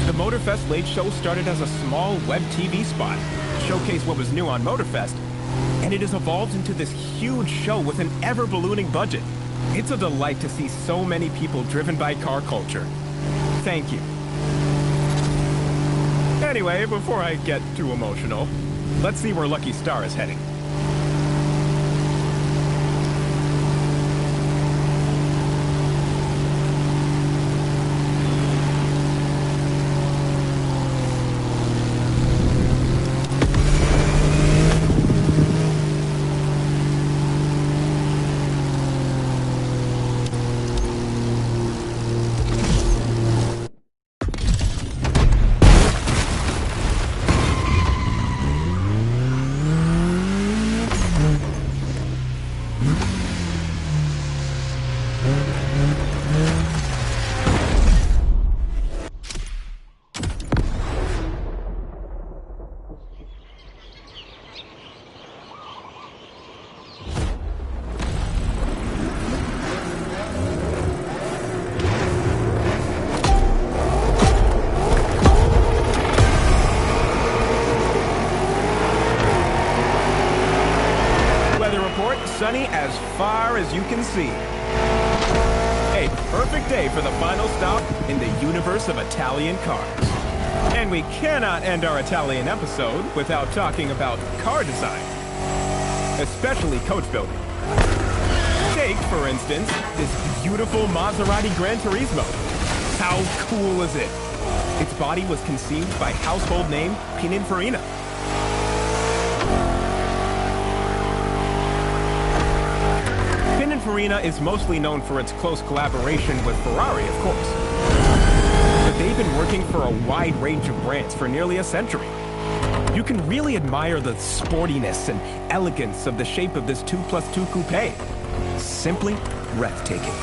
The MotorFest Late Show started as a small web TV spot to showcase what was new on MotorFest, and it has evolved into this huge show with an ever-ballooning budget. It's a delight to see so many people driven by car culture. Thank you. Anyway, before I get too emotional, let's see where Lucky Star is heading. hot, sunny as far as you can see. A perfect day for the final stop in the universe of Italian cars. And we cannot end our Italian episode without talking about car design, especially coach building. Take, for instance, this beautiful Maserati Gran Turismo. How cool is it? Its body was conceived by household name Pininfarina. Pininfarina is mostly known for its close collaboration with Ferrari, of course. But they've been working for a wide range of brands for nearly a century. You can really admire the sportiness and elegance of the shape of this 2+2 coupe. Simply breathtaking.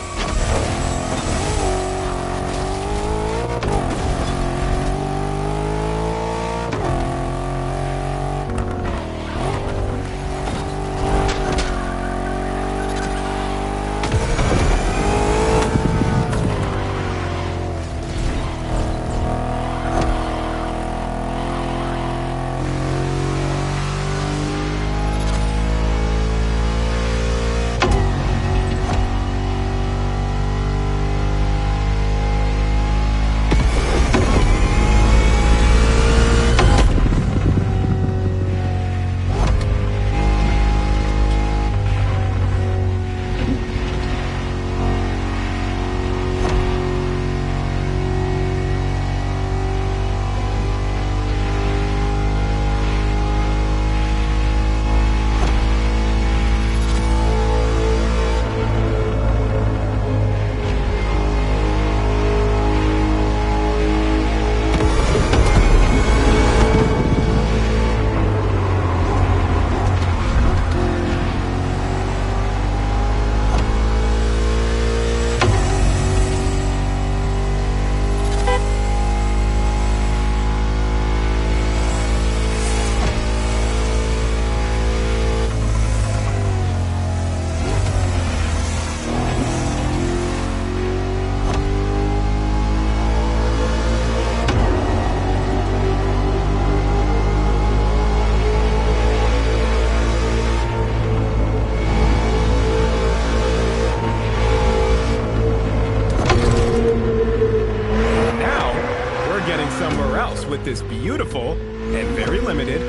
With this beautiful and very limited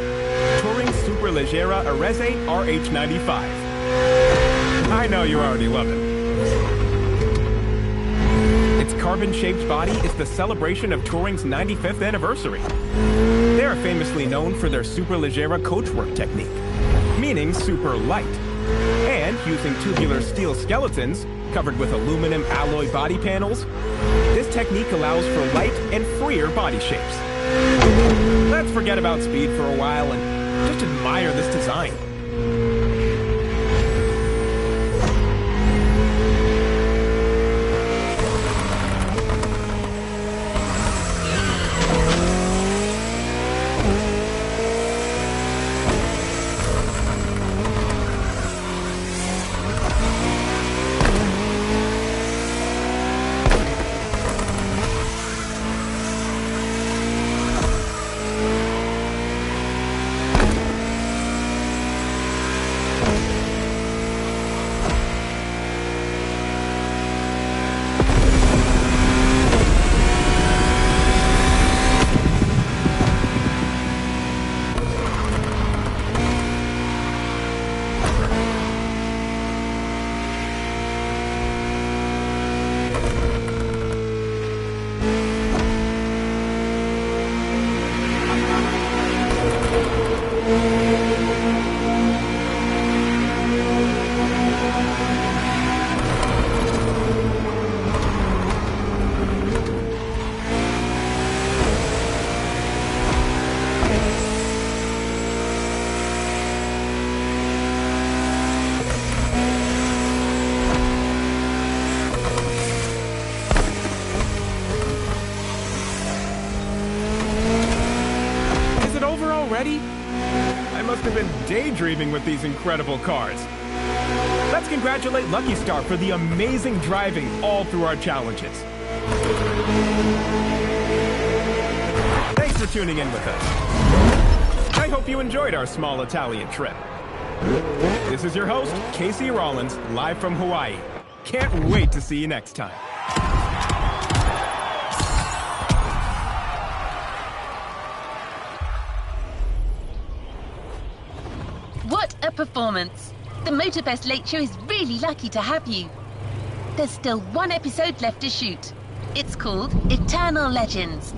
Touring Superleggera Arese RH95. I know you already love it. Its carbon-shaped body is the celebration of Touring's 95th anniversary. They are famously known for their Superleggera coachwork technique, meaning super light, and using tubular steel skeletons covered with aluminum alloy body panels. This technique allows for light and freer body shapes. Let's forget about speed for a while and just admire this design. Already? I must have been daydreaming with these incredible cars. Let's congratulate Lucky Star for the amazing driving all through our challenges. Thanks for tuning in with us. I hope you enjoyed our small Italian trip. This is your host, Casey Rollins, live from Hawaii. Can't wait to see you next time. What a performance! The MotorFest Late Show is really lucky to have you. There's still one episode left to shoot. It's called Eternal Legends.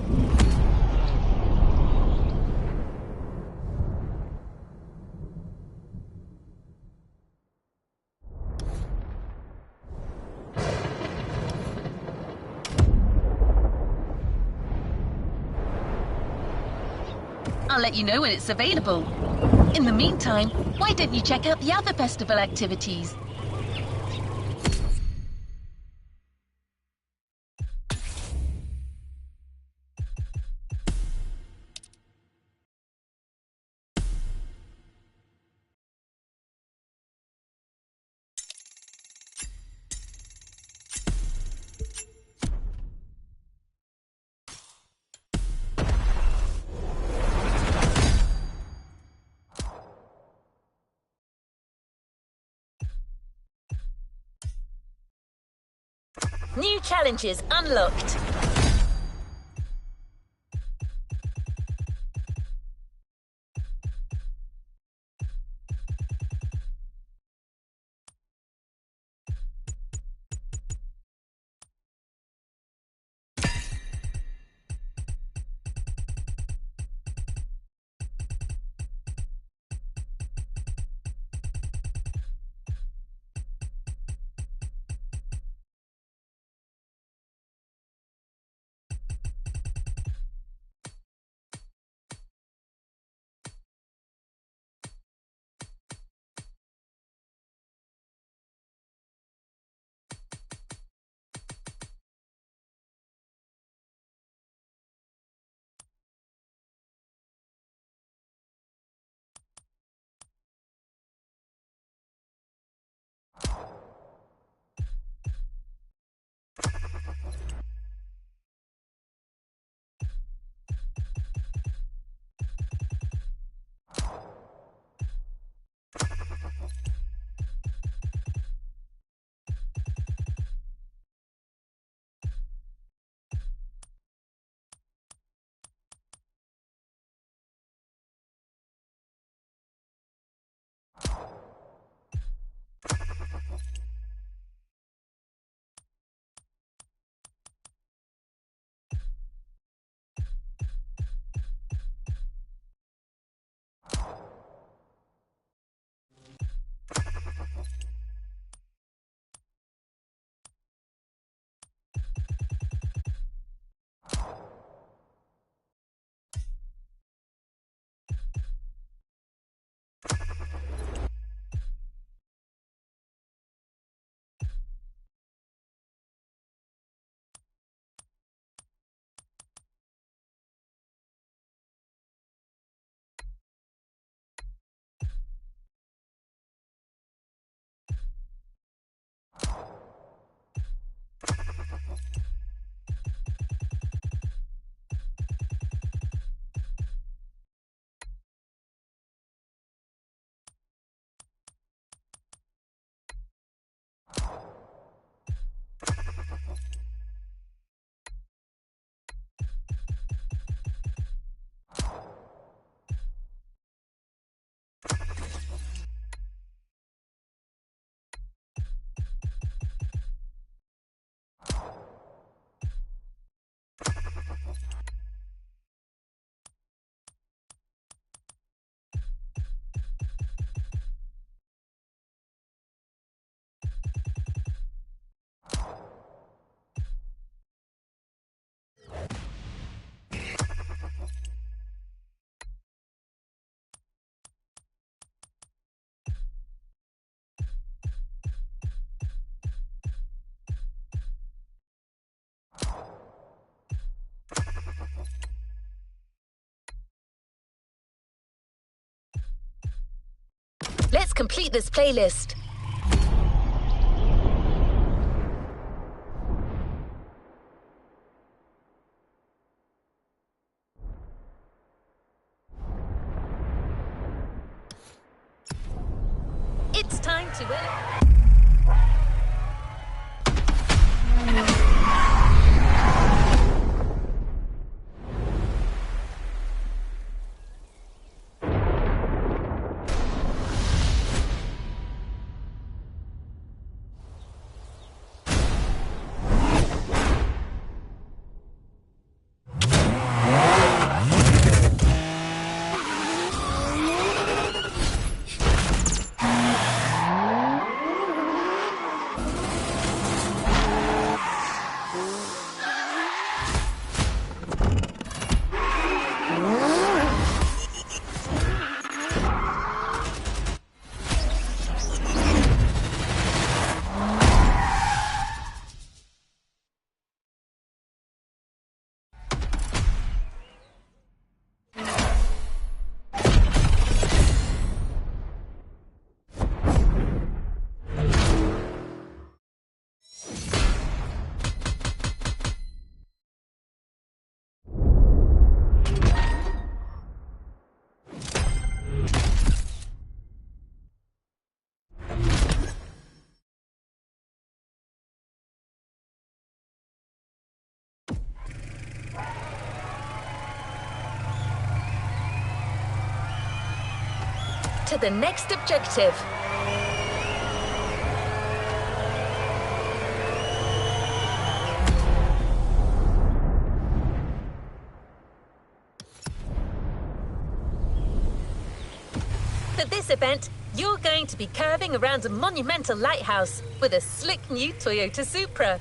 I'll let you know when it's available. In the meantime, why don't you check out the other festival activities? New challenges unlocked. Let's complete this playlist. to it. To the next objective. For this event, you're going to be curving around a monumental lighthouse with a slick new Toyota Supra.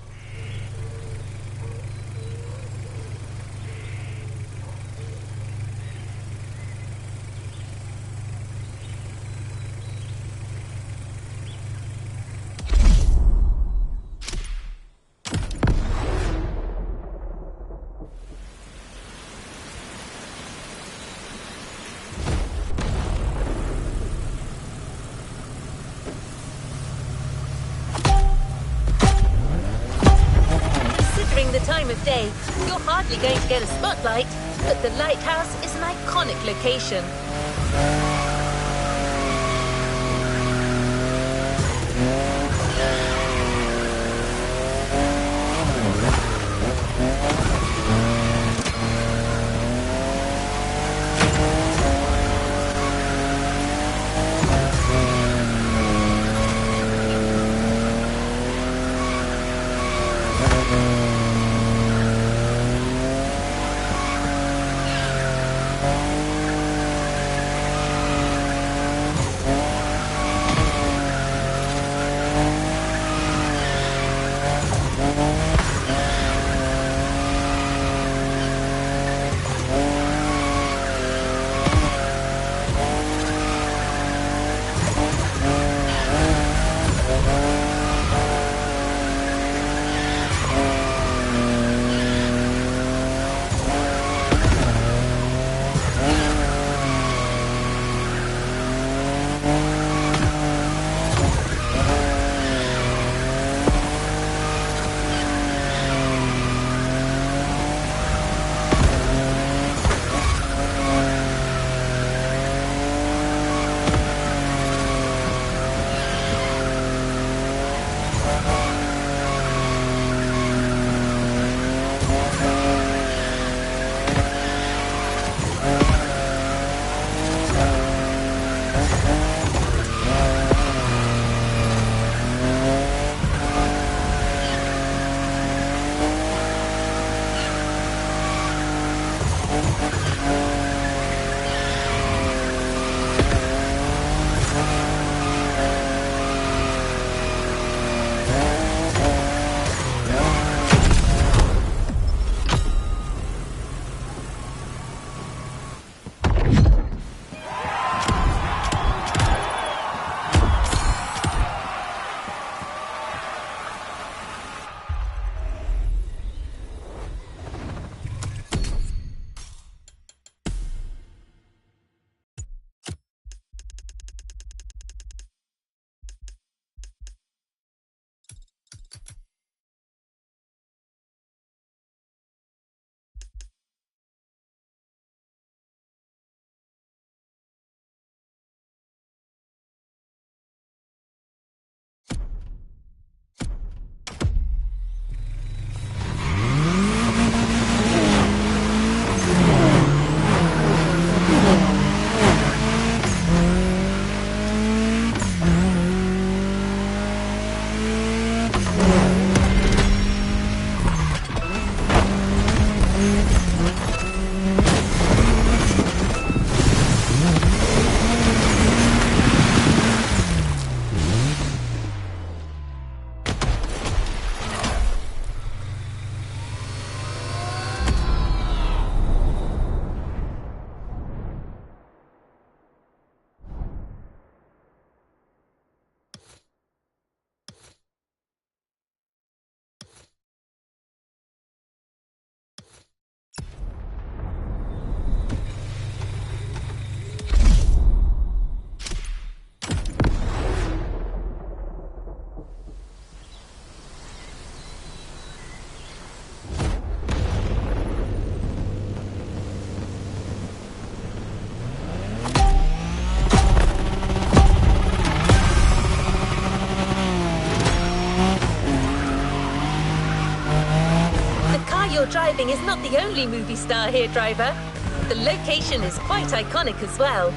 The time of day, you're hardly going to get a spotlight, but the lighthouse is an iconic location. Your driving is not the only movie star here, driver. The location is quite iconic as well.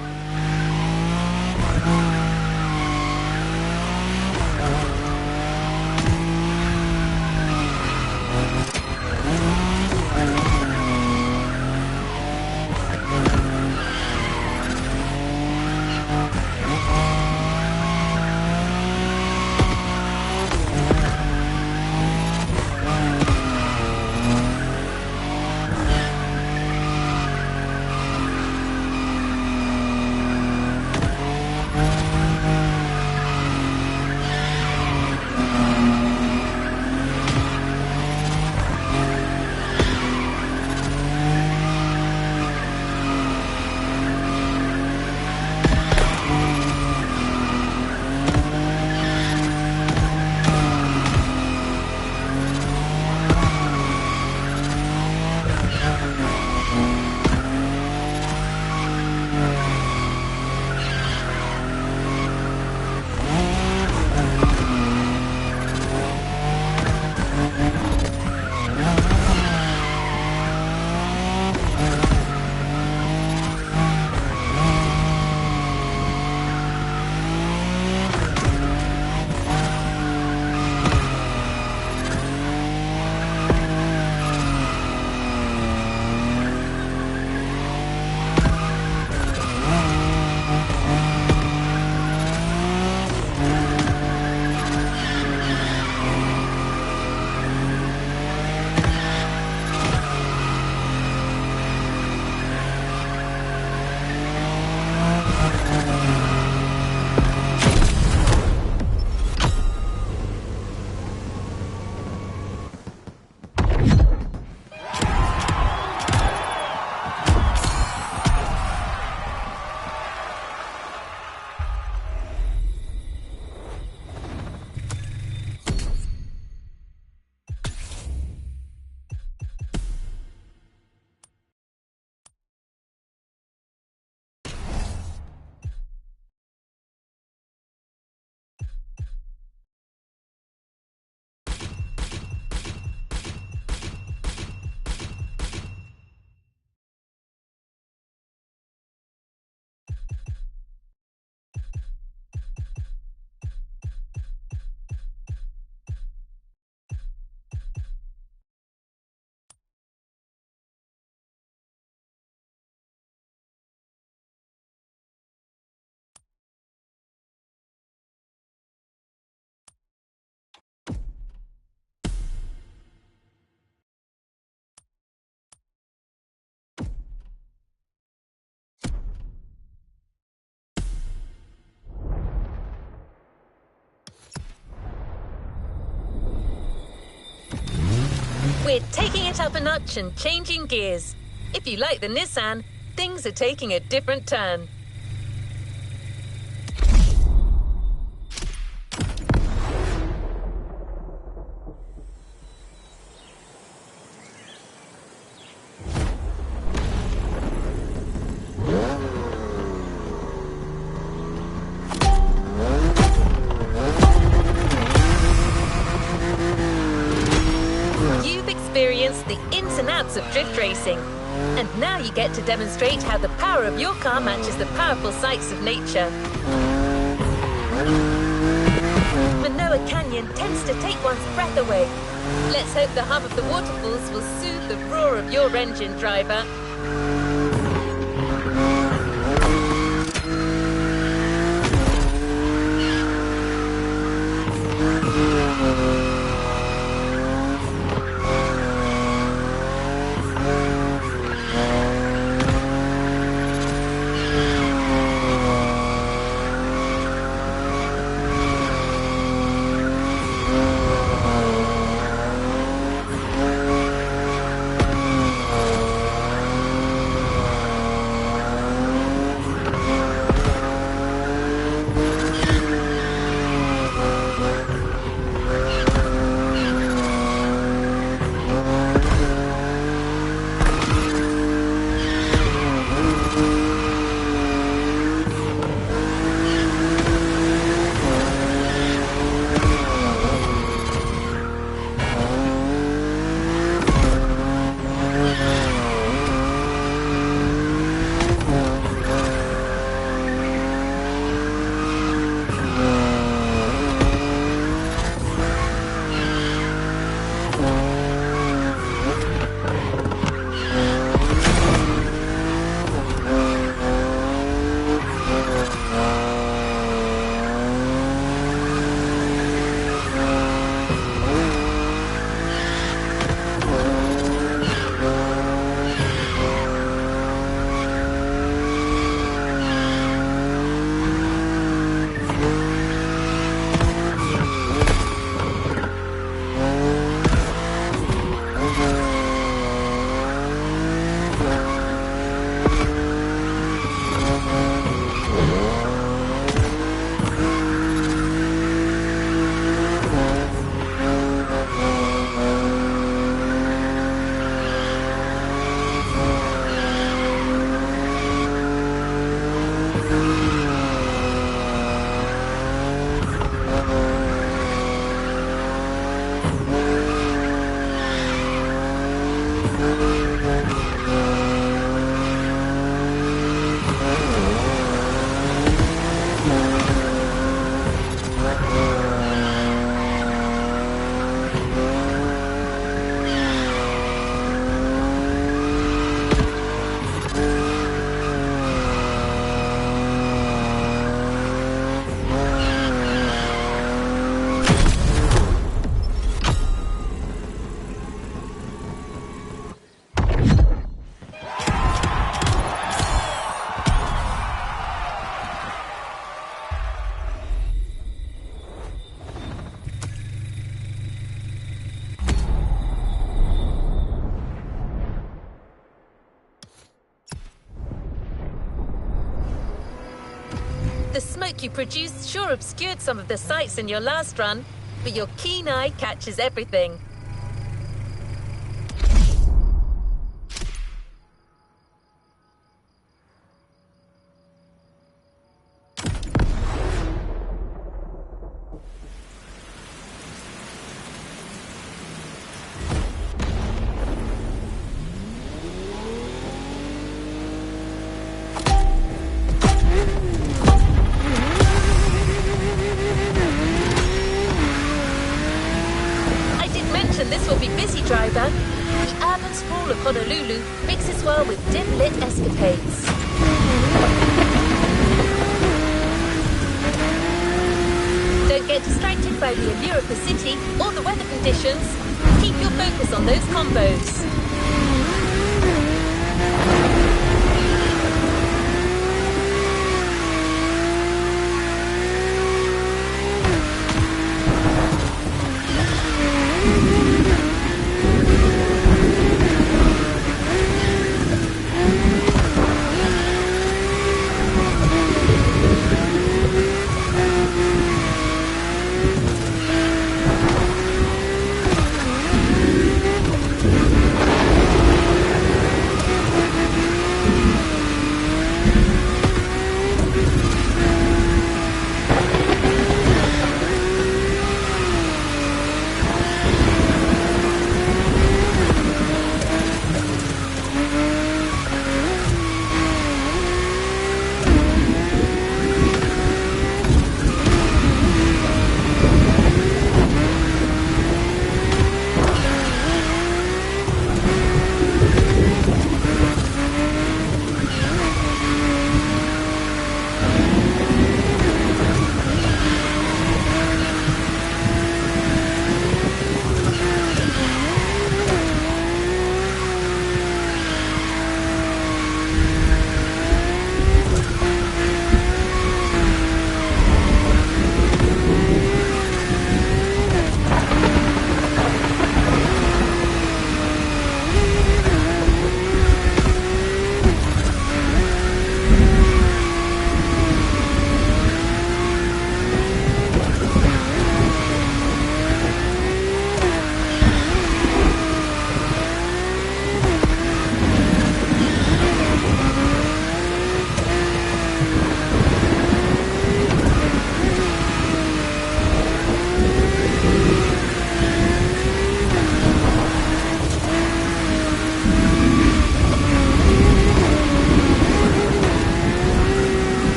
We're taking it up a notch and changing gears. If you like the Nissan, things are taking a different turn. The ins and outs of drift racing. And now you get to demonstrate how the power of your car matches the powerful sights of nature. Manoa Canyon tends to take one's breath away. Let's hope the hum of the waterfalls will soothe the roar of your engine, driver. The smoke you produced sure obscured some of the sights in your last run, but your keen eye catches everything. This will be busy, driver. The urban sprawl of Honolulu mixes well with dim-lit escapades. Don't get distracted by the allure of the city or the weather conditions. Keep your focus on those combos.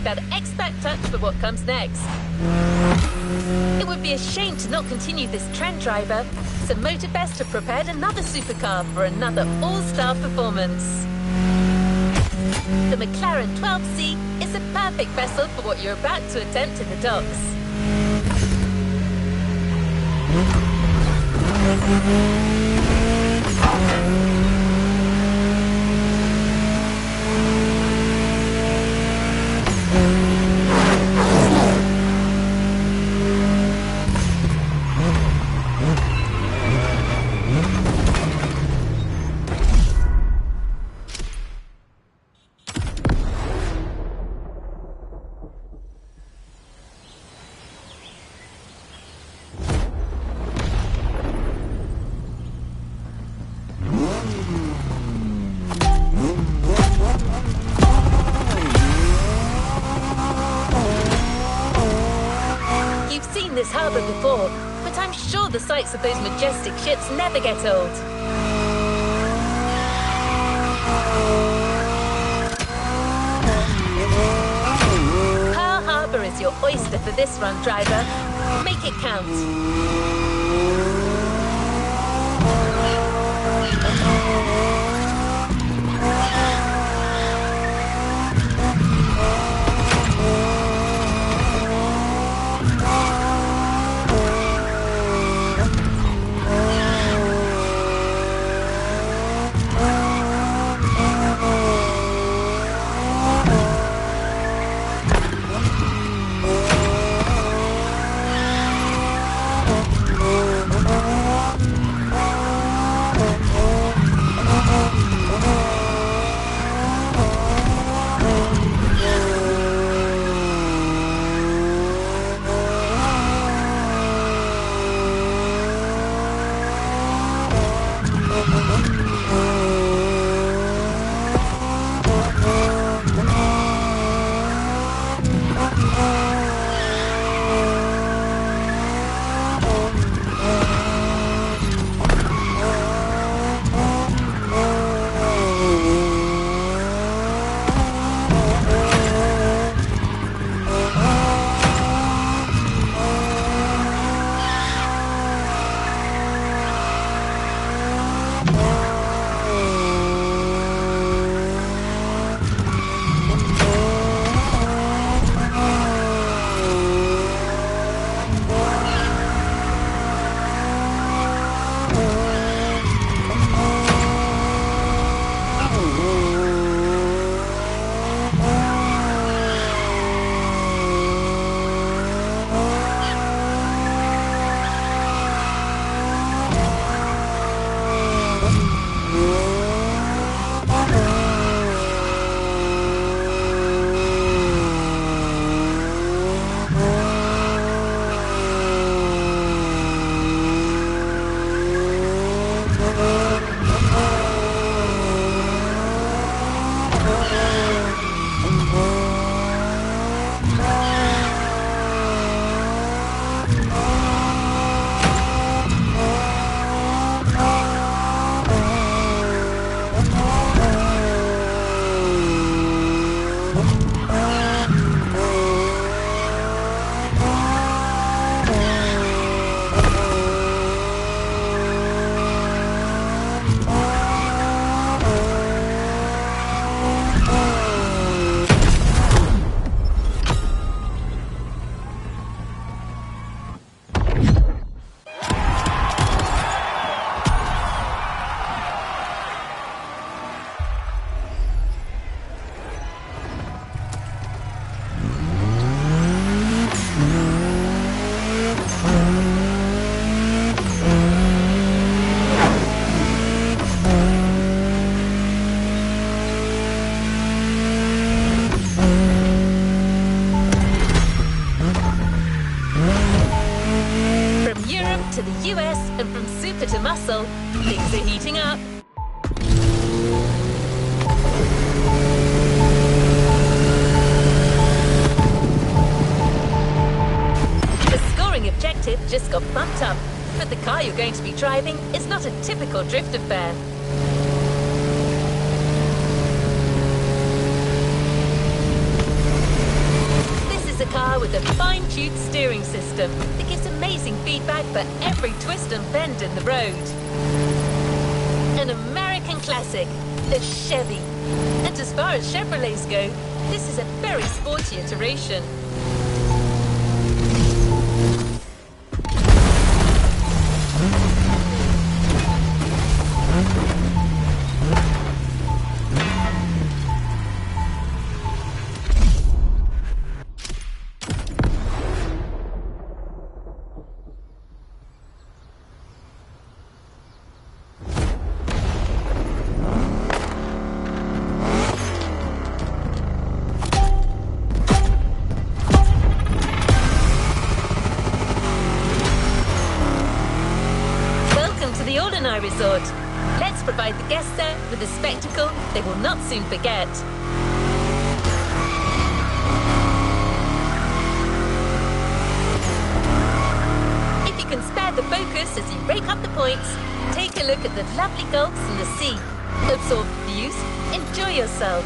that expert touch for what comes next. It would be a shame to not continue this trend, driver, so MotorFest have prepared another supercar for another all-star performance. The McLaren 12C is a perfect vessel for what you're about to attempt in the docks. This harbour before, but I'm sure the sights of those majestic ships never get old. Pearl Harbor is your oyster for this run, driver. Make it count. to the US, and from super to muscle, things are heating up. The scoring objective just got bumped up, but the car you're going to be driving is not a typical drift affair. is a car with a fine-tuned steering system that gives amazing feedback for every twist and bend in the road. An American classic, the Chevy. And as far as Chevrolets go, this is a very sporty iteration. Resort. Let's provide the guests there with a spectacle they will not soon forget. If you can spare the focus as you rake up the points, take a look at the lovely gulfs and the sea. Absorb the views, enjoy yourself.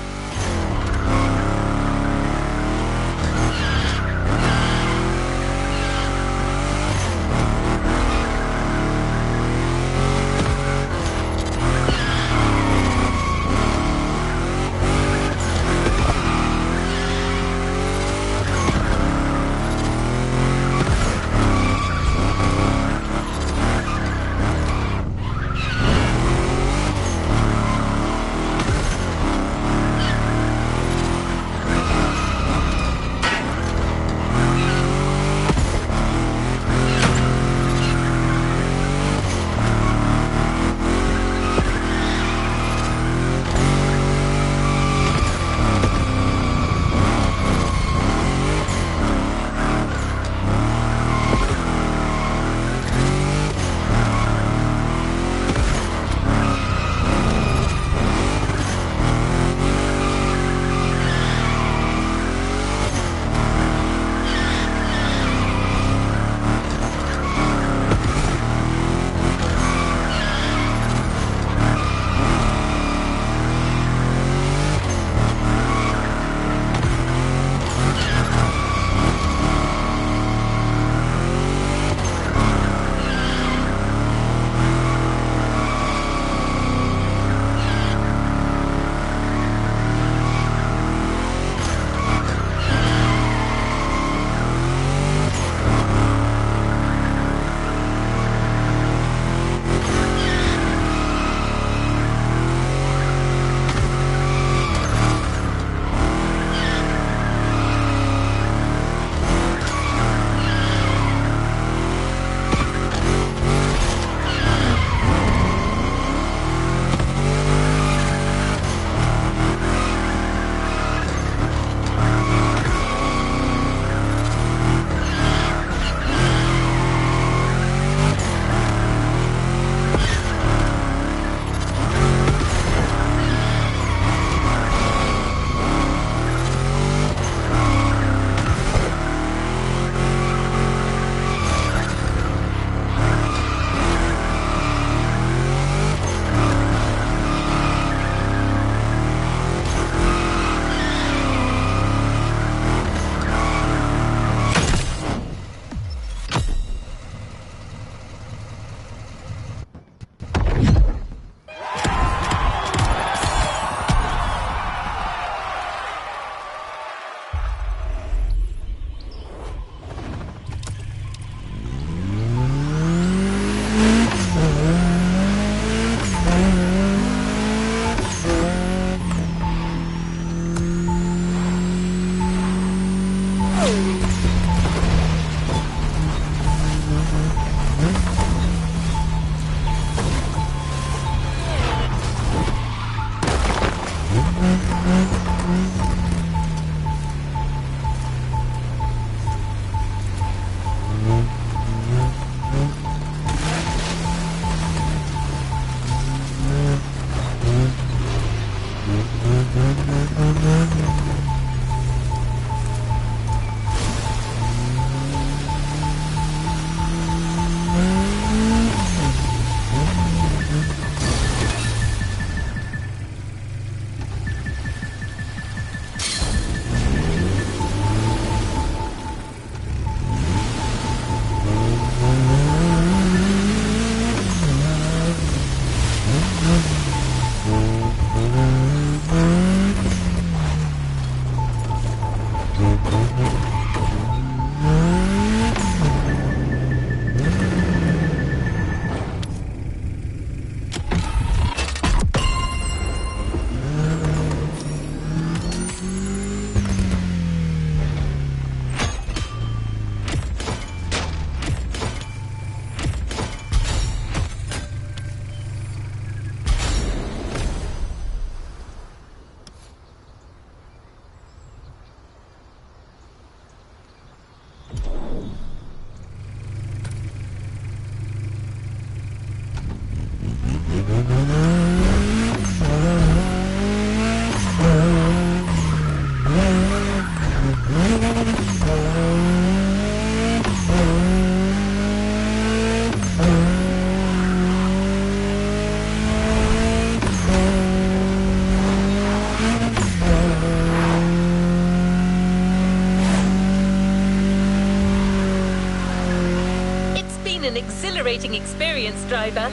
exhilarating experience, driver.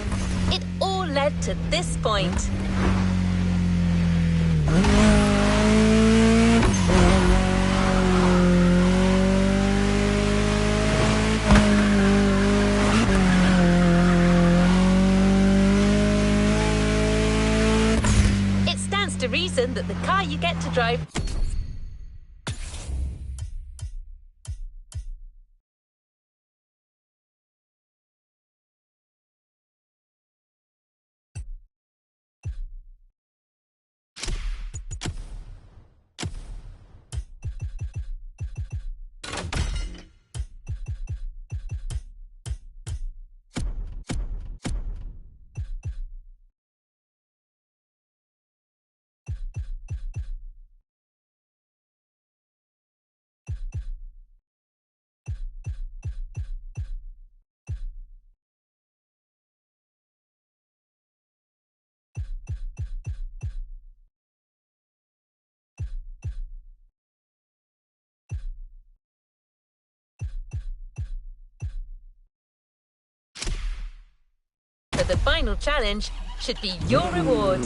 It all led to this point. It stands to reason that the car you get to drive for the final challenge should be your reward.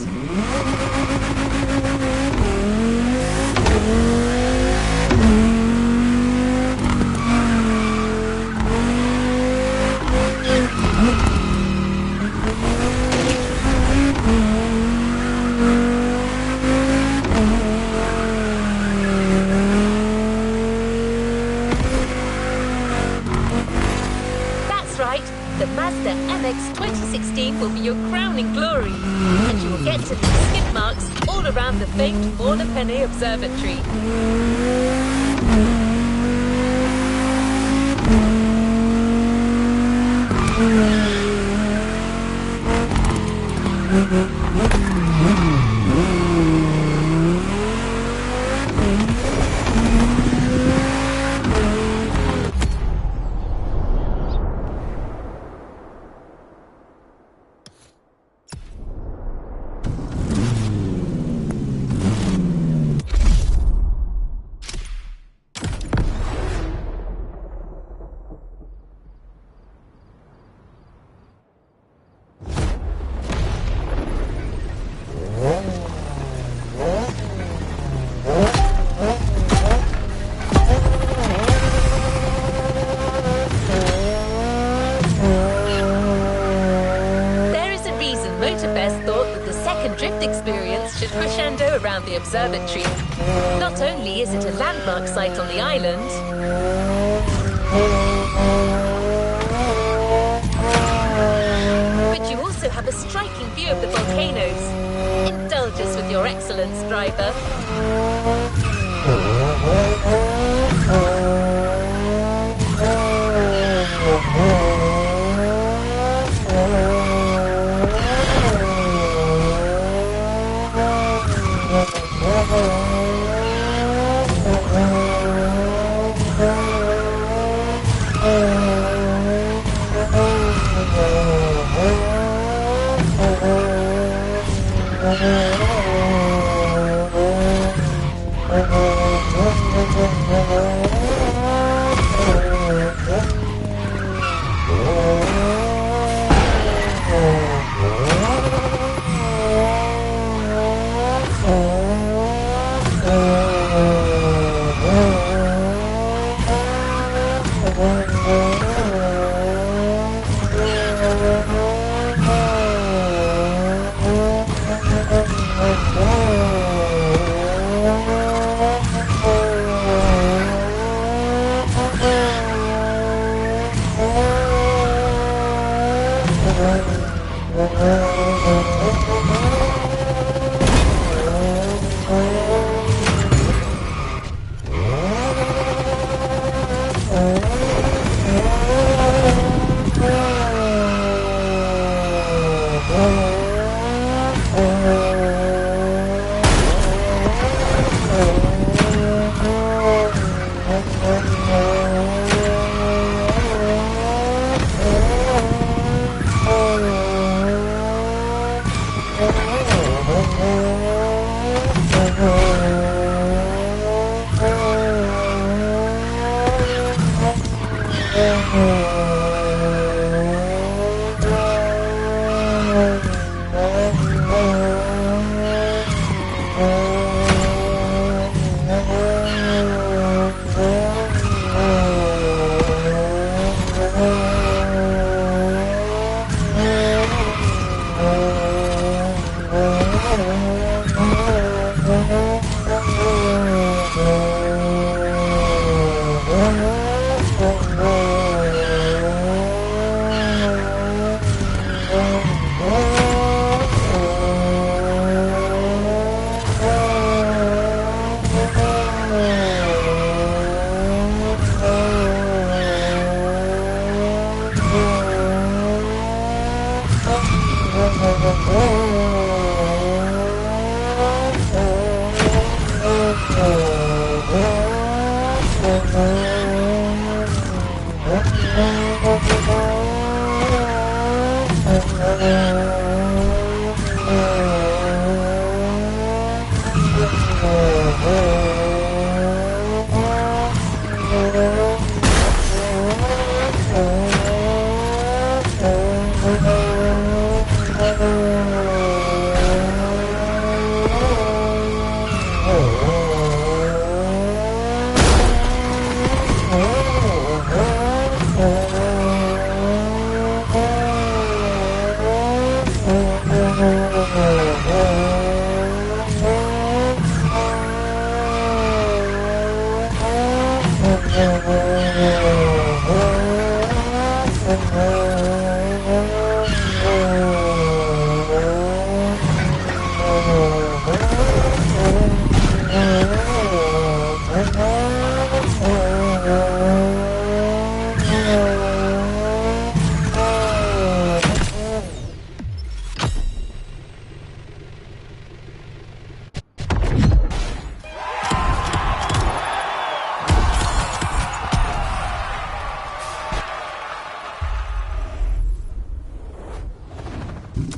That's right, the Mazda MX 2016 will be your crowning glory, and you will get to leave skid marks all around the famed Morna Penne Observatory. MotorFest thought that the second drift experience should crescendo around the observatory. Not only is it a landmark site on the island, but you also have a striking view of the volcanoes. Indulge us with your excellence, driver.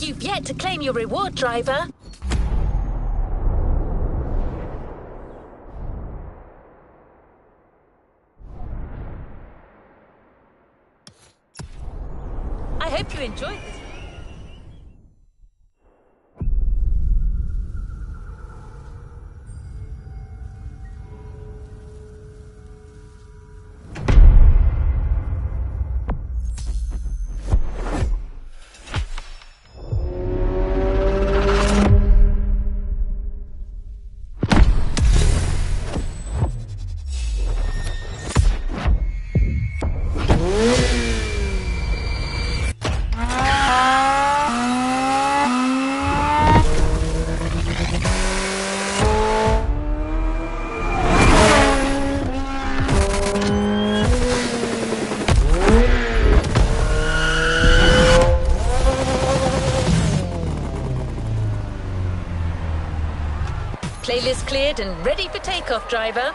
You've yet to claim your reward, driver. I hope you enjoyed this. Playlist cleared and ready for takeoff, driver.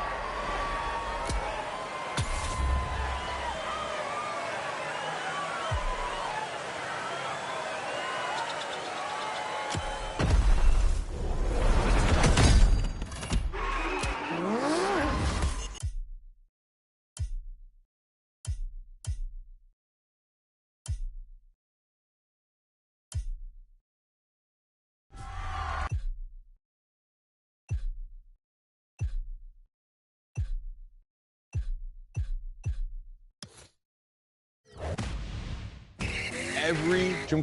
Every gym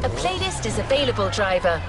A playlist is available, driver.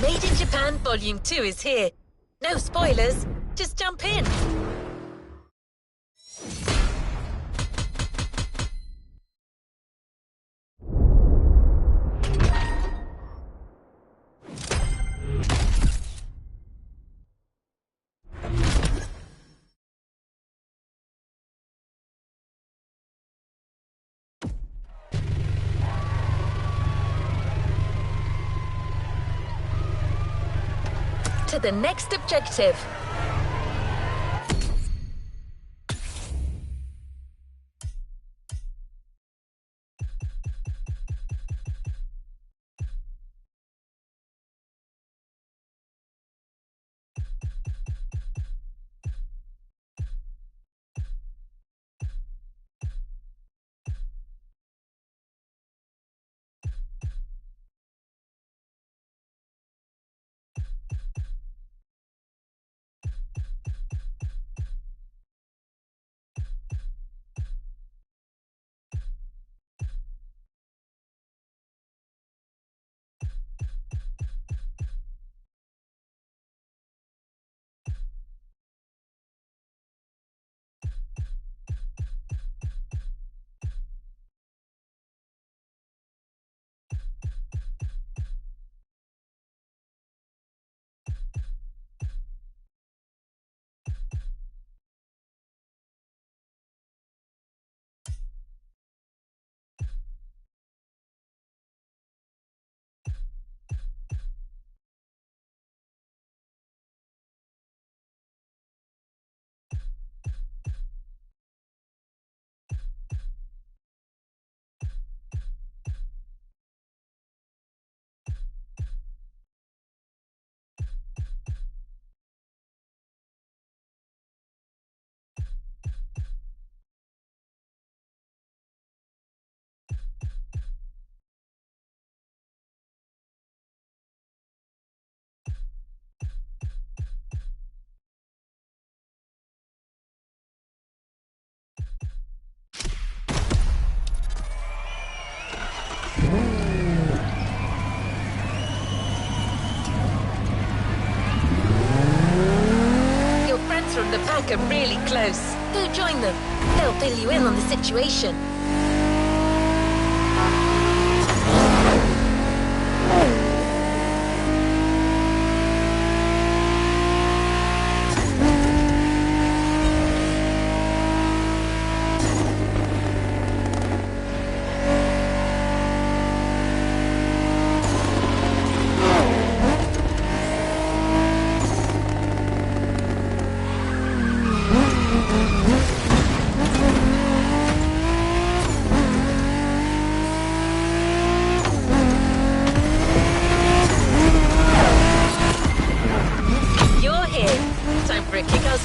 Made in Japan Volume 2 is here. No spoilers, just jump in. To the next objective. From the back are really close. Go join them. They'll fill you in on the situation.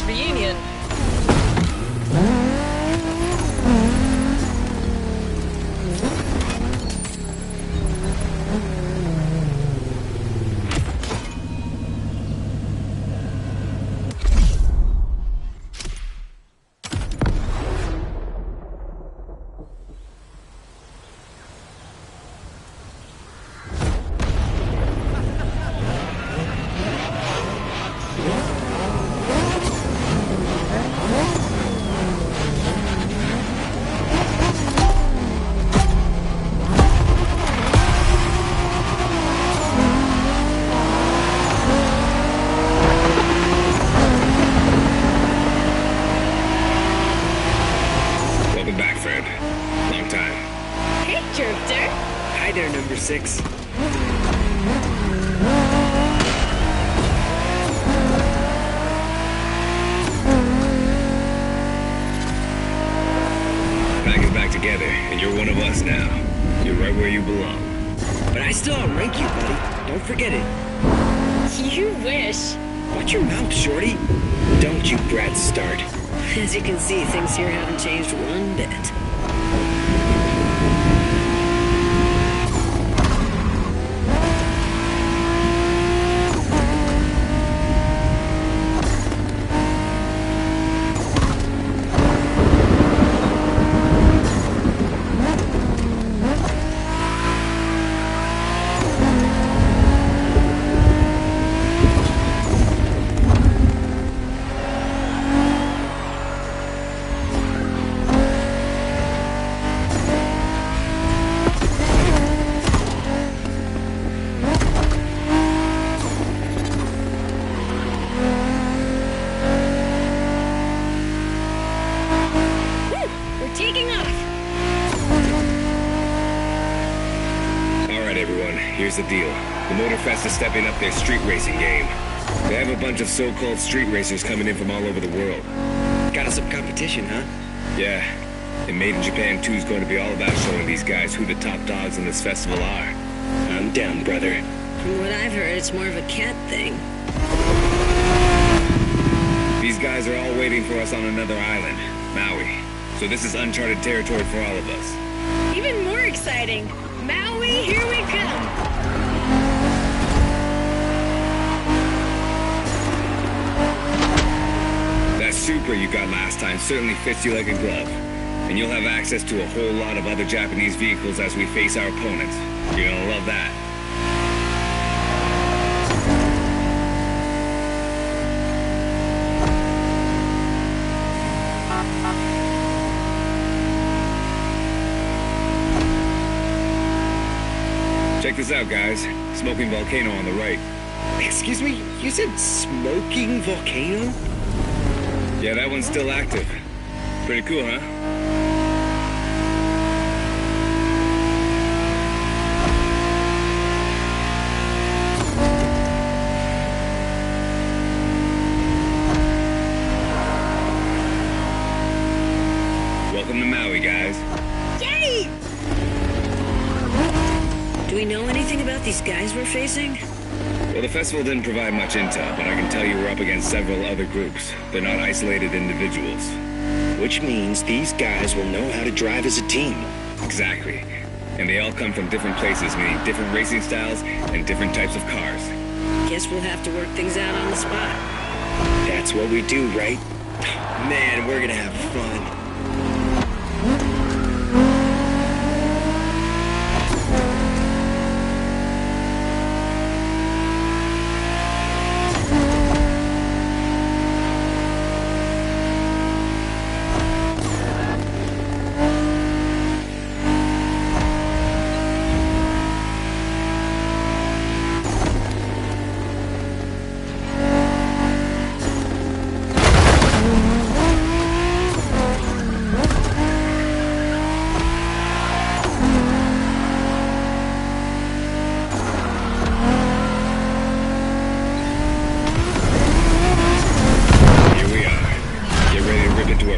Reunion. Number 6. Pack is back together, and you're one of us now. You're right where you belong. But I still outrank you, buddy. Don't forget it. You wish. Watch your mouth, shorty. Don't you brats start. As you can see, things here haven't changed one bit. here's the deal. The MotorFest is stepping up their street racing game. They have a bunch of so-called street racers coming in from all over the world. Got us some competition, huh? Yeah. And Made in Japan 2 is going to be all about showing these guys who the top dogs in this festival are. I'm down, brother. From what I've heard, it's more of a cat thing. These guys are all waiting for us on another island, Maui. So this is uncharted territory for all of us. Even more exciting. Maui, here we come. That Supra you got last time certainly fits you like a glove. And you'll have access to a whole lot of other Japanese vehicles as we face our opponents. You're gonna love that. Check this out, guys. Smoking volcano on the right. Excuse me? You said smoking volcano? Yeah, that one's still active. Pretty cool, huh? Welcome to Maui, guys. Yay! Do we know anything about these guys we're facing? Well, the festival didn't provide much intel, but I can tell you we're up against several other groups. They're not isolated individuals. Which means these guys will know how to drive as a team. Exactly. And they all come from different places, meaning different racing styles and different types of cars. Guess we'll have to work things out on the spot. That's what we do, right? Man, we're gonna have fun.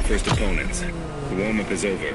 First opponents. The warm-up is over.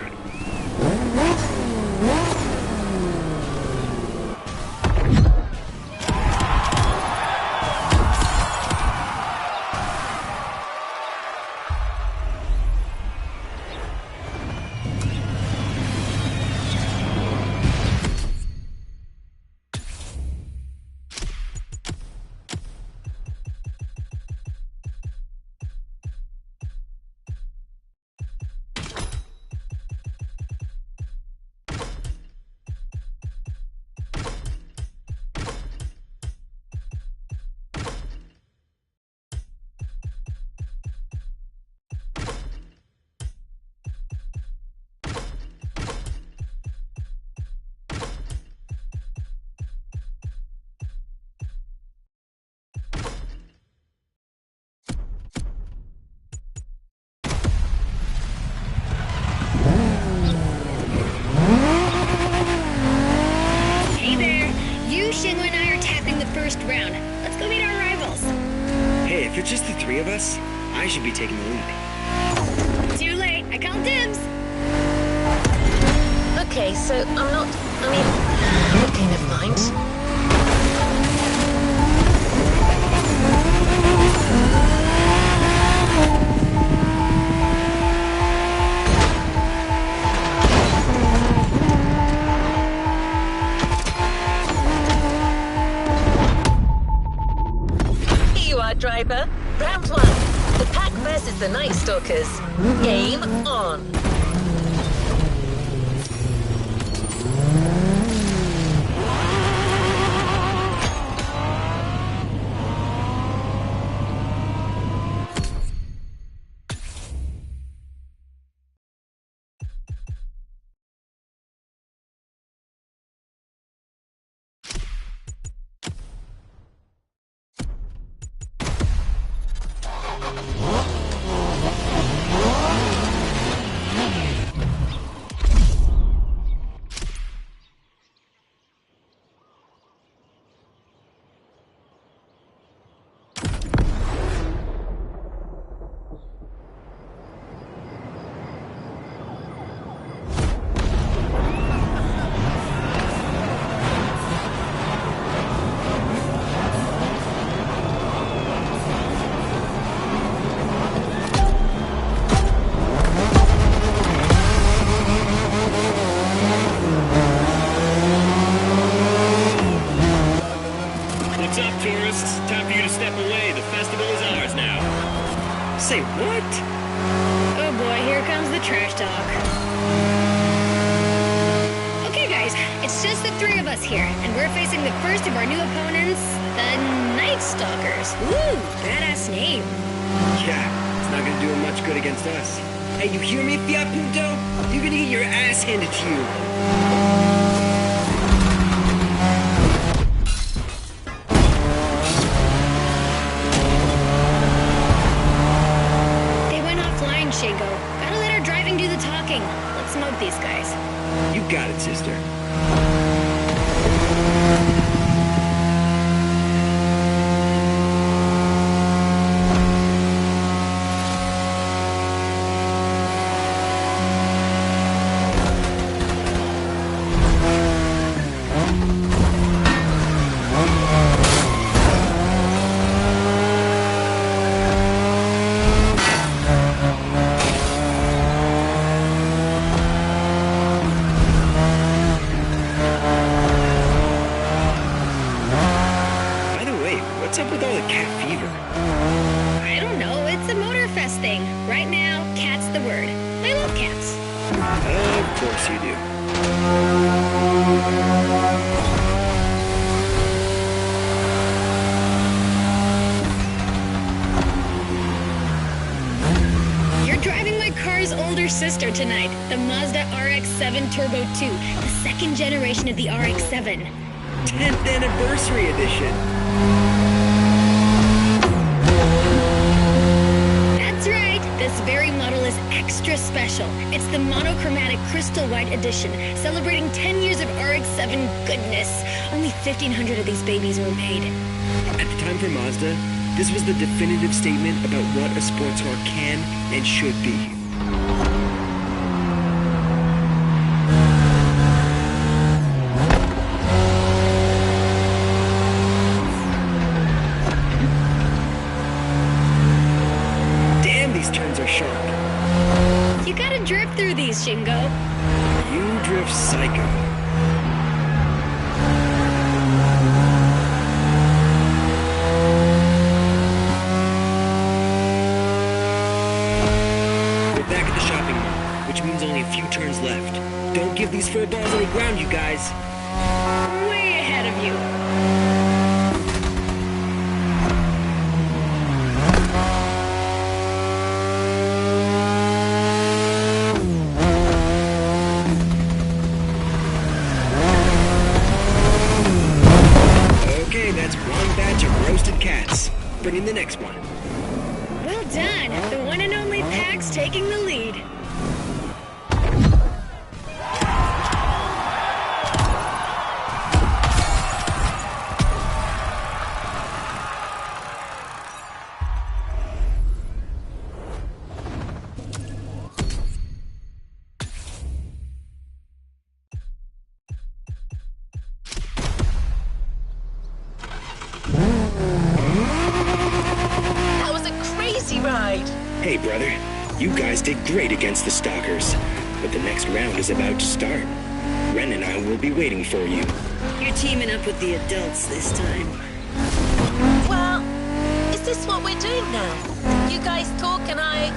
If it's just the three of us, I should be taking the lead. Too late. I called dibs. Okay, so okay, never mind. Driver, round one. The Pack versus the Night Stalkers. Game on. Say what? Oh boy, here comes the trash talk. Okay guys, it's just the three of us here, and we're facing the first of our new opponents, the Night Stalkers. Woo, badass name. Yeah, it's not gonna do him much good against us. Hey, you hear me, Fiat Punto? You're gonna get your ass handed to you. Shingo. Gotta let our driving do the talking. Let's smoke these guys. You got it, sister. I don't know, it's a MotorFest thing. Right now, cat's the word. I love cats. Of course you do. You're driving my car's older sister tonight, the Mazda RX-7 Turbo 2, the second generation of the RX-7. 10th anniversary edition. That's right. This very model is extra special. It's the monochromatic crystal white edition, celebrating 10 years of RX-7 goodness. Only 1,500 of these babies were made. At the time for Mazda, this was the definitive statement about what a sports car can and should be. You gotta drift through these, Shingo. You drift psycho. We're back at the shopping mall, which means only a few turns left. Don't give these fur balls any ground, you guys. Way ahead of you. Bring in the next one. Well done. The one and only Pax taking the lead. Hey, brother. You guys did great against the Stalkers, but the next round is about to start. Ren and I will be waiting for you. You're teaming up with the adults this time. Well, is this what we're doing now? You guys talk and I...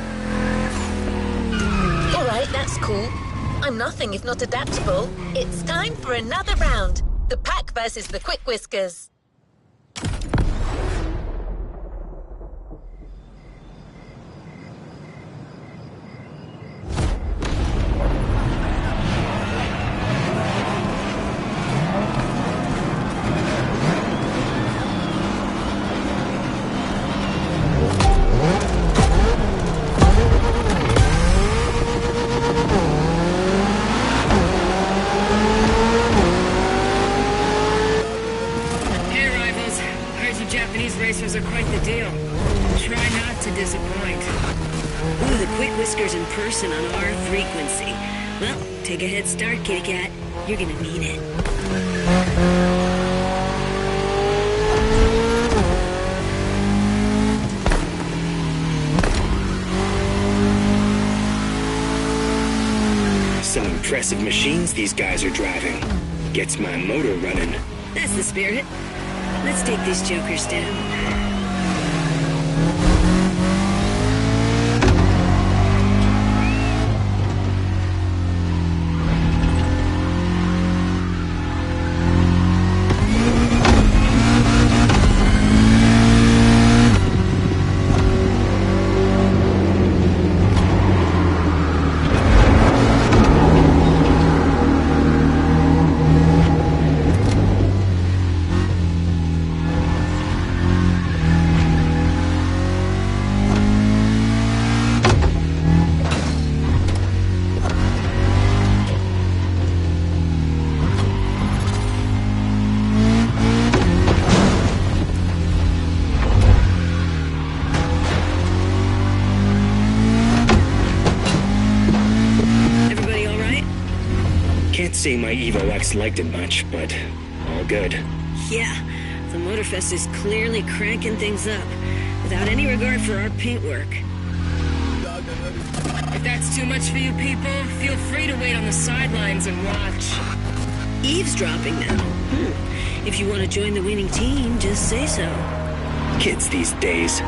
All right, that's cool. I'm nothing if not adaptable. It's time for another round. The Pack versus the Quick Whiskers. Racers are quite the deal. Try not to disappoint. Ooh, the Quick Whiskers in person on our frequency. Well, take a head start, kitty cat. You're gonna need it. Some impressive machines these guys are driving. Gets my motor running. That's the spirit. Let's take these jokers down. say my Evo X liked it much, but all good. Yeah, the MotorFest is clearly cranking things up, without any regard for our paintwork. If that's too much for you people, feel free to wait on the sidelines and watch. Eavesdropping now. If you want to join the winning team, just say so. Kids these days.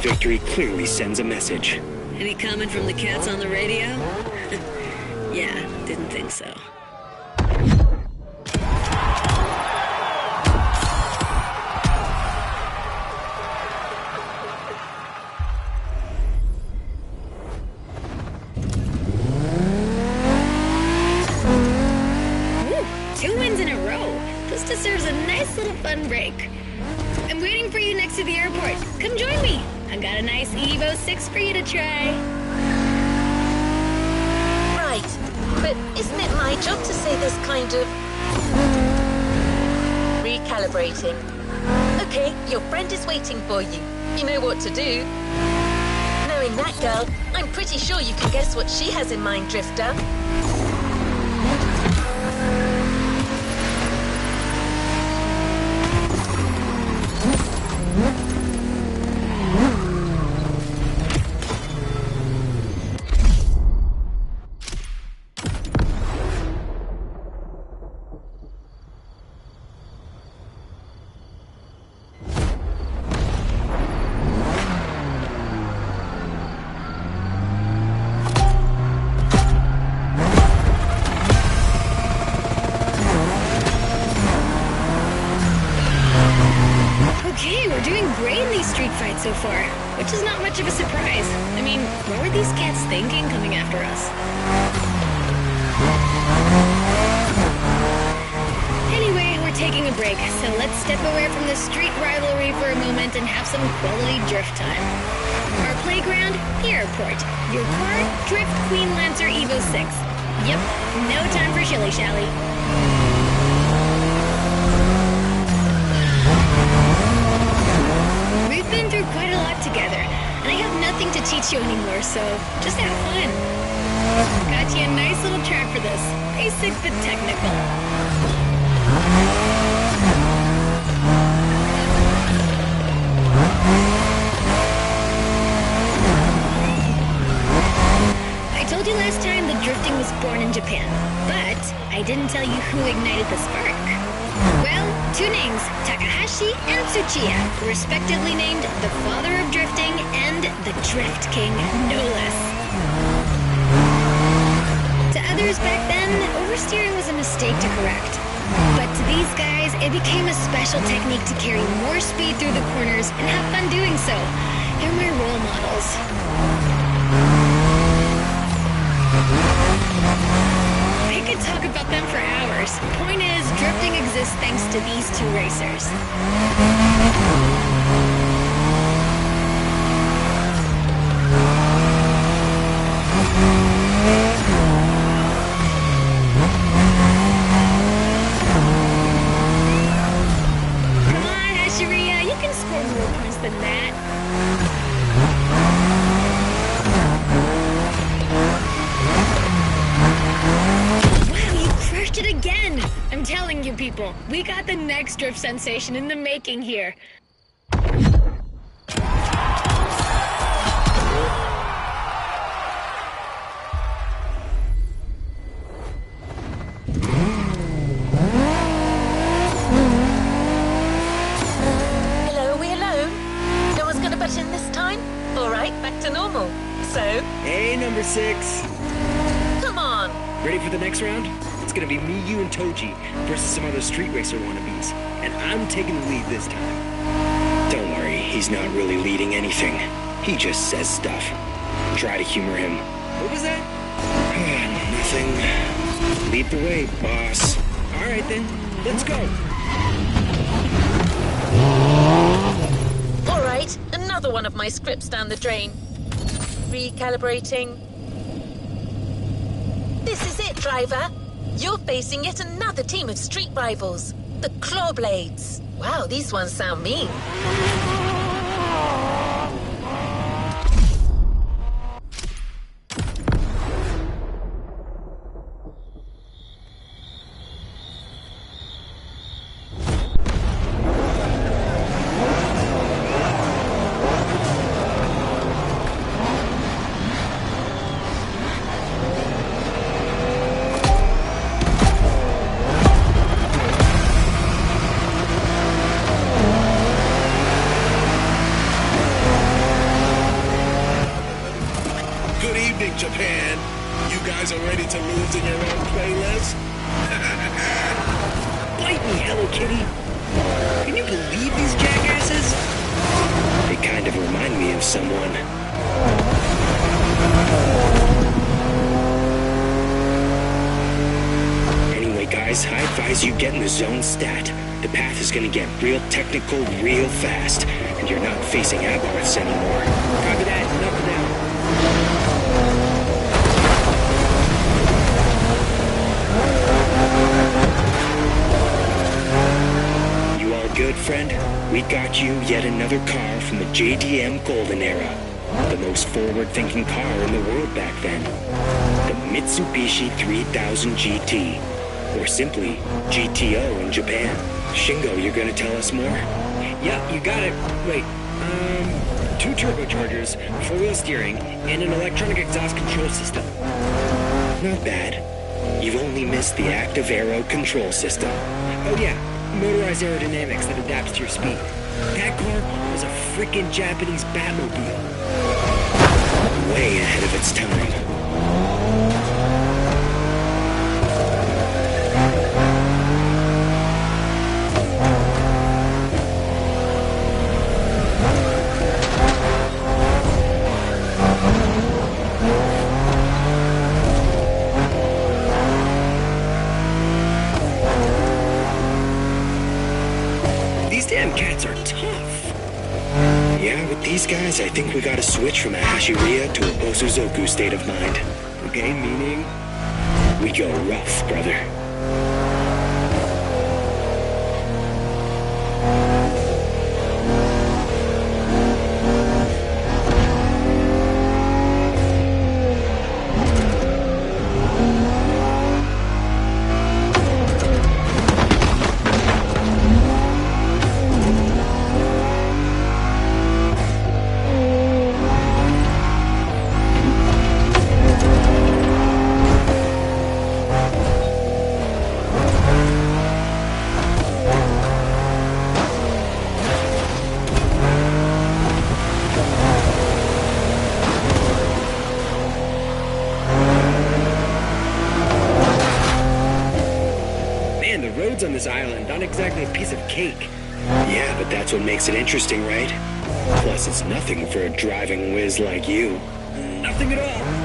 Victory clearly sends a message. Any comment from the cats on the radio? Yeah, didn't think so. Ooh, 2 wins in a row. This deserves a nice little fun break. I'm waiting for you next to the airport. Come join me. I've got a nice Evo 6 for you to try. Right, but isn't it my job to say this kind of... recalibrating? Okay, your friend is waiting for you. You know what to do. Knowing that girl, I'm pretty sure you can guess what she has in mind, Drifter. So far, which is not much of a surprise. I mean, what were these cats thinking coming after us? Anyway, we're taking a break, so let's step away from the street rivalry for a moment and have some quality drift time. Our playground, the airport. Your car, Drift Queen Lancer Evo 6. Yep, no time for shilly-shally. We've been through quite a lot together, and I have nothing to teach you anymore, so just have fun. Got you a nice little track for this. Basic but technical. I told you last time that drifting was born in Japan, but I didn't tell you who ignited the spark. Well, 2 names, Takahashi and Tsuchiya, respectively named the father of drifting and the Drift King, no less. To others back then, oversteering was a mistake to correct. But to these guys, it became a special technique to carry more speed through the corners and have fun doing so. They're my role models. I could talk about them for hours. Point is, drifting exists thanks to these 2 racers. Come on, Asheria, you can score more points than that. people. We got the next drift sensation in the making here. Hello, are we alone? No one's gonna butt in this time? All right, back to normal. So? Hey, number 6. Come on. Ready for the next round? It's gonna be me, you, and Toji versus some other street racer wannabes. And I'm taking the lead this time. Don't worry, he's not really leading anything. He just says stuff. Try to humor him. What was that? Nothing. Lead the way, boss. All right, then. Let's go. All right, another one of my scripts down the drain. Recalibrating. This is it, driver. You're facing yet another team of street rivals, the Clawblades. Wow, these ones sound mean. Japan. You guys are ready to lose in your own playlist? Bite me, Hello Kitty. Can you believe these jackasses? They kind of remind me of someone. Anyway, guys, I advise you get in the zone stat. The path is gonna get real technical real fast, and you're not facing Abarths anymore. Copy that, knuckle down. Good friend, we got you yet another car from the JDM Golden Era. The most forward-thinking car in the world back then. The Mitsubishi 3000 GT. Or simply, GTO in Japan. Shingo, you're gonna tell us more? Yep, you got it. Wait, 2 turbochargers, 4-wheel steering, and an electronic exhaust control system. Not bad. You've only missed the active aero control system. Oh yeah. Motorized aerodynamics that adapts to your speed. That car was a frickin' Japanese Batmobile. Way ahead of its time. Damn cats are tough. Yeah, with these guys, I think we gotta switch from a Hashiriya to a Bosuzoku state of mind. Okay, meaning? We go rough, brother. On this island, not exactly a piece of cake. Yeah, but that's what makes it interesting, right? Plus, it's nothing for a driving whiz like you. Nothing at all.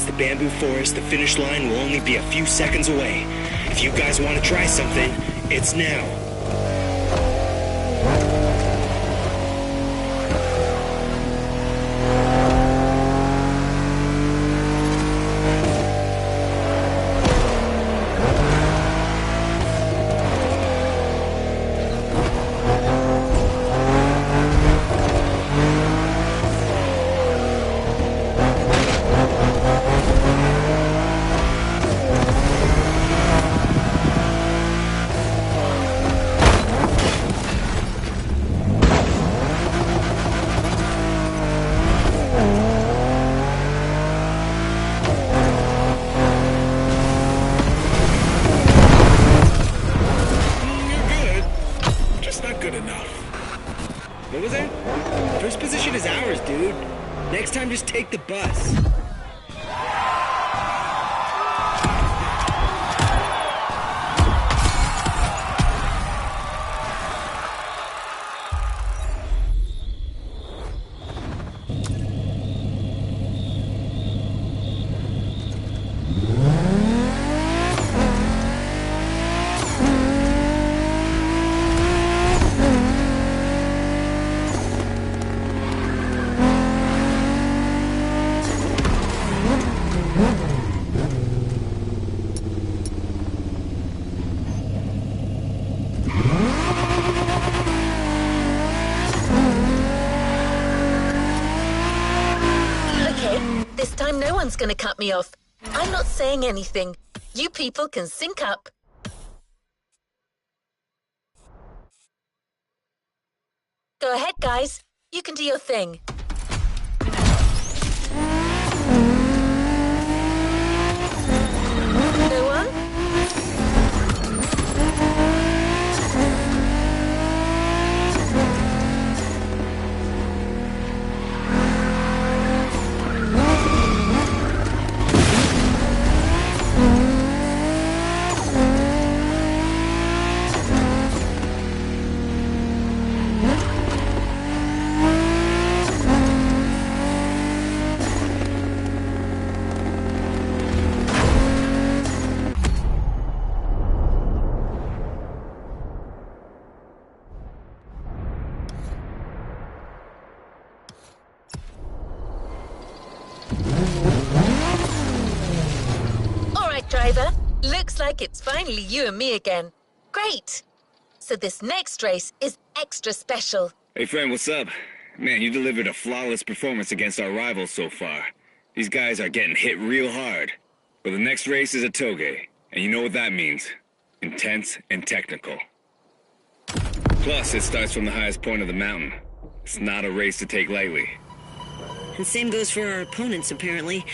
the bamboo forest, the finish line will only be a few seconds away. If you guys want to try something, it's now. What was that? First position is ours, dude. Next time, just take the bus. This time no one's gonna cut me off. I'm not saying anything. You people can sync up. Go ahead, guys. You can do your thing. No one? Driver, looks like it's finally you and me again. Great! So this next race is extra special. Hey friend, what's up? Man, you delivered a flawless performance against our rivals so far. These guys are getting hit real hard. But the next race is a toge, and you know what that means. Intense and technical. Plus, it starts from the highest point of the mountain. It's not a race to take lightly. And same goes for our opponents, apparently.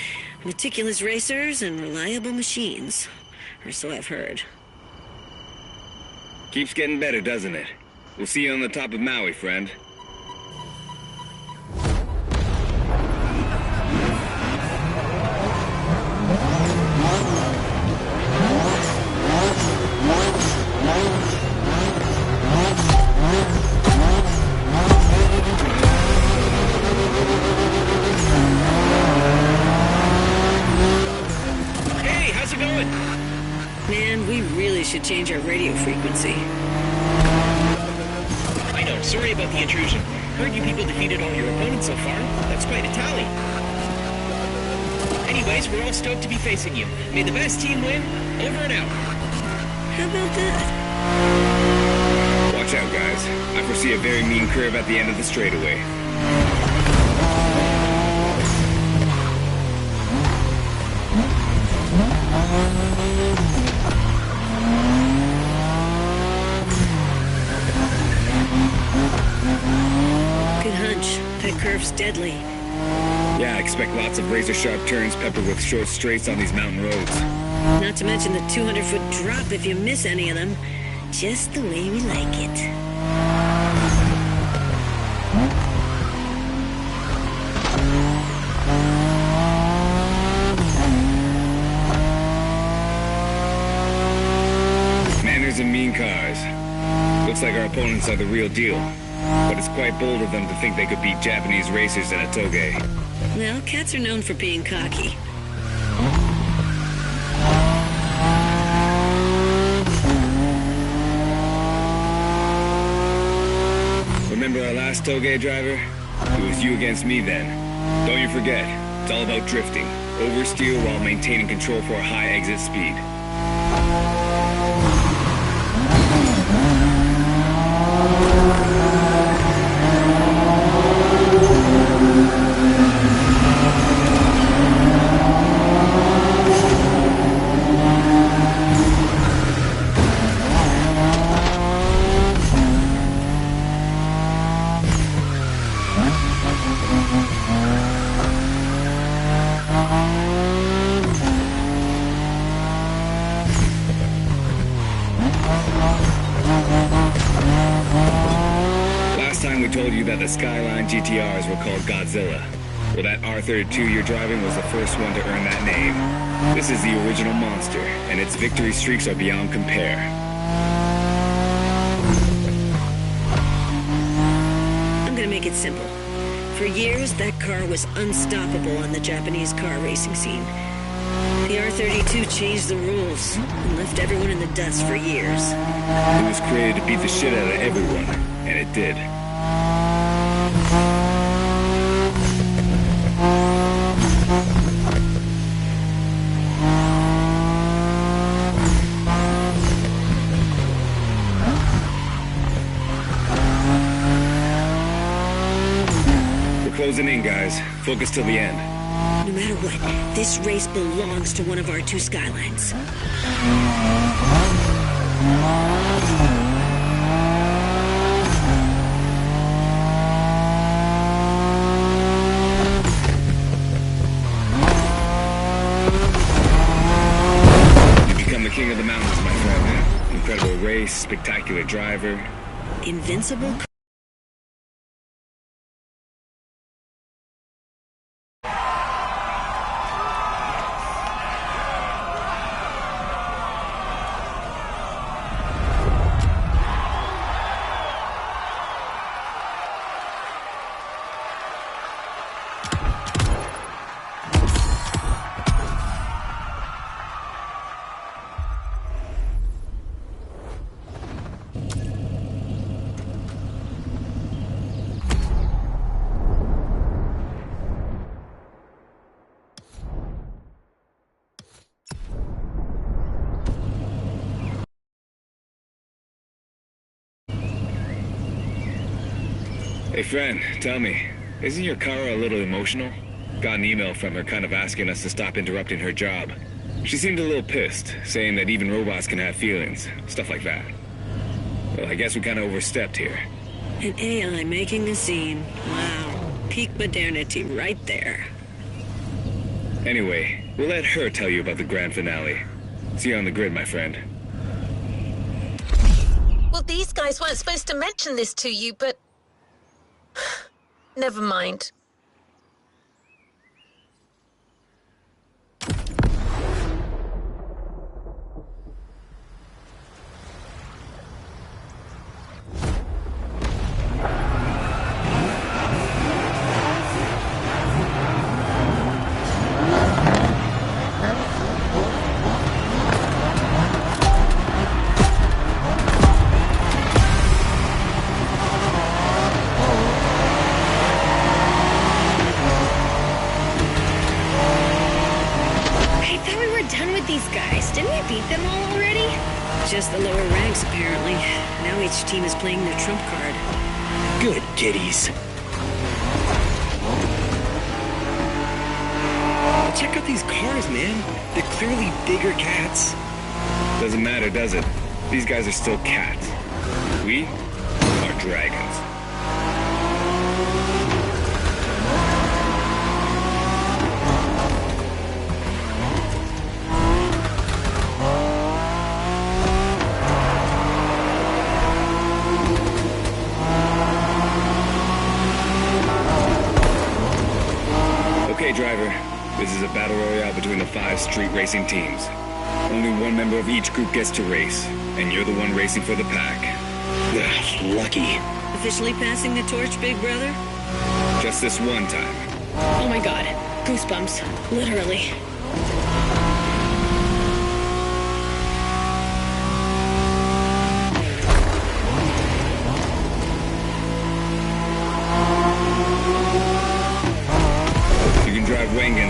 Meticulous racers and reliable machines. Or so I've heard. Keeps getting better, doesn't it? We'll see you on the top of Maui, friend. Man, we really should change our radio frequency. I know, sorry about the intrusion. Heard you people defeated all your opponents so far. That's quite a tally. Anyways, we're all stoked to be facing you. May the best team win. Over and out. How about that? Watch out, guys. I foresee a very mean curve at the end of the straightaway. Good hunch. That curve's deadly. Yeah, I expect lots of razor-sharp turns peppered with short straights on these mountain roads. Not to mention the 200-foot drop if you miss any of them. Just the way we like it. Manners and mean cars. Looks like our opponents are the real deal. But it's quite bold of them to think they could beat Japanese racers in a toge. Well, cats are known for being cocky. Remember our last Toge driver? It was you against me then. Don't you forget, it's all about drifting. Oversteer while maintaining control for a high exit speed. We told you that the Skyline GTRs were called Godzilla. Well, that R32 you're driving was the first one to earn that name. This is the original monster, and its victory streaks are beyond compare. I'm gonna make it simple. For years, that car was unstoppable on the Japanese car racing scene. The R32 changed the rules and left everyone in the dust for years. It was created to beat the shit out of everyone, and it did. We're closing in, guys. Focus till the end. No matter what, this race belongs to one of our two Skylines. The king of the mountains, my friend. Incredible race, spectacular driver. Invincible? Hey friend, tell me, isn't your Kara a little emotional? Got an email from her kind of asking us to stop interrupting her job. She seemed a little pissed, saying that even robots can have feelings, stuff like that. Well, I guess we kind of overstepped here. An AI making a scene. Wow. Peak modernity right there. Anyway, we'll let her tell you about the grand finale. See you on the grid, my friend. Well, these guys weren't supposed to mention this to you, but... never mind. Just the lower ranks, apparently. Now each team is playing their trump card. Good kiddies. Check out these cars, man. They're clearly bigger cats. Doesn't matter, does it? These guys are still cats. We are dragons. Okay, driver. This is a battle royale between the 5 street racing teams. Only one member of each group gets to race, and you're the one racing for the pack. Ugh, lucky. Officially passing the torch, big brother? Just this one time. Oh my god. Goosebumps. Literally.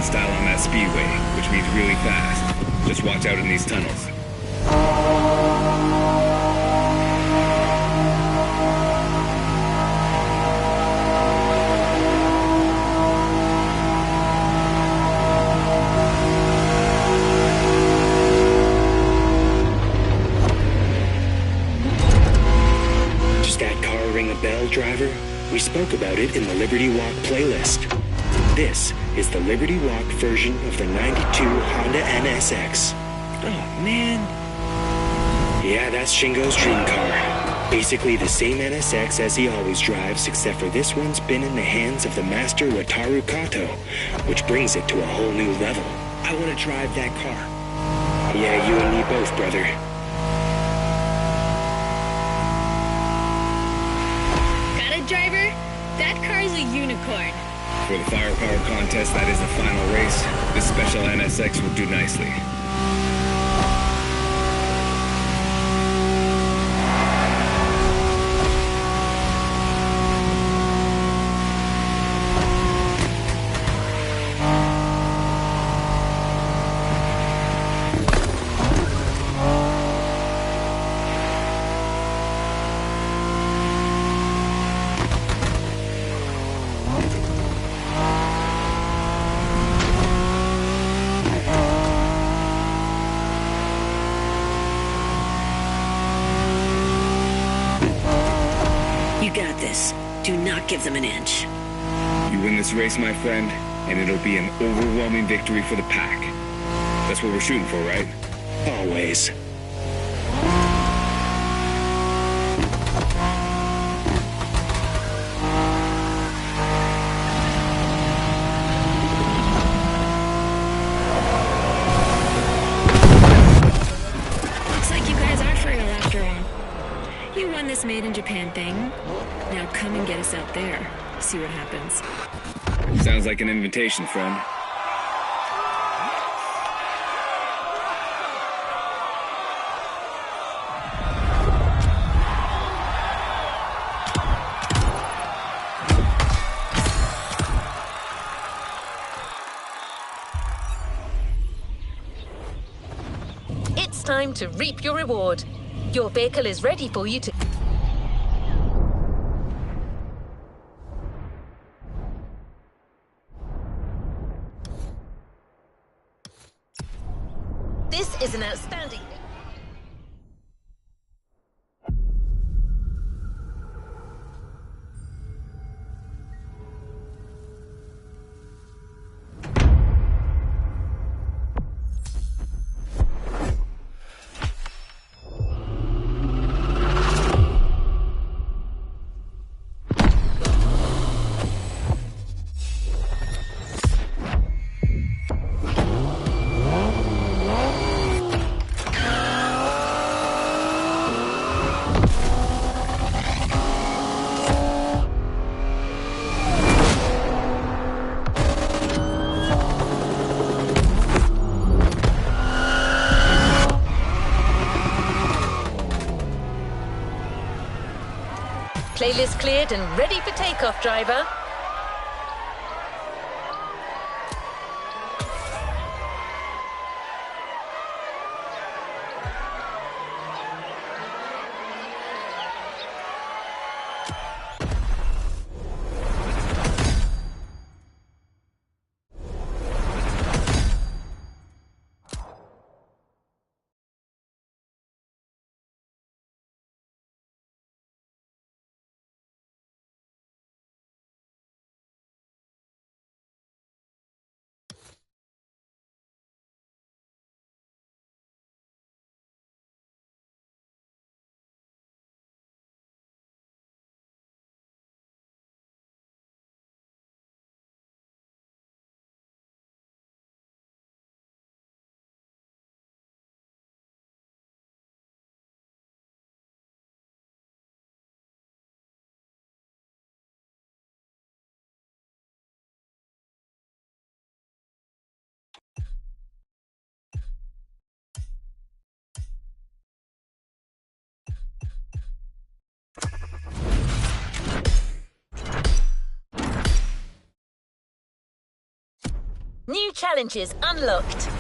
style on that speedway, which means really fast. Just watch out in these tunnels. Does that car ring a bell, driver? We spoke about it in the Liberty Walk playlist. This is the Liberty Walk version of the '92 Honda NSX. Oh, man. Yeah, that's Shingo's dream car. Basically the same NSX as he always drives, except for this one's been in the hands of the master Wataru Kato, which brings it to a whole new level. I want to drive that car. Yeah, you and me both, brother. Got it, driver? That car's a unicorn. For the firepower contest that is the final race, this special NSX will do nicely. You got this. Do not give them an inch. You win this race, my friend, and it'll be an overwhelming victory for the pack. That's what we're shooting for, right? Always. Looks like you guys are for real after all. You won this made in Japan thing. Now come and get us out there. See what happens. Sounds like an invitation, friend. It's time to reap your reward. Your vehicle is ready for you to... This is an outstanding... Playlist cleared and ready for takeoff, driver. New challenges unlocked.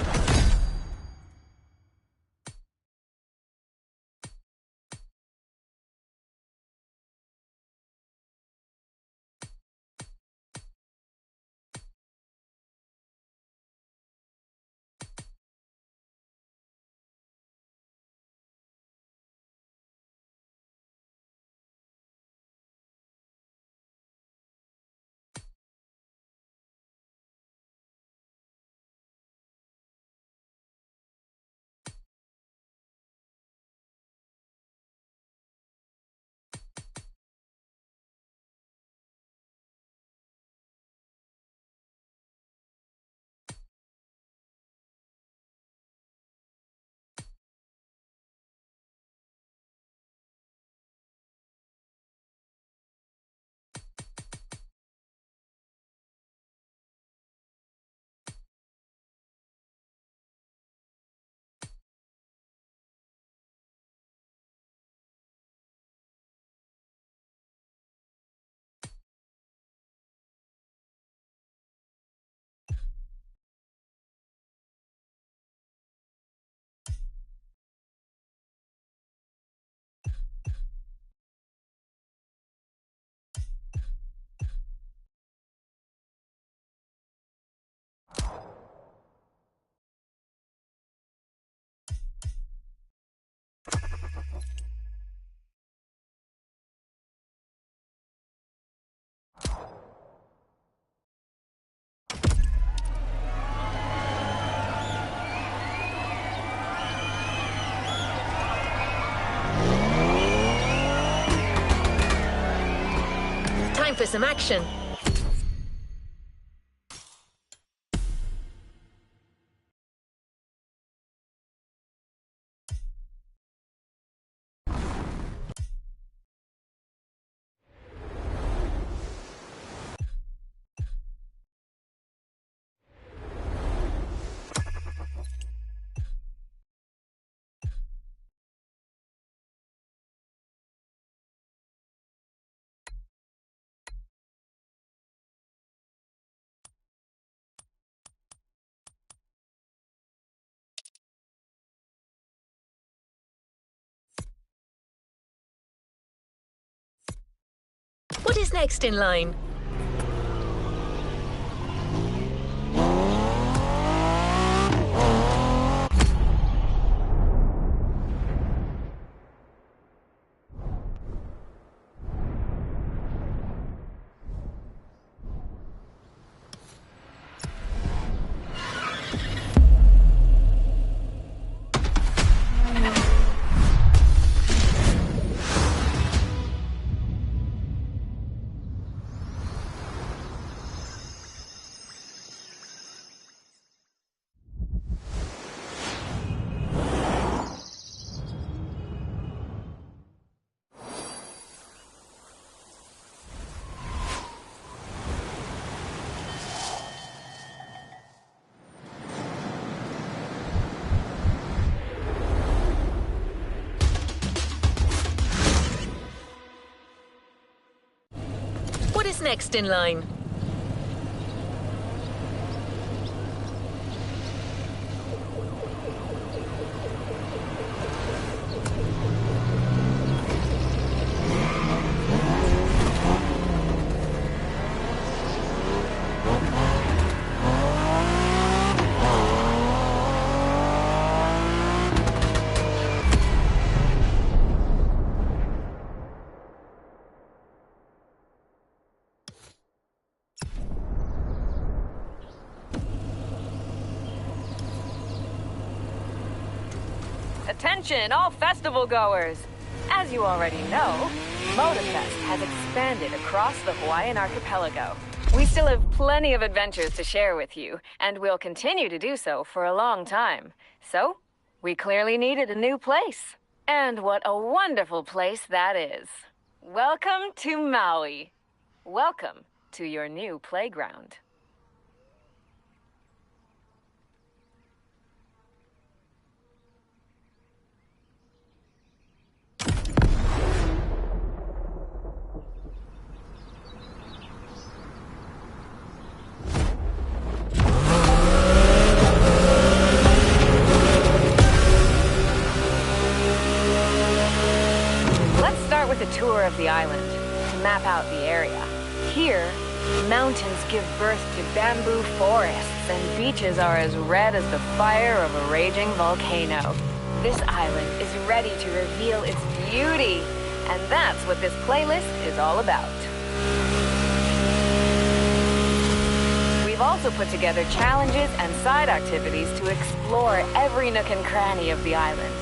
Time for some action. What is next in line? What is next in line? Attention, all festival goers! As you already know, MotorFest has expanded across the Hawaiian archipelago. We still have plenty of adventures to share with you, and we'll continue to do so for a long time. So, we clearly needed a new place. And what a wonderful place that is. Welcome to Maui. Welcome to your new playground. the island to map out the area. Here, mountains give birth to bamboo forests, and beaches are as red as the fire of a raging volcano. This island is ready to reveal its beauty, and that's what this playlist is all about. We've also put together challenges and side activities to explore every nook and cranny of the island.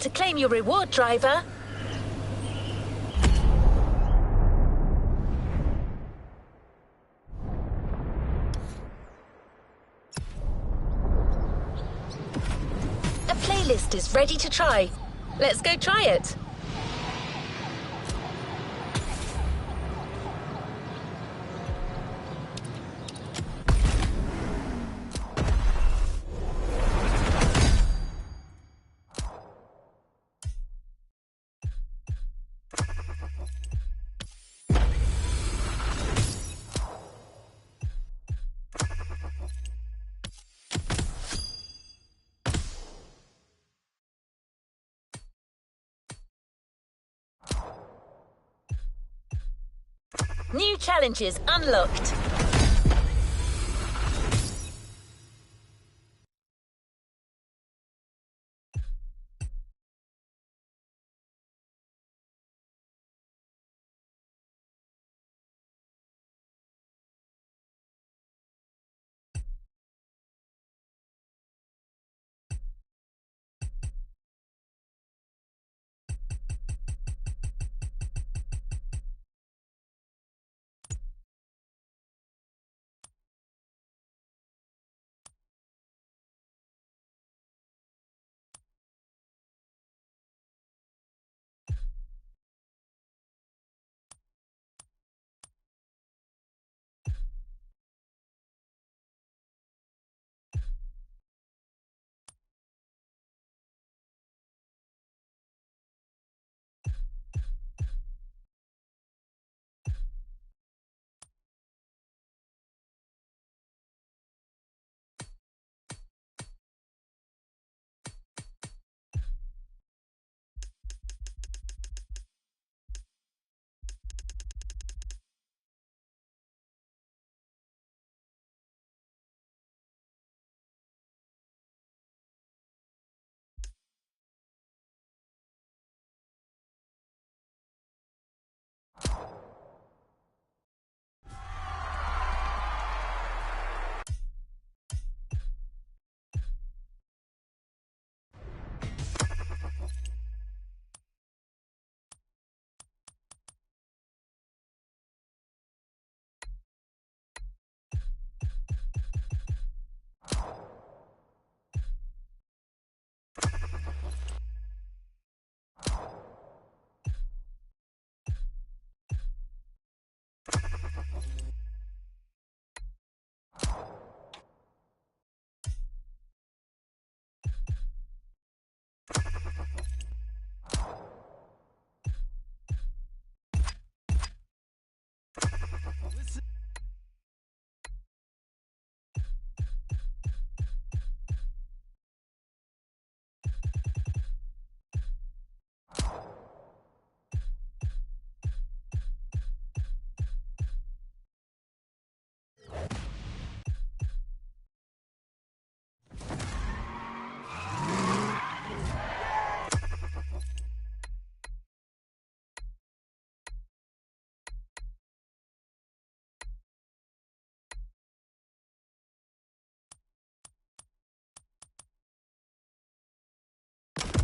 to claim your reward, driver. A playlist is ready to try. Let's go try it. New challenges unlocked.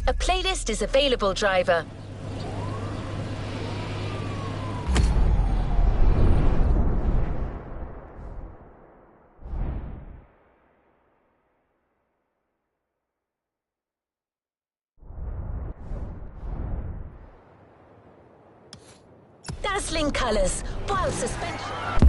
A playlist is available, driver. Dazzling colors, wild suspension.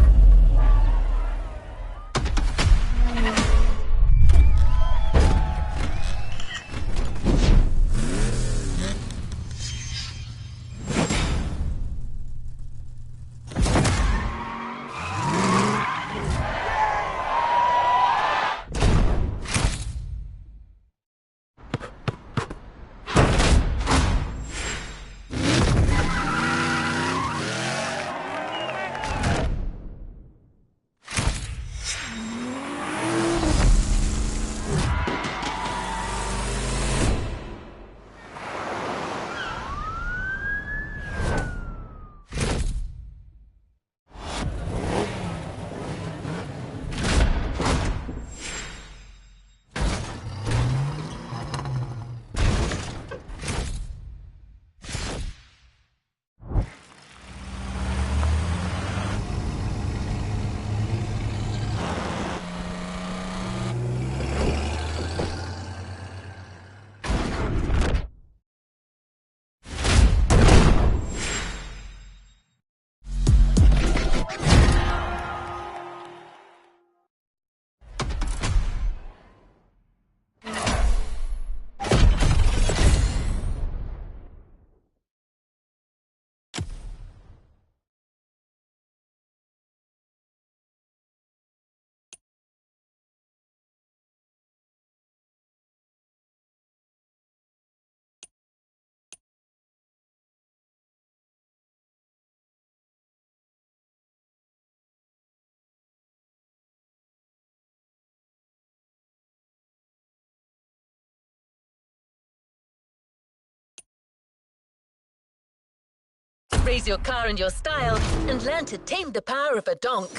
Raise your car and your style, and learn to tame the power of a donk.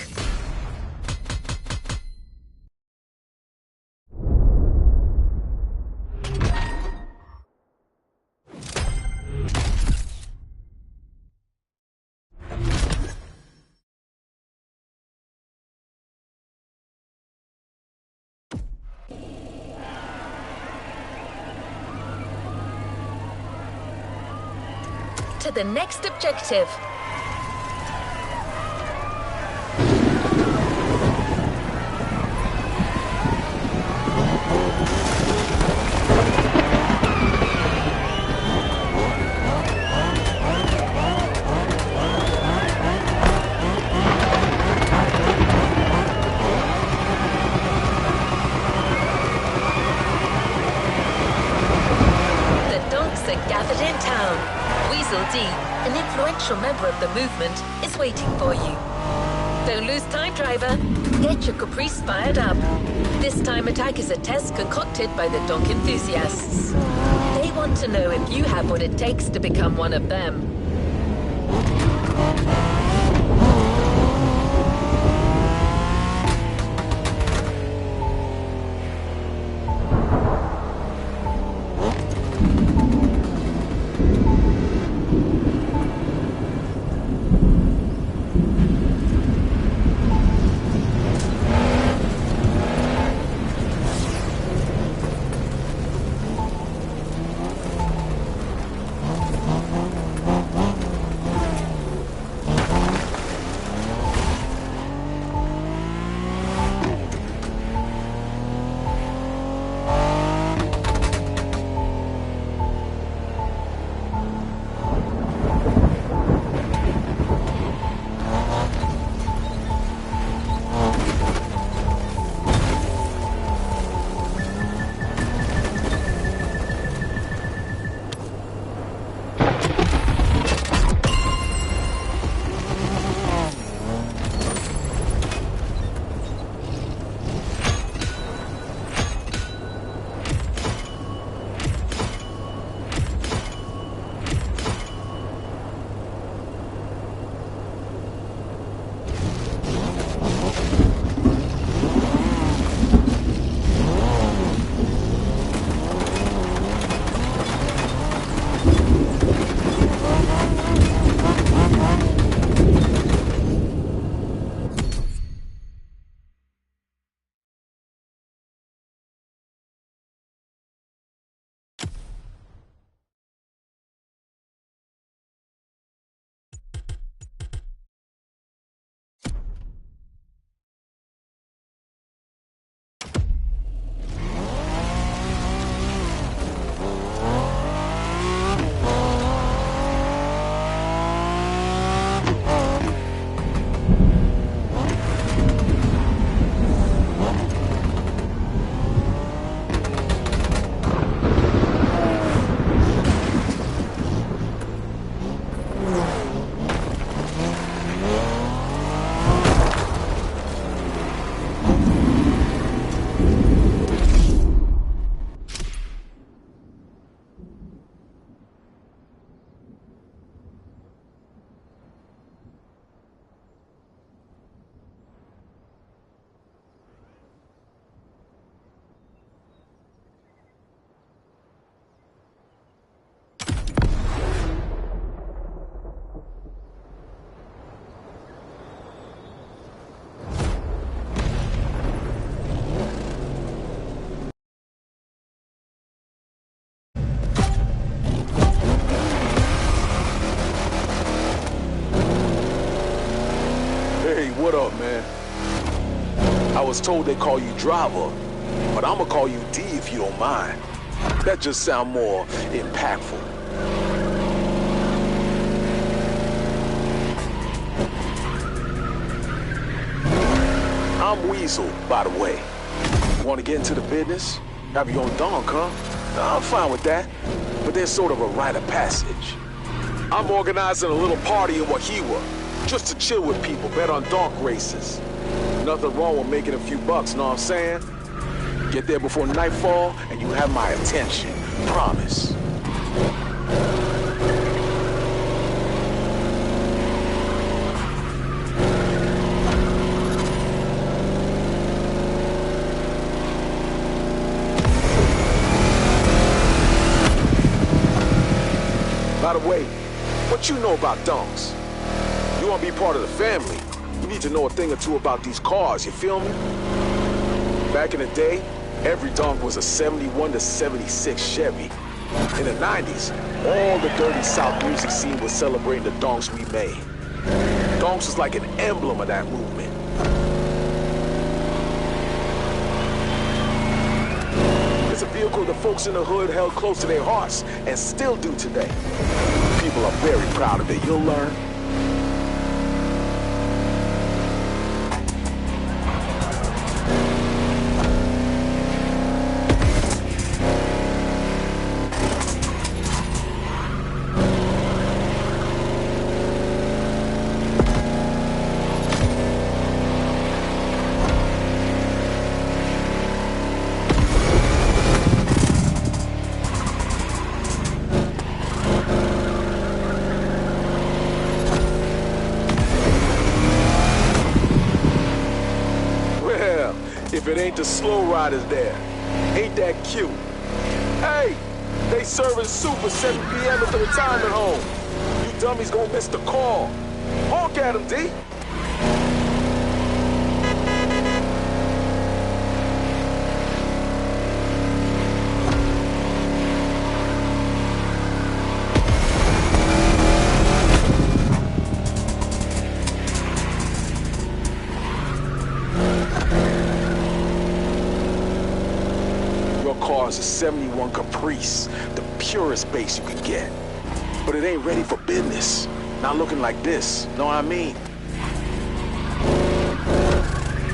To the next objective. The donks are gathered in town. Weasel D, an influential member of the movement, is waiting for you. Don't lose time, driver. Get your Caprice fired up. This time attack is a test concocted by the donk enthusiasts. They want to know if you have what it takes to become one of them. What up, man? I was told they call you driver, but I'ma call you D if you don't mind. That just sound more impactful. I'm Weasel, by the way. Want to get into the business? Have your own donk, huh? I'm fine with that, but there's sort of a rite of passage. I'm organizing a little party in Wahiwa, just to chill with people, bet on donk races. Nothing wrong with making a few bucks, know what I'm saying? Get there before nightfall, and you have my attention. Promise. By the way, what you know about donks? You want to be part of the family, you need to know a thing or two about these cars, you feel me? Back in the day, every donk was a 71 to 76 Chevy. In the 90s, all the dirty South music scene was celebrating the donks we made. Donks was like an emblem of that movement. It's a vehicle the folks in the hood held close to their hearts and still do today. People are very proud of it, you'll learn. If it ain't the slow riders there. Ain't that cute? Hey, they serving soup at 7 p.m. at the retirement home. You dummies gonna miss the call. Honk at them, D. Car's a 71 Caprice, the purest bass you can get. But it ain't ready for business. Not looking like this, know what I mean?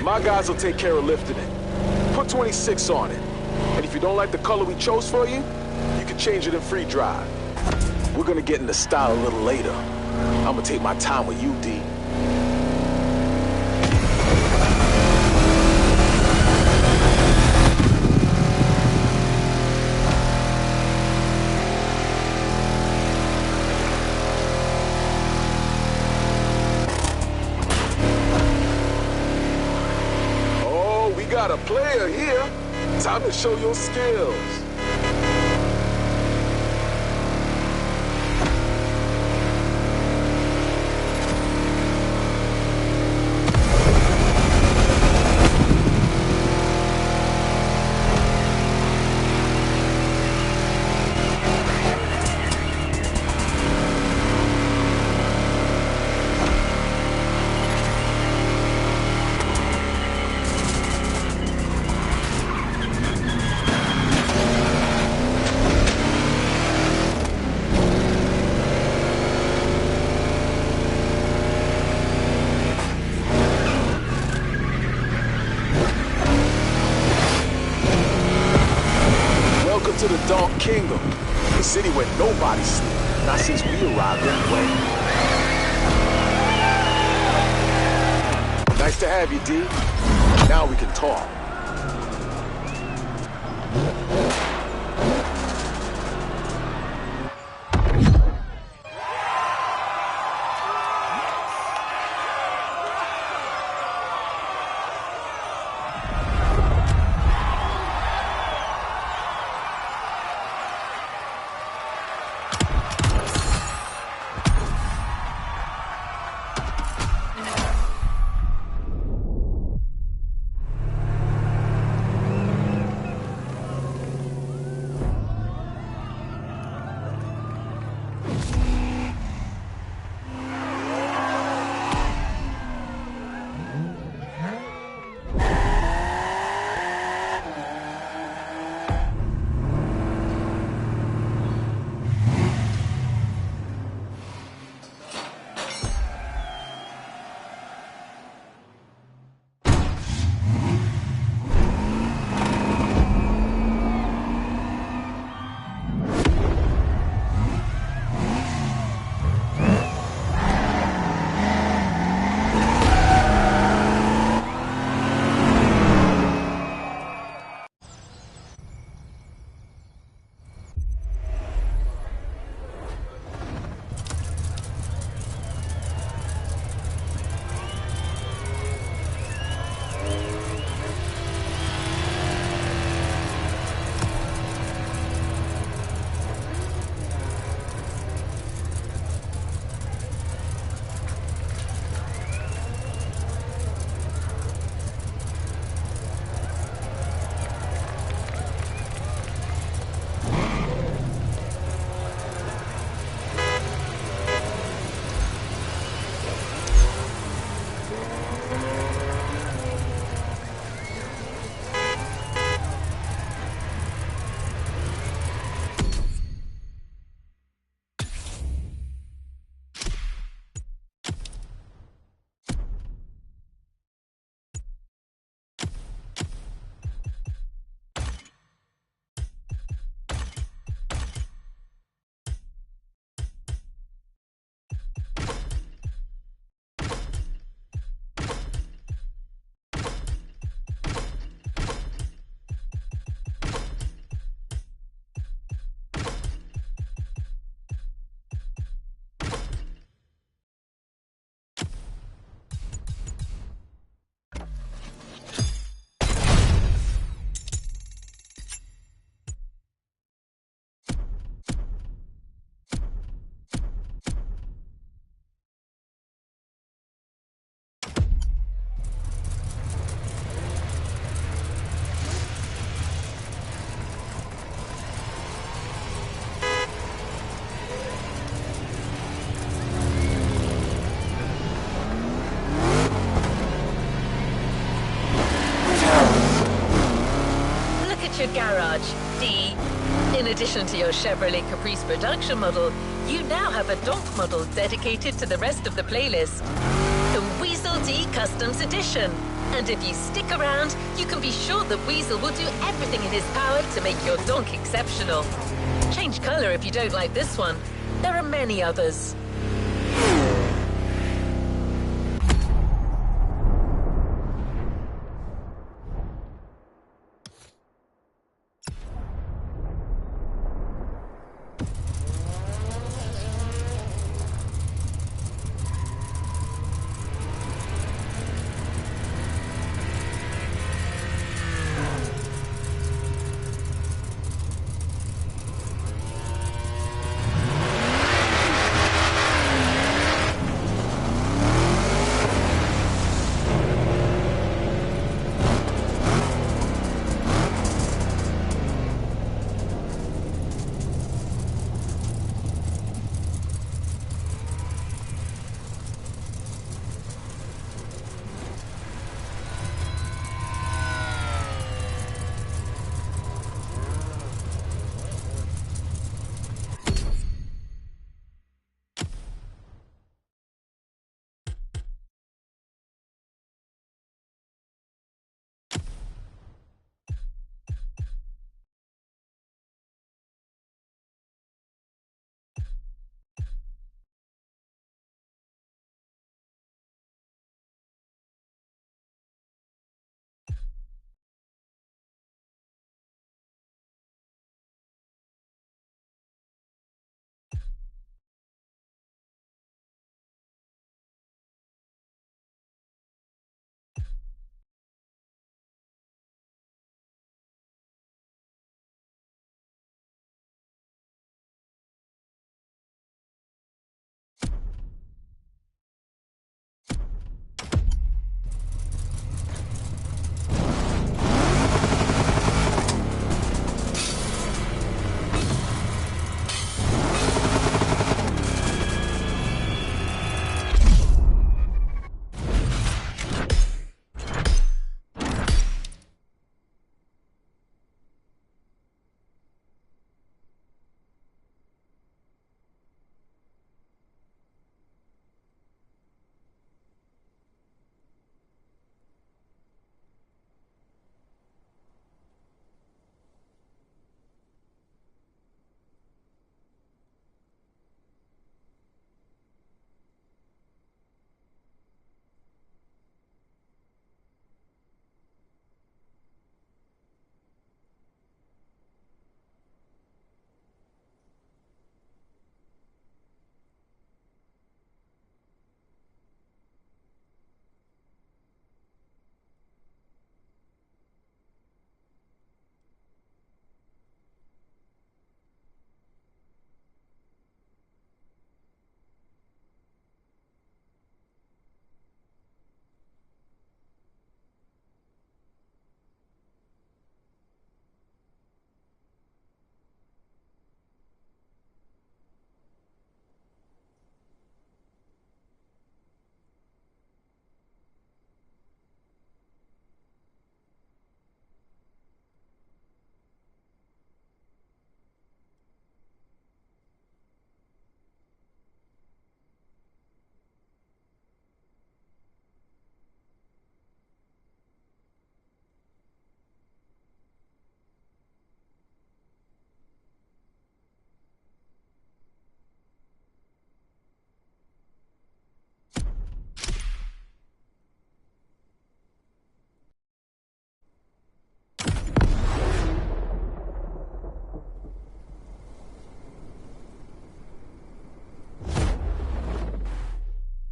My guys will take care of lifting it. Put 26 on it. And if you don't like the color we chose for you, you can change it in free drive. We're gonna get into style a little later. I'm gonna take my time with you, D. Got a player here. Time to show your skills. To the Donk Kingdom, the city where nobody sleeps, not since we arrived anyway. Nice to have you, D. Now we can talk. Your garage, D. In addition to your Chevrolet Caprice production model, you now have a donk model dedicated to the rest of the playlist. The Weasel D Customs Edition. And if you stick around, you can be sure that Weasel will do everything in his power to make your donk exceptional. Change color if you don't like this one. There are many others.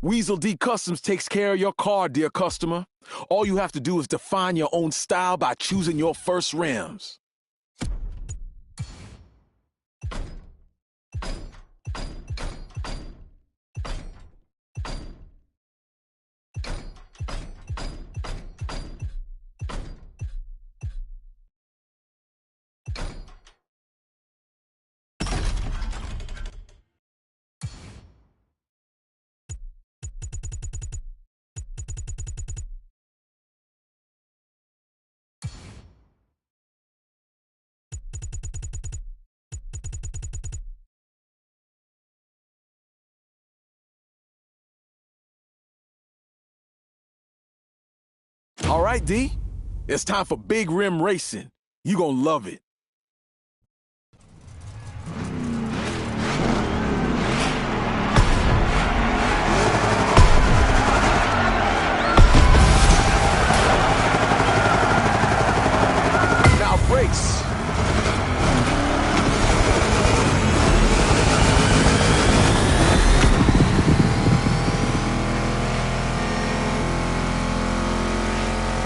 Weasel D Customs takes care of your car, dear customer. All you have to do is define your own style by choosing your first rims. All right, D. It's time for big rim racing. You gonna love it. Now race.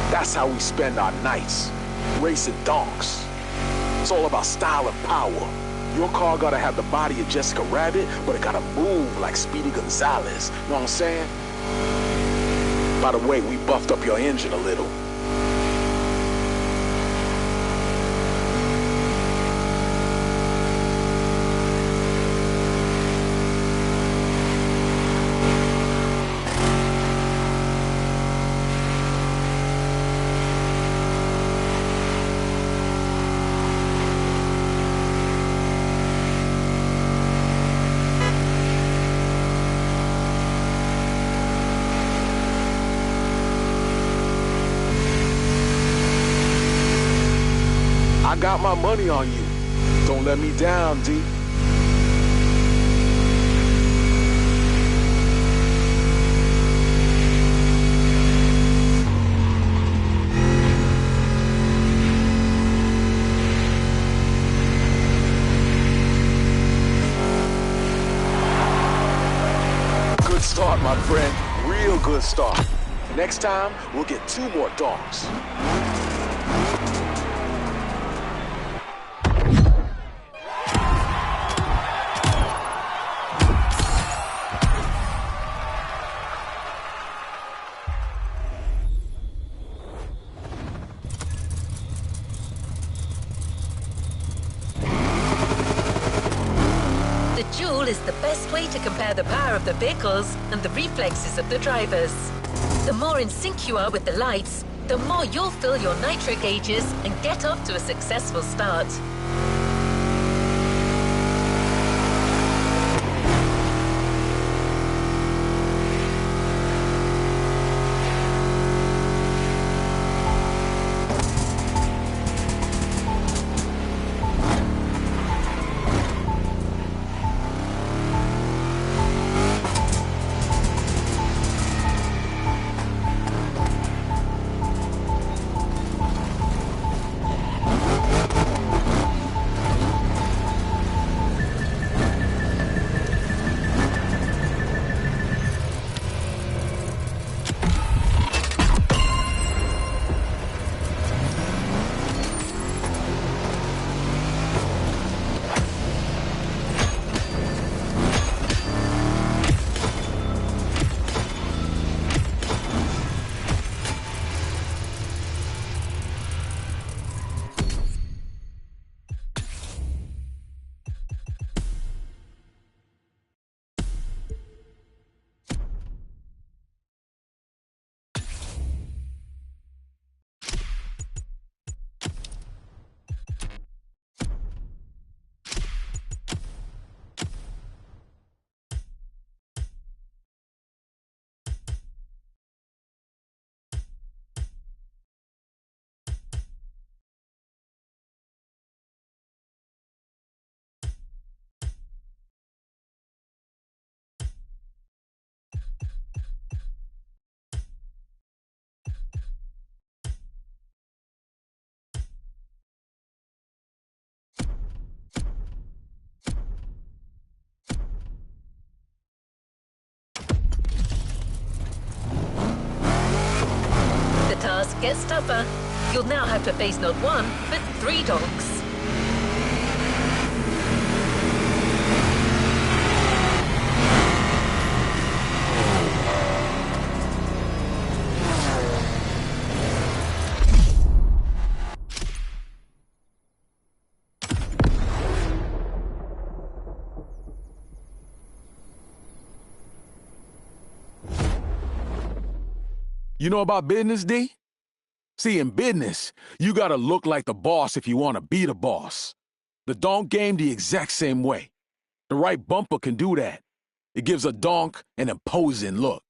That's how we spend our nights, racing donks. It's all about style and power. Your car gotta have the body of Jessica Rabbit, but it gotta move like Speedy Gonzalez. Know what I'm saying? By the way, we buffed up your engine a little. I got my money on you. Don't let me down, D. Good start, my friend. Real good start. Next time, we'll get 2 more dogs. Is the best way to compare the power of the vehicles and the reflexes of the drivers. The more in sync you are with the lights, the more you'll fill your nitro gauges and get off to a successful start. gets tougher. You'll now have to face not one, but 3 donks. You know about business, D? See, in business, you gotta look like the boss if you want to be the boss. The donk game the exact same way. The right bumper can do that. It gives a donk an imposing look.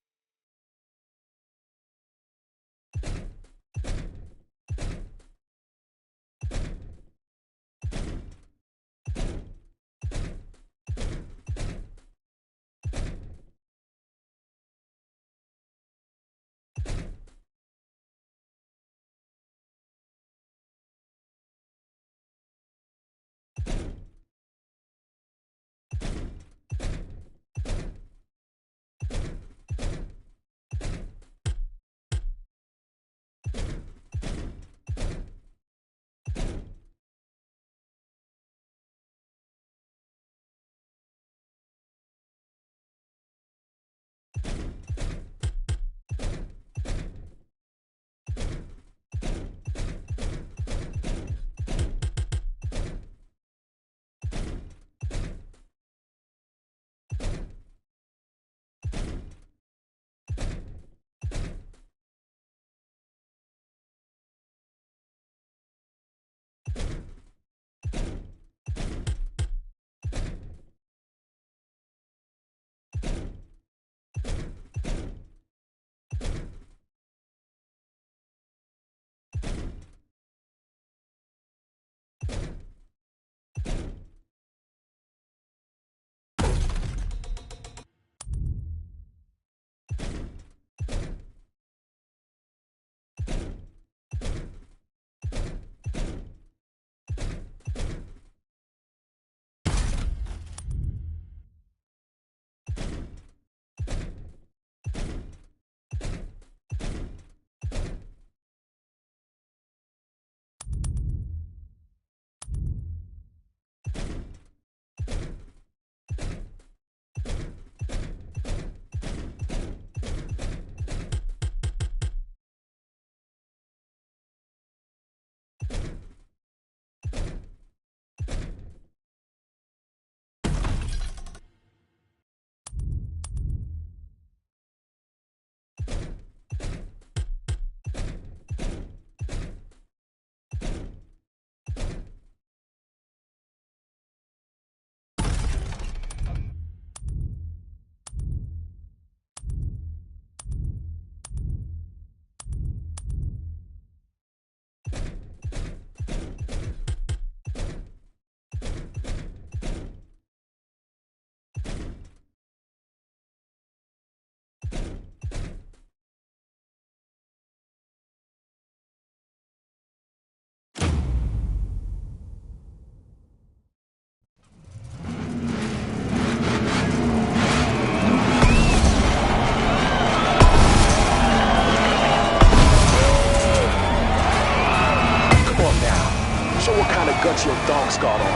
Guts your donks got on.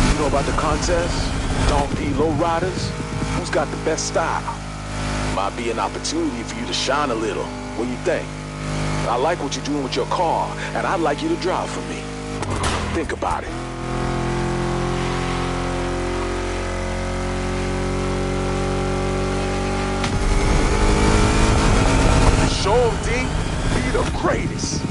You know about the contest? Donk P low riders? Who's got the best style? Might be an opportunity for you to shine a little. What do you think? I like what you're doing with your car, and I'd like you to drive for me. Think about it. Show 'em, D. Be the greatest.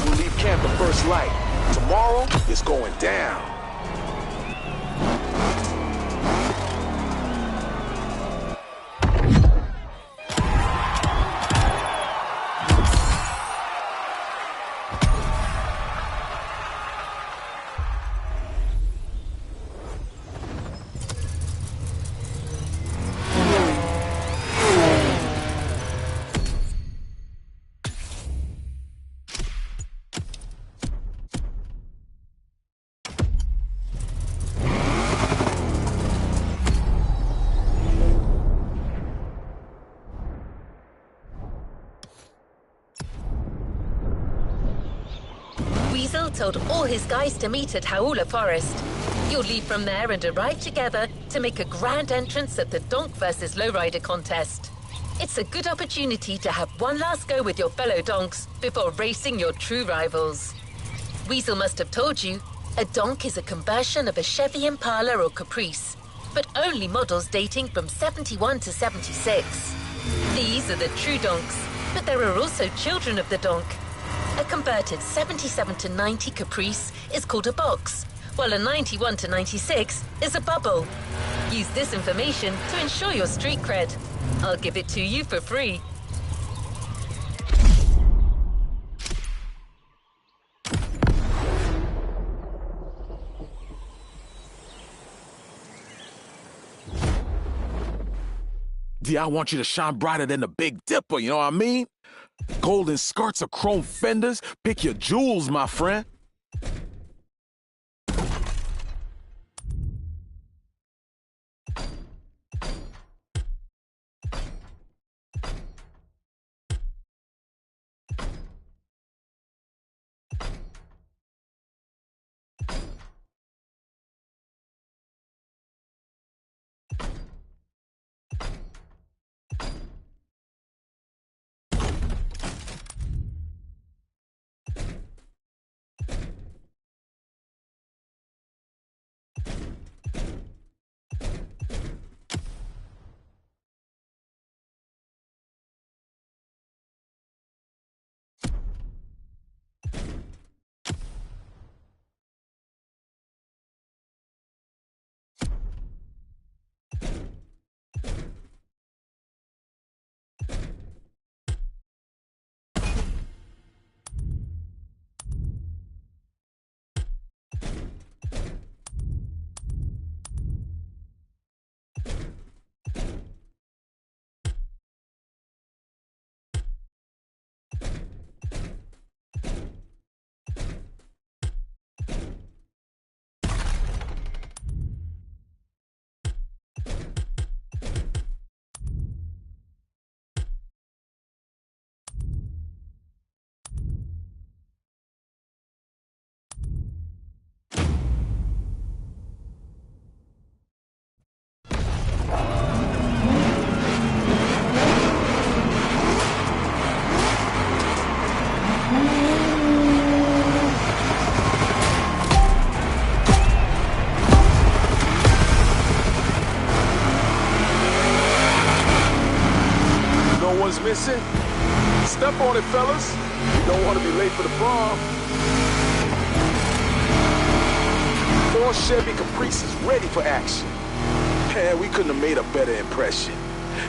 We'll leave camp the first light. Tomorrow, it's going down. told all his guys to meet at Hauula Forest. You'll leave from there and arrive together to make a grand entrance at the Donk versus Lowrider contest. It's a good opportunity to have one last go with your fellow donks before racing your true rivals. Weasel must have told you, a donk is a conversion of a Chevy Impala or Caprice, but only models dating from 71 to 76. These are the true donks, but there are also children of the donk. A converted 77 to 90 Caprice is called a box, while a 91 to 96 is a bubble. Use this information to ensure your street cred. I'll give it to you for free. D, I want you to shine brighter than the Big Dipper, you know what I mean? Golden skirts or chrome fenders, pick your jewels, my friend. Missing? Step on it, fellas. You don't want to be late for the prom. 4 Chevy Caprices ready for action. Man, we couldn't have made a better impression.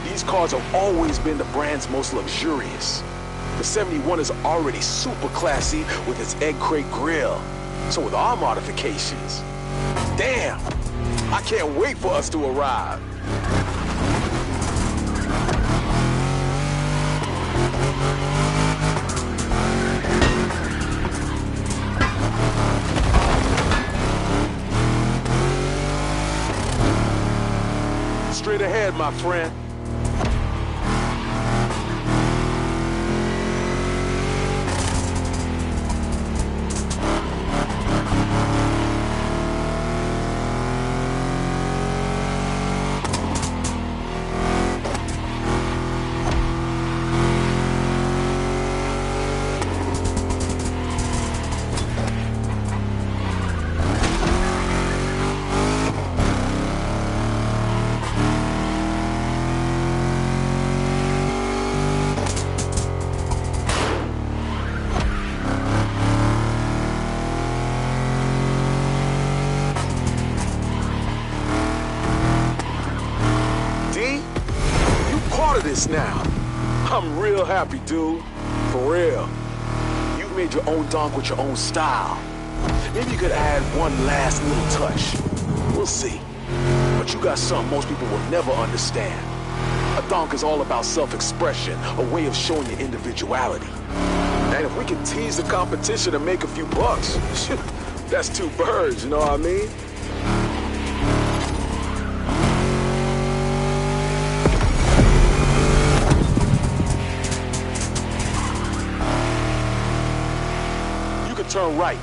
These cars have always been the brand's most luxurious. The 71 is already super classy with its egg crate grille. So with our modifications, damn, I can't wait for us to arrive. Straight ahead, my friend. This now. I'm real happy, dude. For real. You've made your own donk with your own style. Maybe you could add one last little touch. We'll see. But you got something most people will never understand. A donk is all about self-expression, a way of showing your individuality. And if we can tease the competition and make a few bucks, that's 2 birds, you know what I mean? Turn right.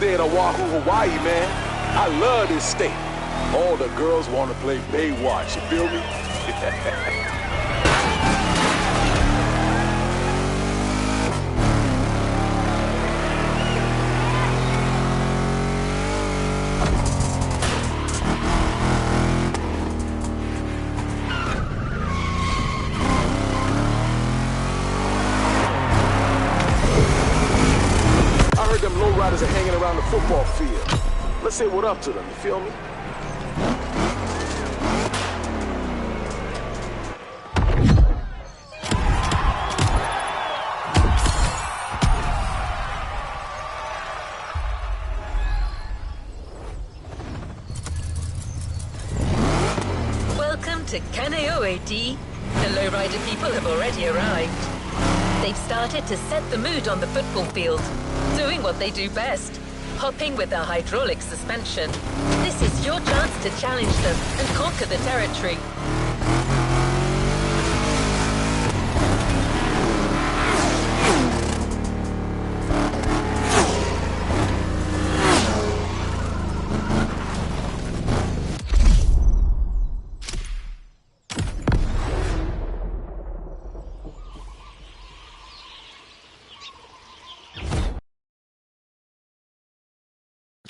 stay in Oahu, Hawaii, man. I love this state. All the girls want to play Baywatch, you feel me? I heard them lowriders are hanging around the football field. Let's say what up to them, you feel me? Welcome to Kaneohe, D. The lowrider people have already arrived. They've started to set the mood on the football field, doing what they do best, hopping with their hydraulic suspension. This is your chance to challenge them and conquer the territory.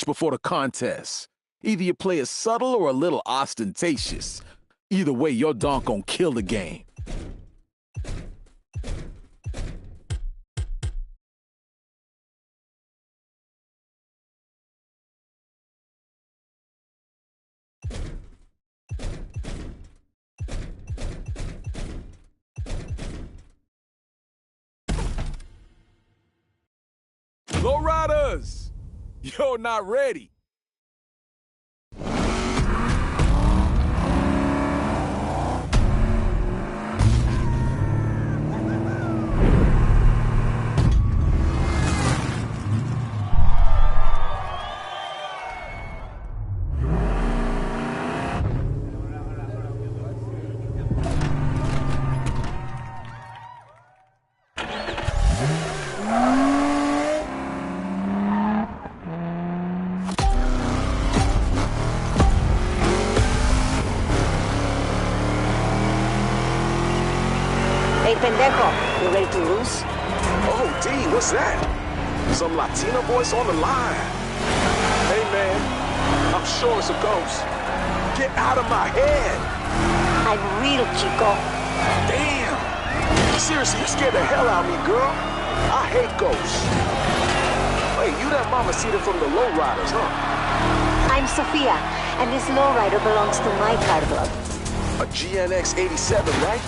Before the contest. Either you play it subtle or a little ostentatious. Either way, your donk gon' kill the game. Lowriders! You're not ready. Hey, pendejo, you ready to lose? Oh, D, what's that? Some Latina voice on the line. Hey, man, I'm sure it's a ghost. Get out of my head. I'm real, chico. Damn. Seriously, you scared the hell out of me, girl. I hate ghosts. Wait, you that mamacita from the lowriders, huh? I'm Sophia, and this lowrider belongs to my car club. A GNX 87, right?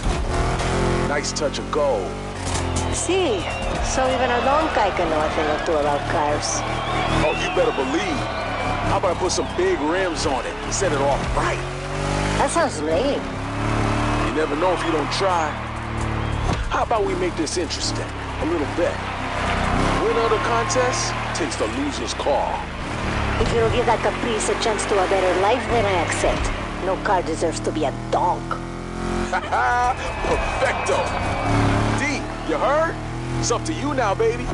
Nice touch of gold. See, so even a long guy can know a thing or two about cars. Oh, you better believe. How about I put some big rims on it and set it off right? That sounds lame. You never know if you don't try. How about we make this interesting? A little bet. Winner of the contest takes the loser's car. If you'll give that caprice a chance to a better life, then I accept. No car deserves to be a donk. Perfecto. D, you heard? It's up to you now, baby.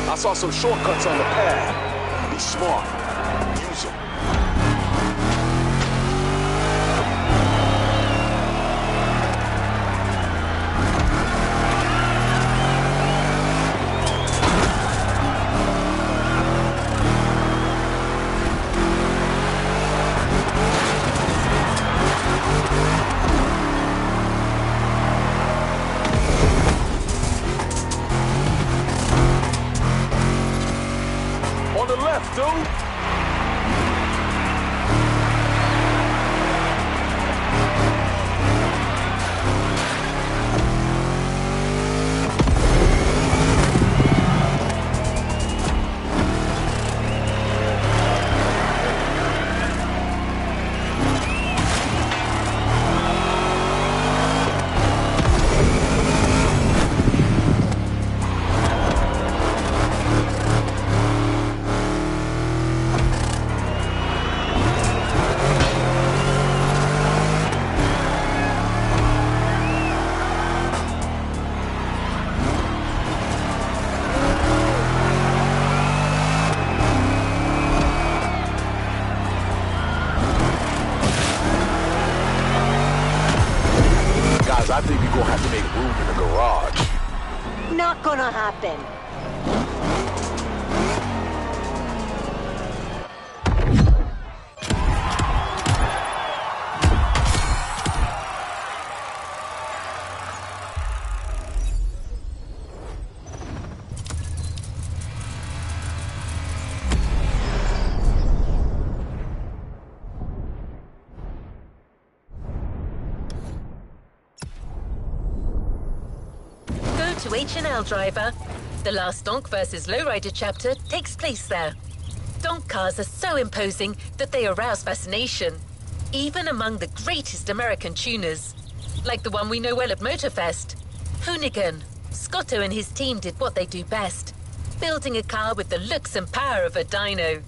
I saw some shortcuts on the path. Be smart. Use them. On the left, dude. not gonna happen. To H&L driver. The last Donk vs. Lowrider chapter takes place there. Donk cars are so imposing that they arouse fascination, even among the greatest American tuners, like the one we know well at MotorFest, Hoonigan. Scotto and his team did what they do best, building a car with the looks and power of a dyno.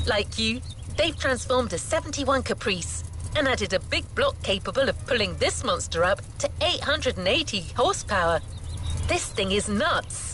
Like you, they've transformed a 71 Caprice and added a big block capable of pulling this monster up to 880 horsepower. This thing is nuts.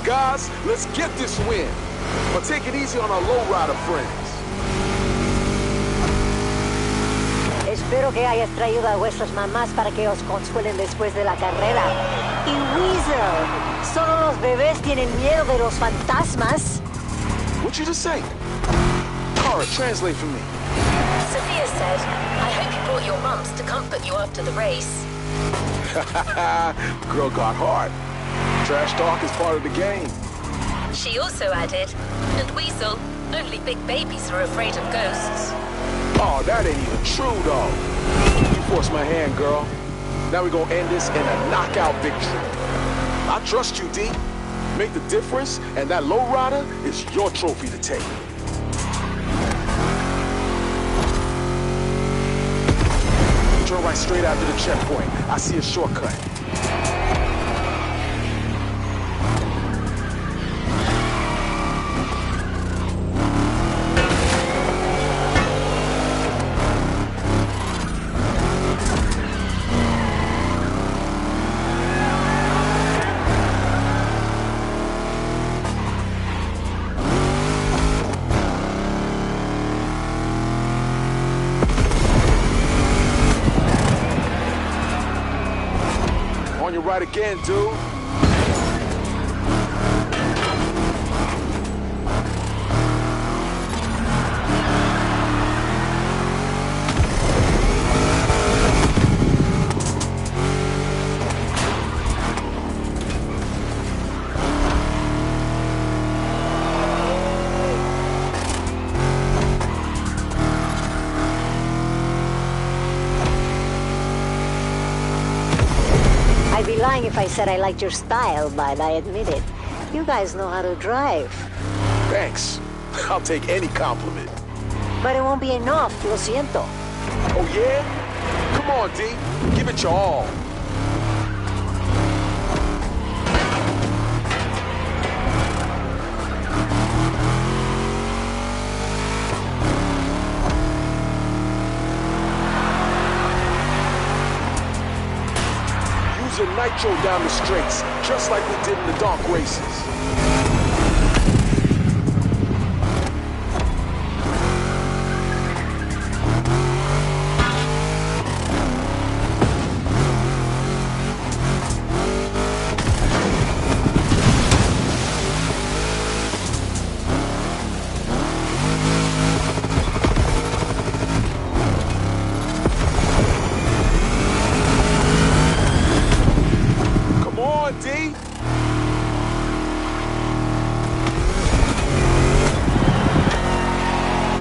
Guys, let's get this win. But take it easy on our lowrider friends. Espero que hayas traído a vuestras mamás para que os consuelen después de la carrera. Y Weasel, solo los bebés tienen miedo de los fantasmas. What'd you just say? Cara, translate for me. Sophia said, I hope you brought your mums to comfort you after the race. Girl got hard. Trash talk is part of the game. She also added, and Weasel, only big babies are afraid of ghosts. Oh, that ain't even true, though. You forced my hand, girl. Now we're gonna end this in a knockout victory. I trust you, D. Make the difference, and that lowrider is your trophy to take. Turn right straight after the checkpoint. I see a shortcut. On your right again, dude. I'd be lying if I said I liked your style, but I admit it. You guys know how to drive. Thanks. I'll take any compliment. But it won't be enough, lo siento. Oh, yeah? Come on, D. Give it your all. Use your nitro down the straights, just like we did in the Donk races. D.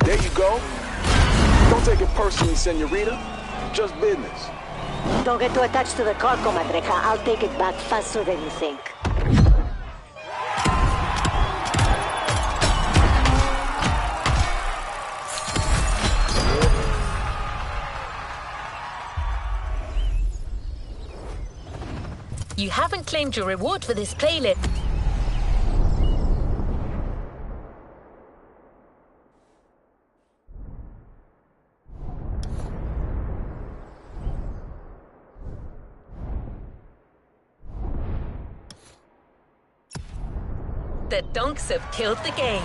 There you go. Don't take it personally, senorita. Just business. Don't get too attached to the car, comadreja. I'll take it back faster than you think. You haven't claimed your reward for this playlist. The donks have killed the game.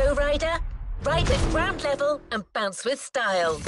Lowrider, ride at ground level and bounce with style.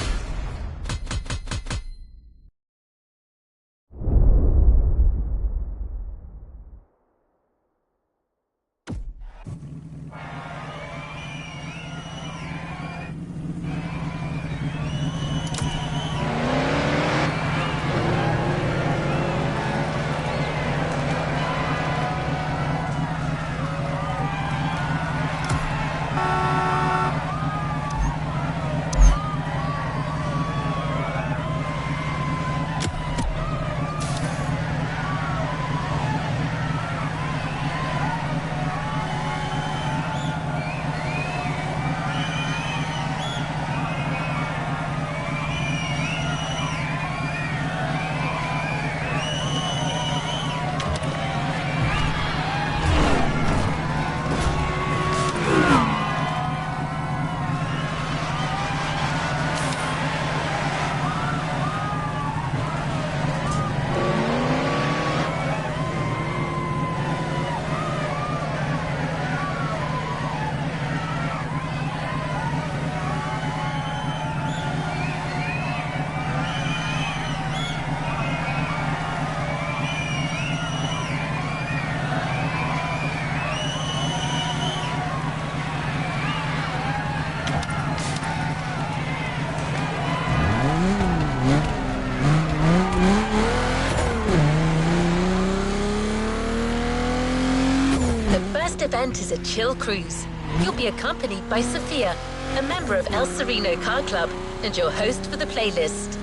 Event is a chill cruise. You'll be accompanied by Sophia, a member of El Sereno Car Club, and your host for the playlist.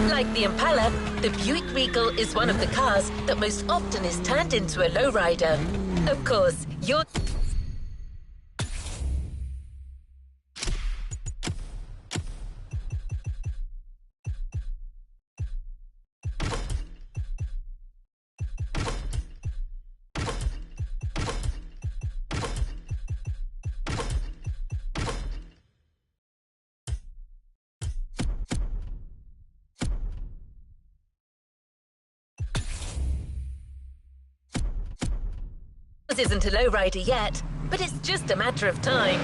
Like the Impala, the Buick Regal is one of the cars that most often is turned into a lowrider. Of course, you're... isn't a lowrider yet, but it's just a matter of time.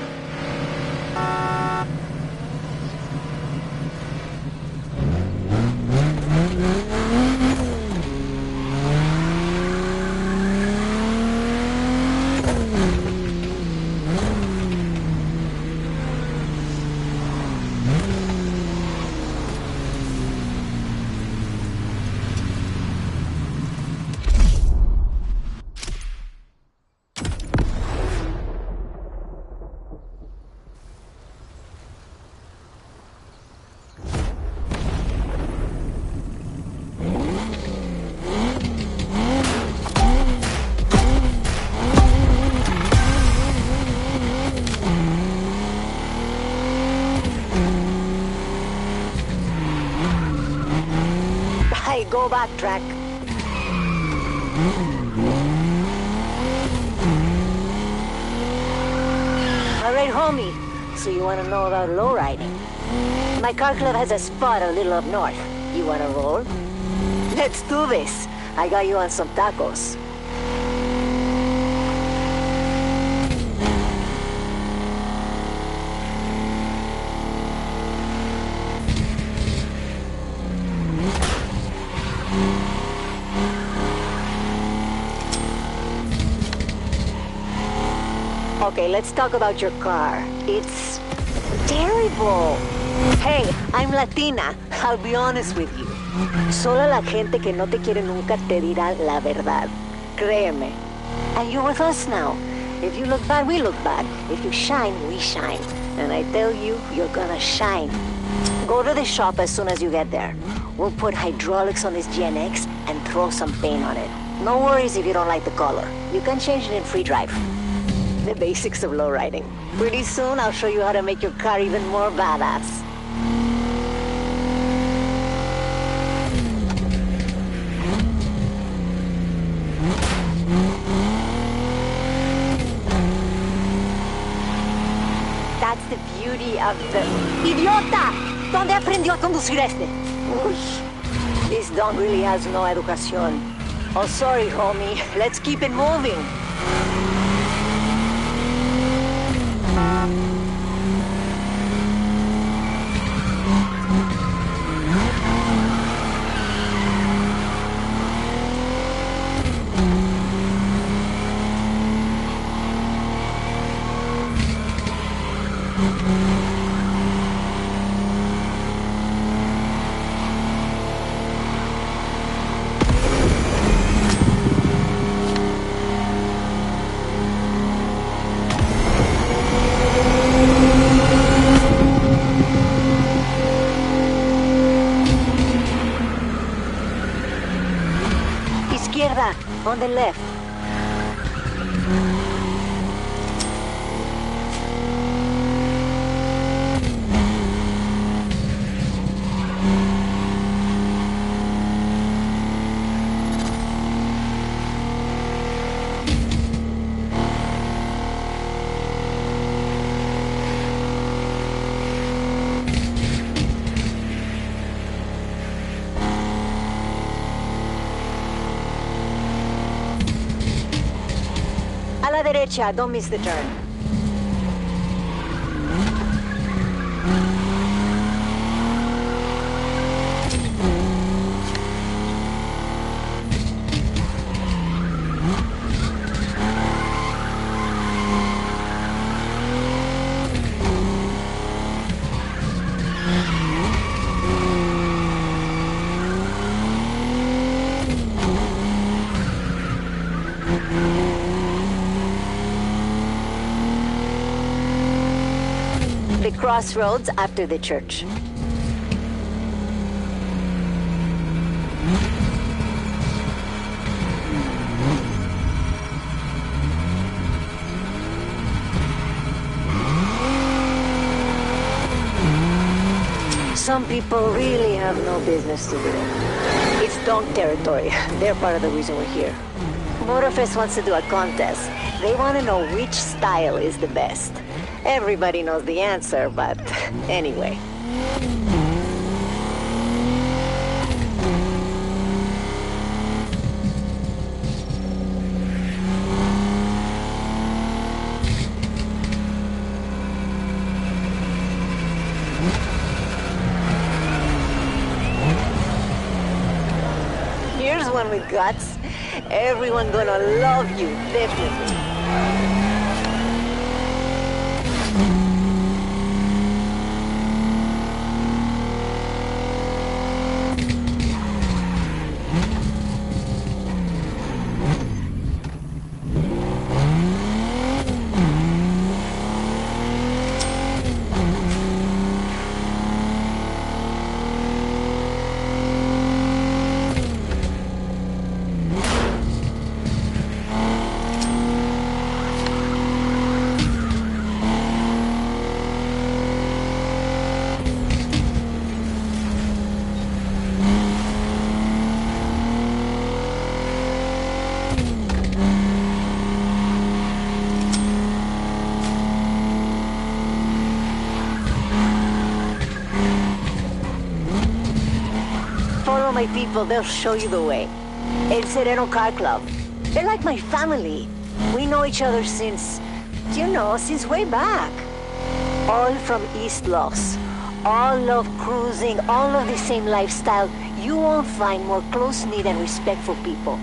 Go backtrack. All right, homie. So you want to know about lowriding? My car club has a spot a little up north. You want to roll? Let's do this. I got you on some tacos. Okay, let's talk about your car. It's terrible. Hey, I'm Latina. I'll be honest with you. Solo la gente que no te quiere nunca te dirá la verdad. Créeme. And you're with us now. If you look bad, we look bad. If you shine, we shine. And I tell you, you're gonna shine. Go to the shop as soon as you get there. We'll put hydraulics on this GNX and throw some paint on it. No worries if you don't like the color. You can change it in free drive. The basics of lowriding. Pretty soon, I'll show you how to make your car even more badass. That's the beauty of the... ¡Idiota! ¿Dónde aprendió a conducir este? Uy, this dog really has no educación. Oh, sorry, homie. Let's keep it moving. Izquierda, on the left. A la derecha, don't miss the turn. The crossroads after the church. Some people really have no business to do it. It's dog territory. They're part of the reason we're here. MotorFest wants to do a contest. They want to know which style is the best. Everybody knows the answer, but anyway. Here's one with guts. Everyone gonna love you, definitely. people, they'll show you the way. El Sereno Car Club. They're like my family. We know each other since, you know, since way back. All from East Los. All love cruising, all of the same lifestyle. You won't find more close-knit and respectful people.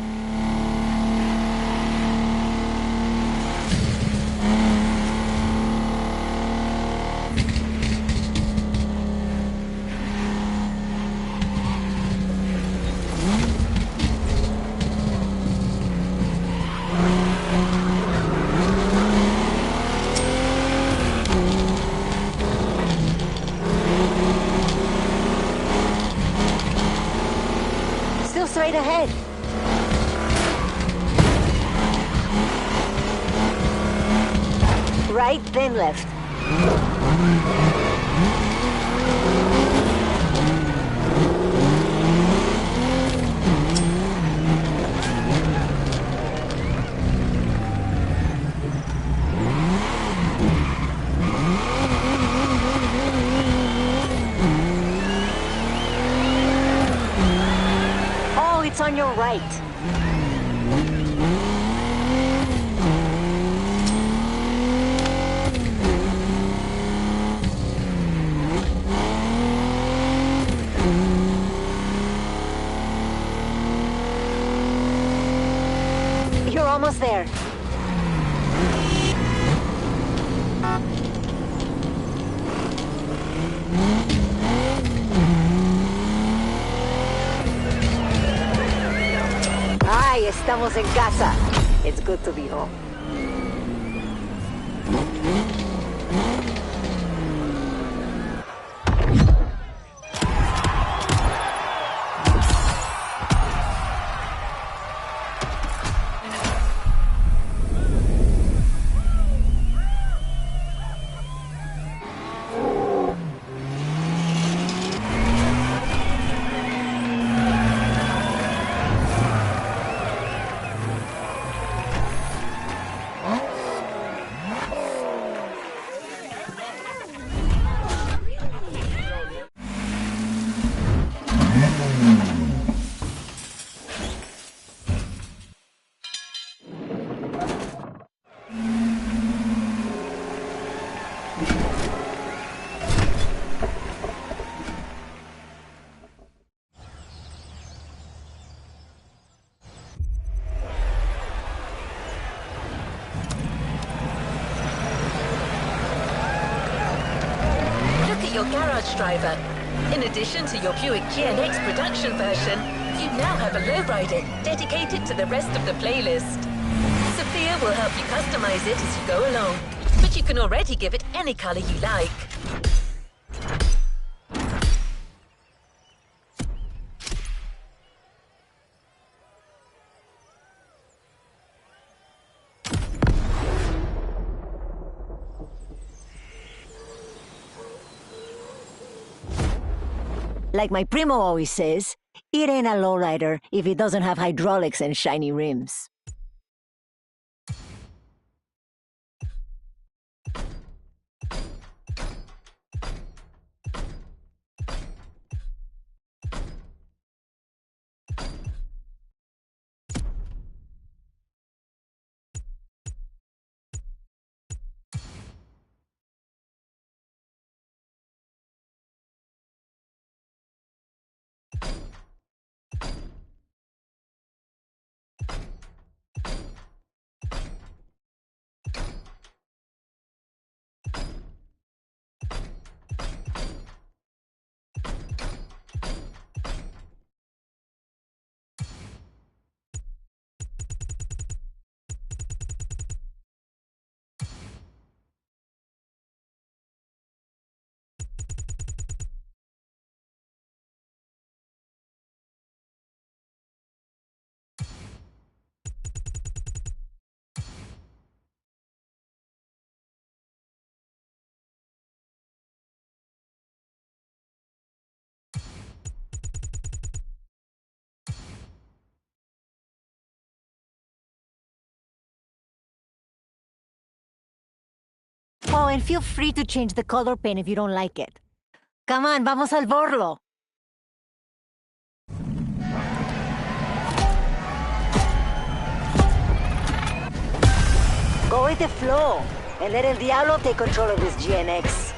Straight ahead. Right, then left. It's on your right. You're almost there. Ay, estamos en casa. It's good to be home. Your garage driver. In addition to your Buick GNX production version, you now have a lowrider dedicated to the rest of the playlist. Sophia will help you customize it as you go along, but you can already give it any color you like. Like my primo always says, it ain't a lowrider if it doesn't have hydraulics and shiny rims. Oh, and feel free to change the color paint if you don't like it. Come on, vamos al borlo. Go with the flow, and let El Diablo take control of this GNX.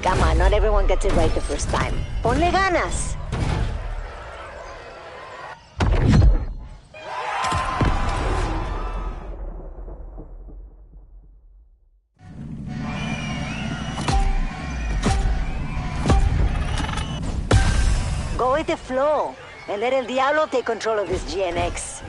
Come on, not everyone gets it right the first time. Ponle ganas! Go with the flow, and let El Diablo take control of this GNX.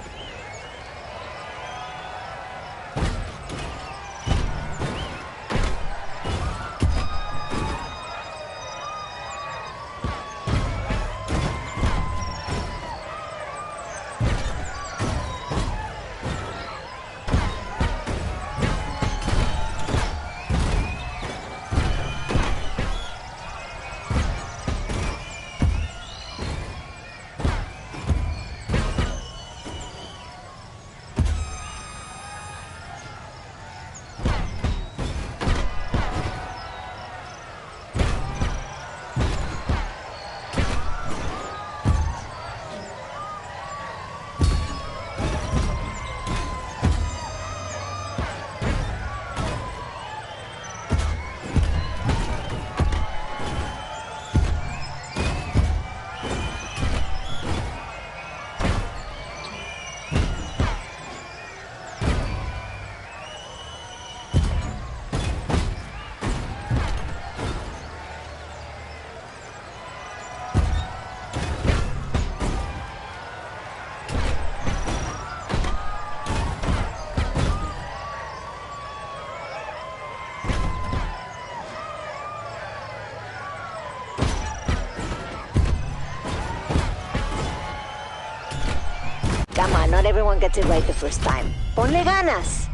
Come on, not everyone gets it right the first time. Ponle ganas!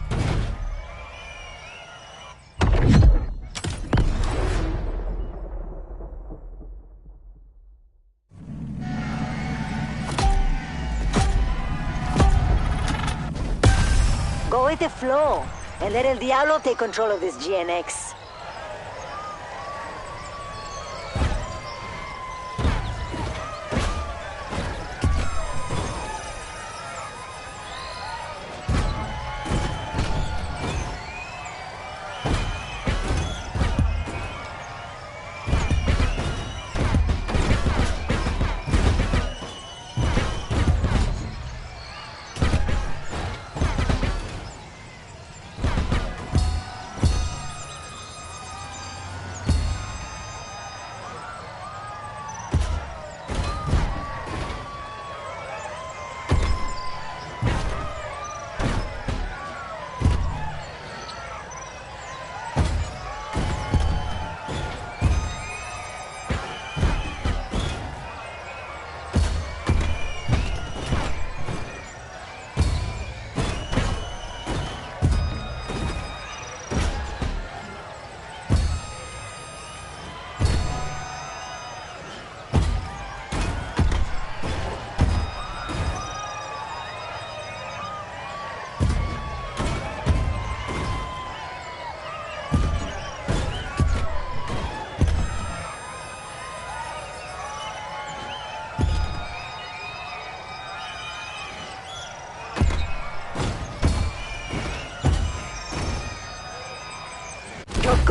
Go with the flow, and let El Diablo take control of this GNX.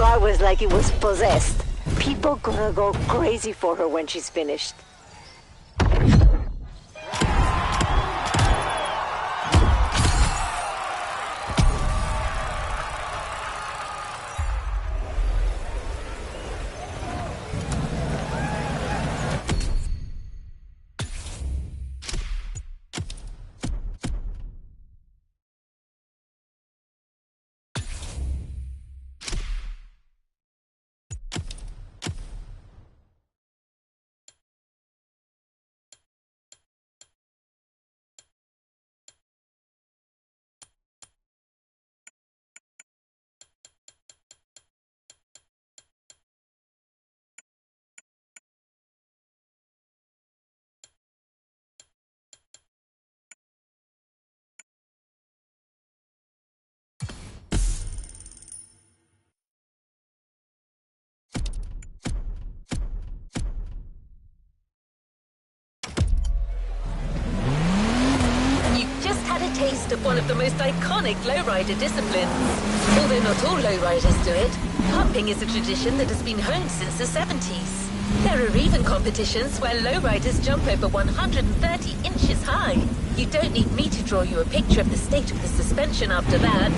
car was like it was possessed. People gonna go crazy for her when she's finished. Taste of one of the most iconic lowrider disciplines. Although not all lowriders do it, pumping is a tradition that has been honed since the 70s. There are even competitions where lowriders jump over 130 inches high. You don't need me to draw you a picture of the state of the suspension after that.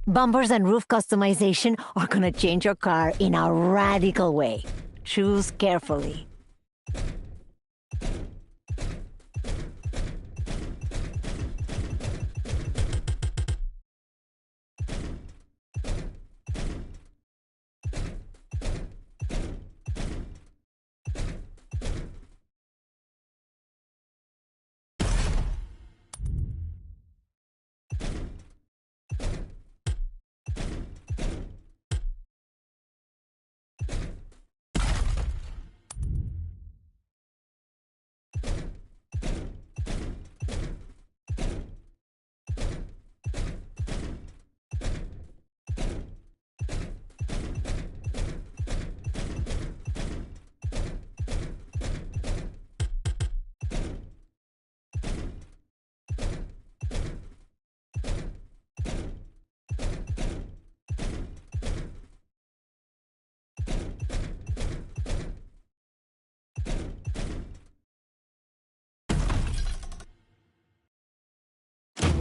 Bumpers and roof customization are gonna change your car in a radical way. Choose carefully.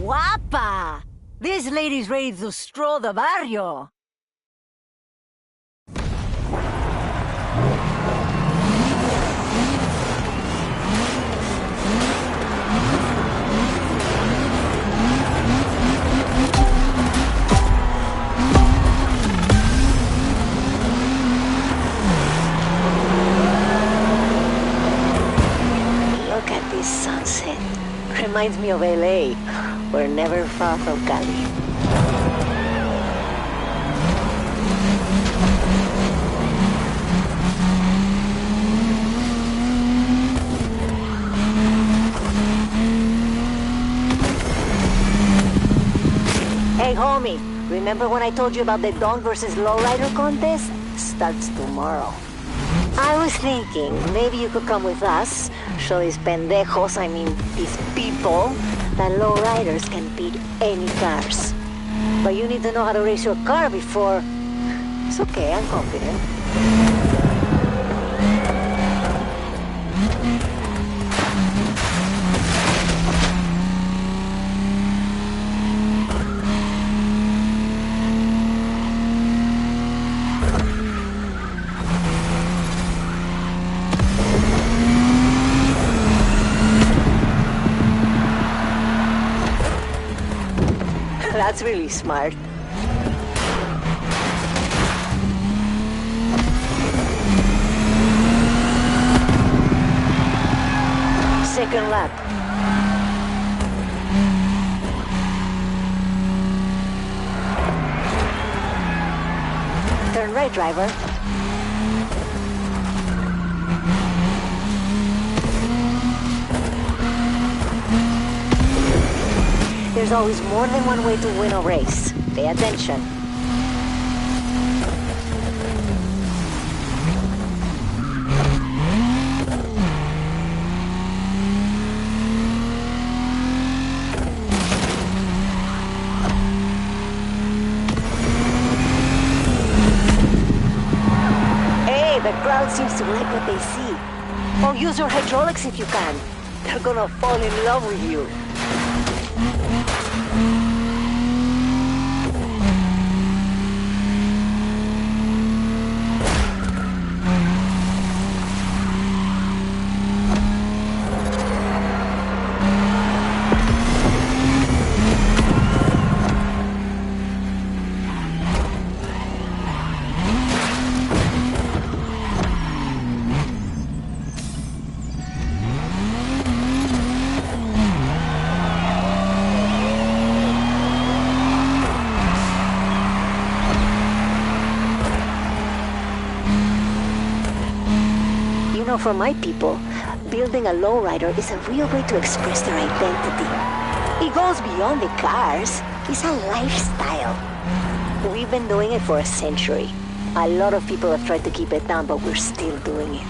Guapa! This lady's ready to stroll the barrio. Look at this sunset. Reminds me of LA. We're never far from Cali. Hey, homie, remember when I told you about the Dong versus Lowrider contest? Starts tomorrow. I was thinking, maybe you could come with us, show these pendejos, I mean, these people, that lowriders can beat any cars. But you need to know how to race your car before... It's okay, I'm confident. That's really smart. Second lap. Turn right, driver. There's always more than one way to win a race. Pay attention. Hey, the crowd seems to like what they see. Oh, use your hydraulics if you can. They're gonna fall in love with you. For my people, building a lowrider is a real way to express their identity. It goes beyond the cars. It's a lifestyle. We've been doing it for a century. A lot of people have tried to keep it down, but we're still doing it.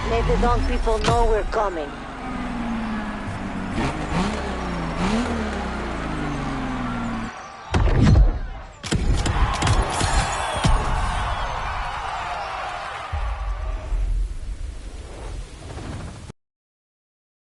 Let the dumb people know we're coming.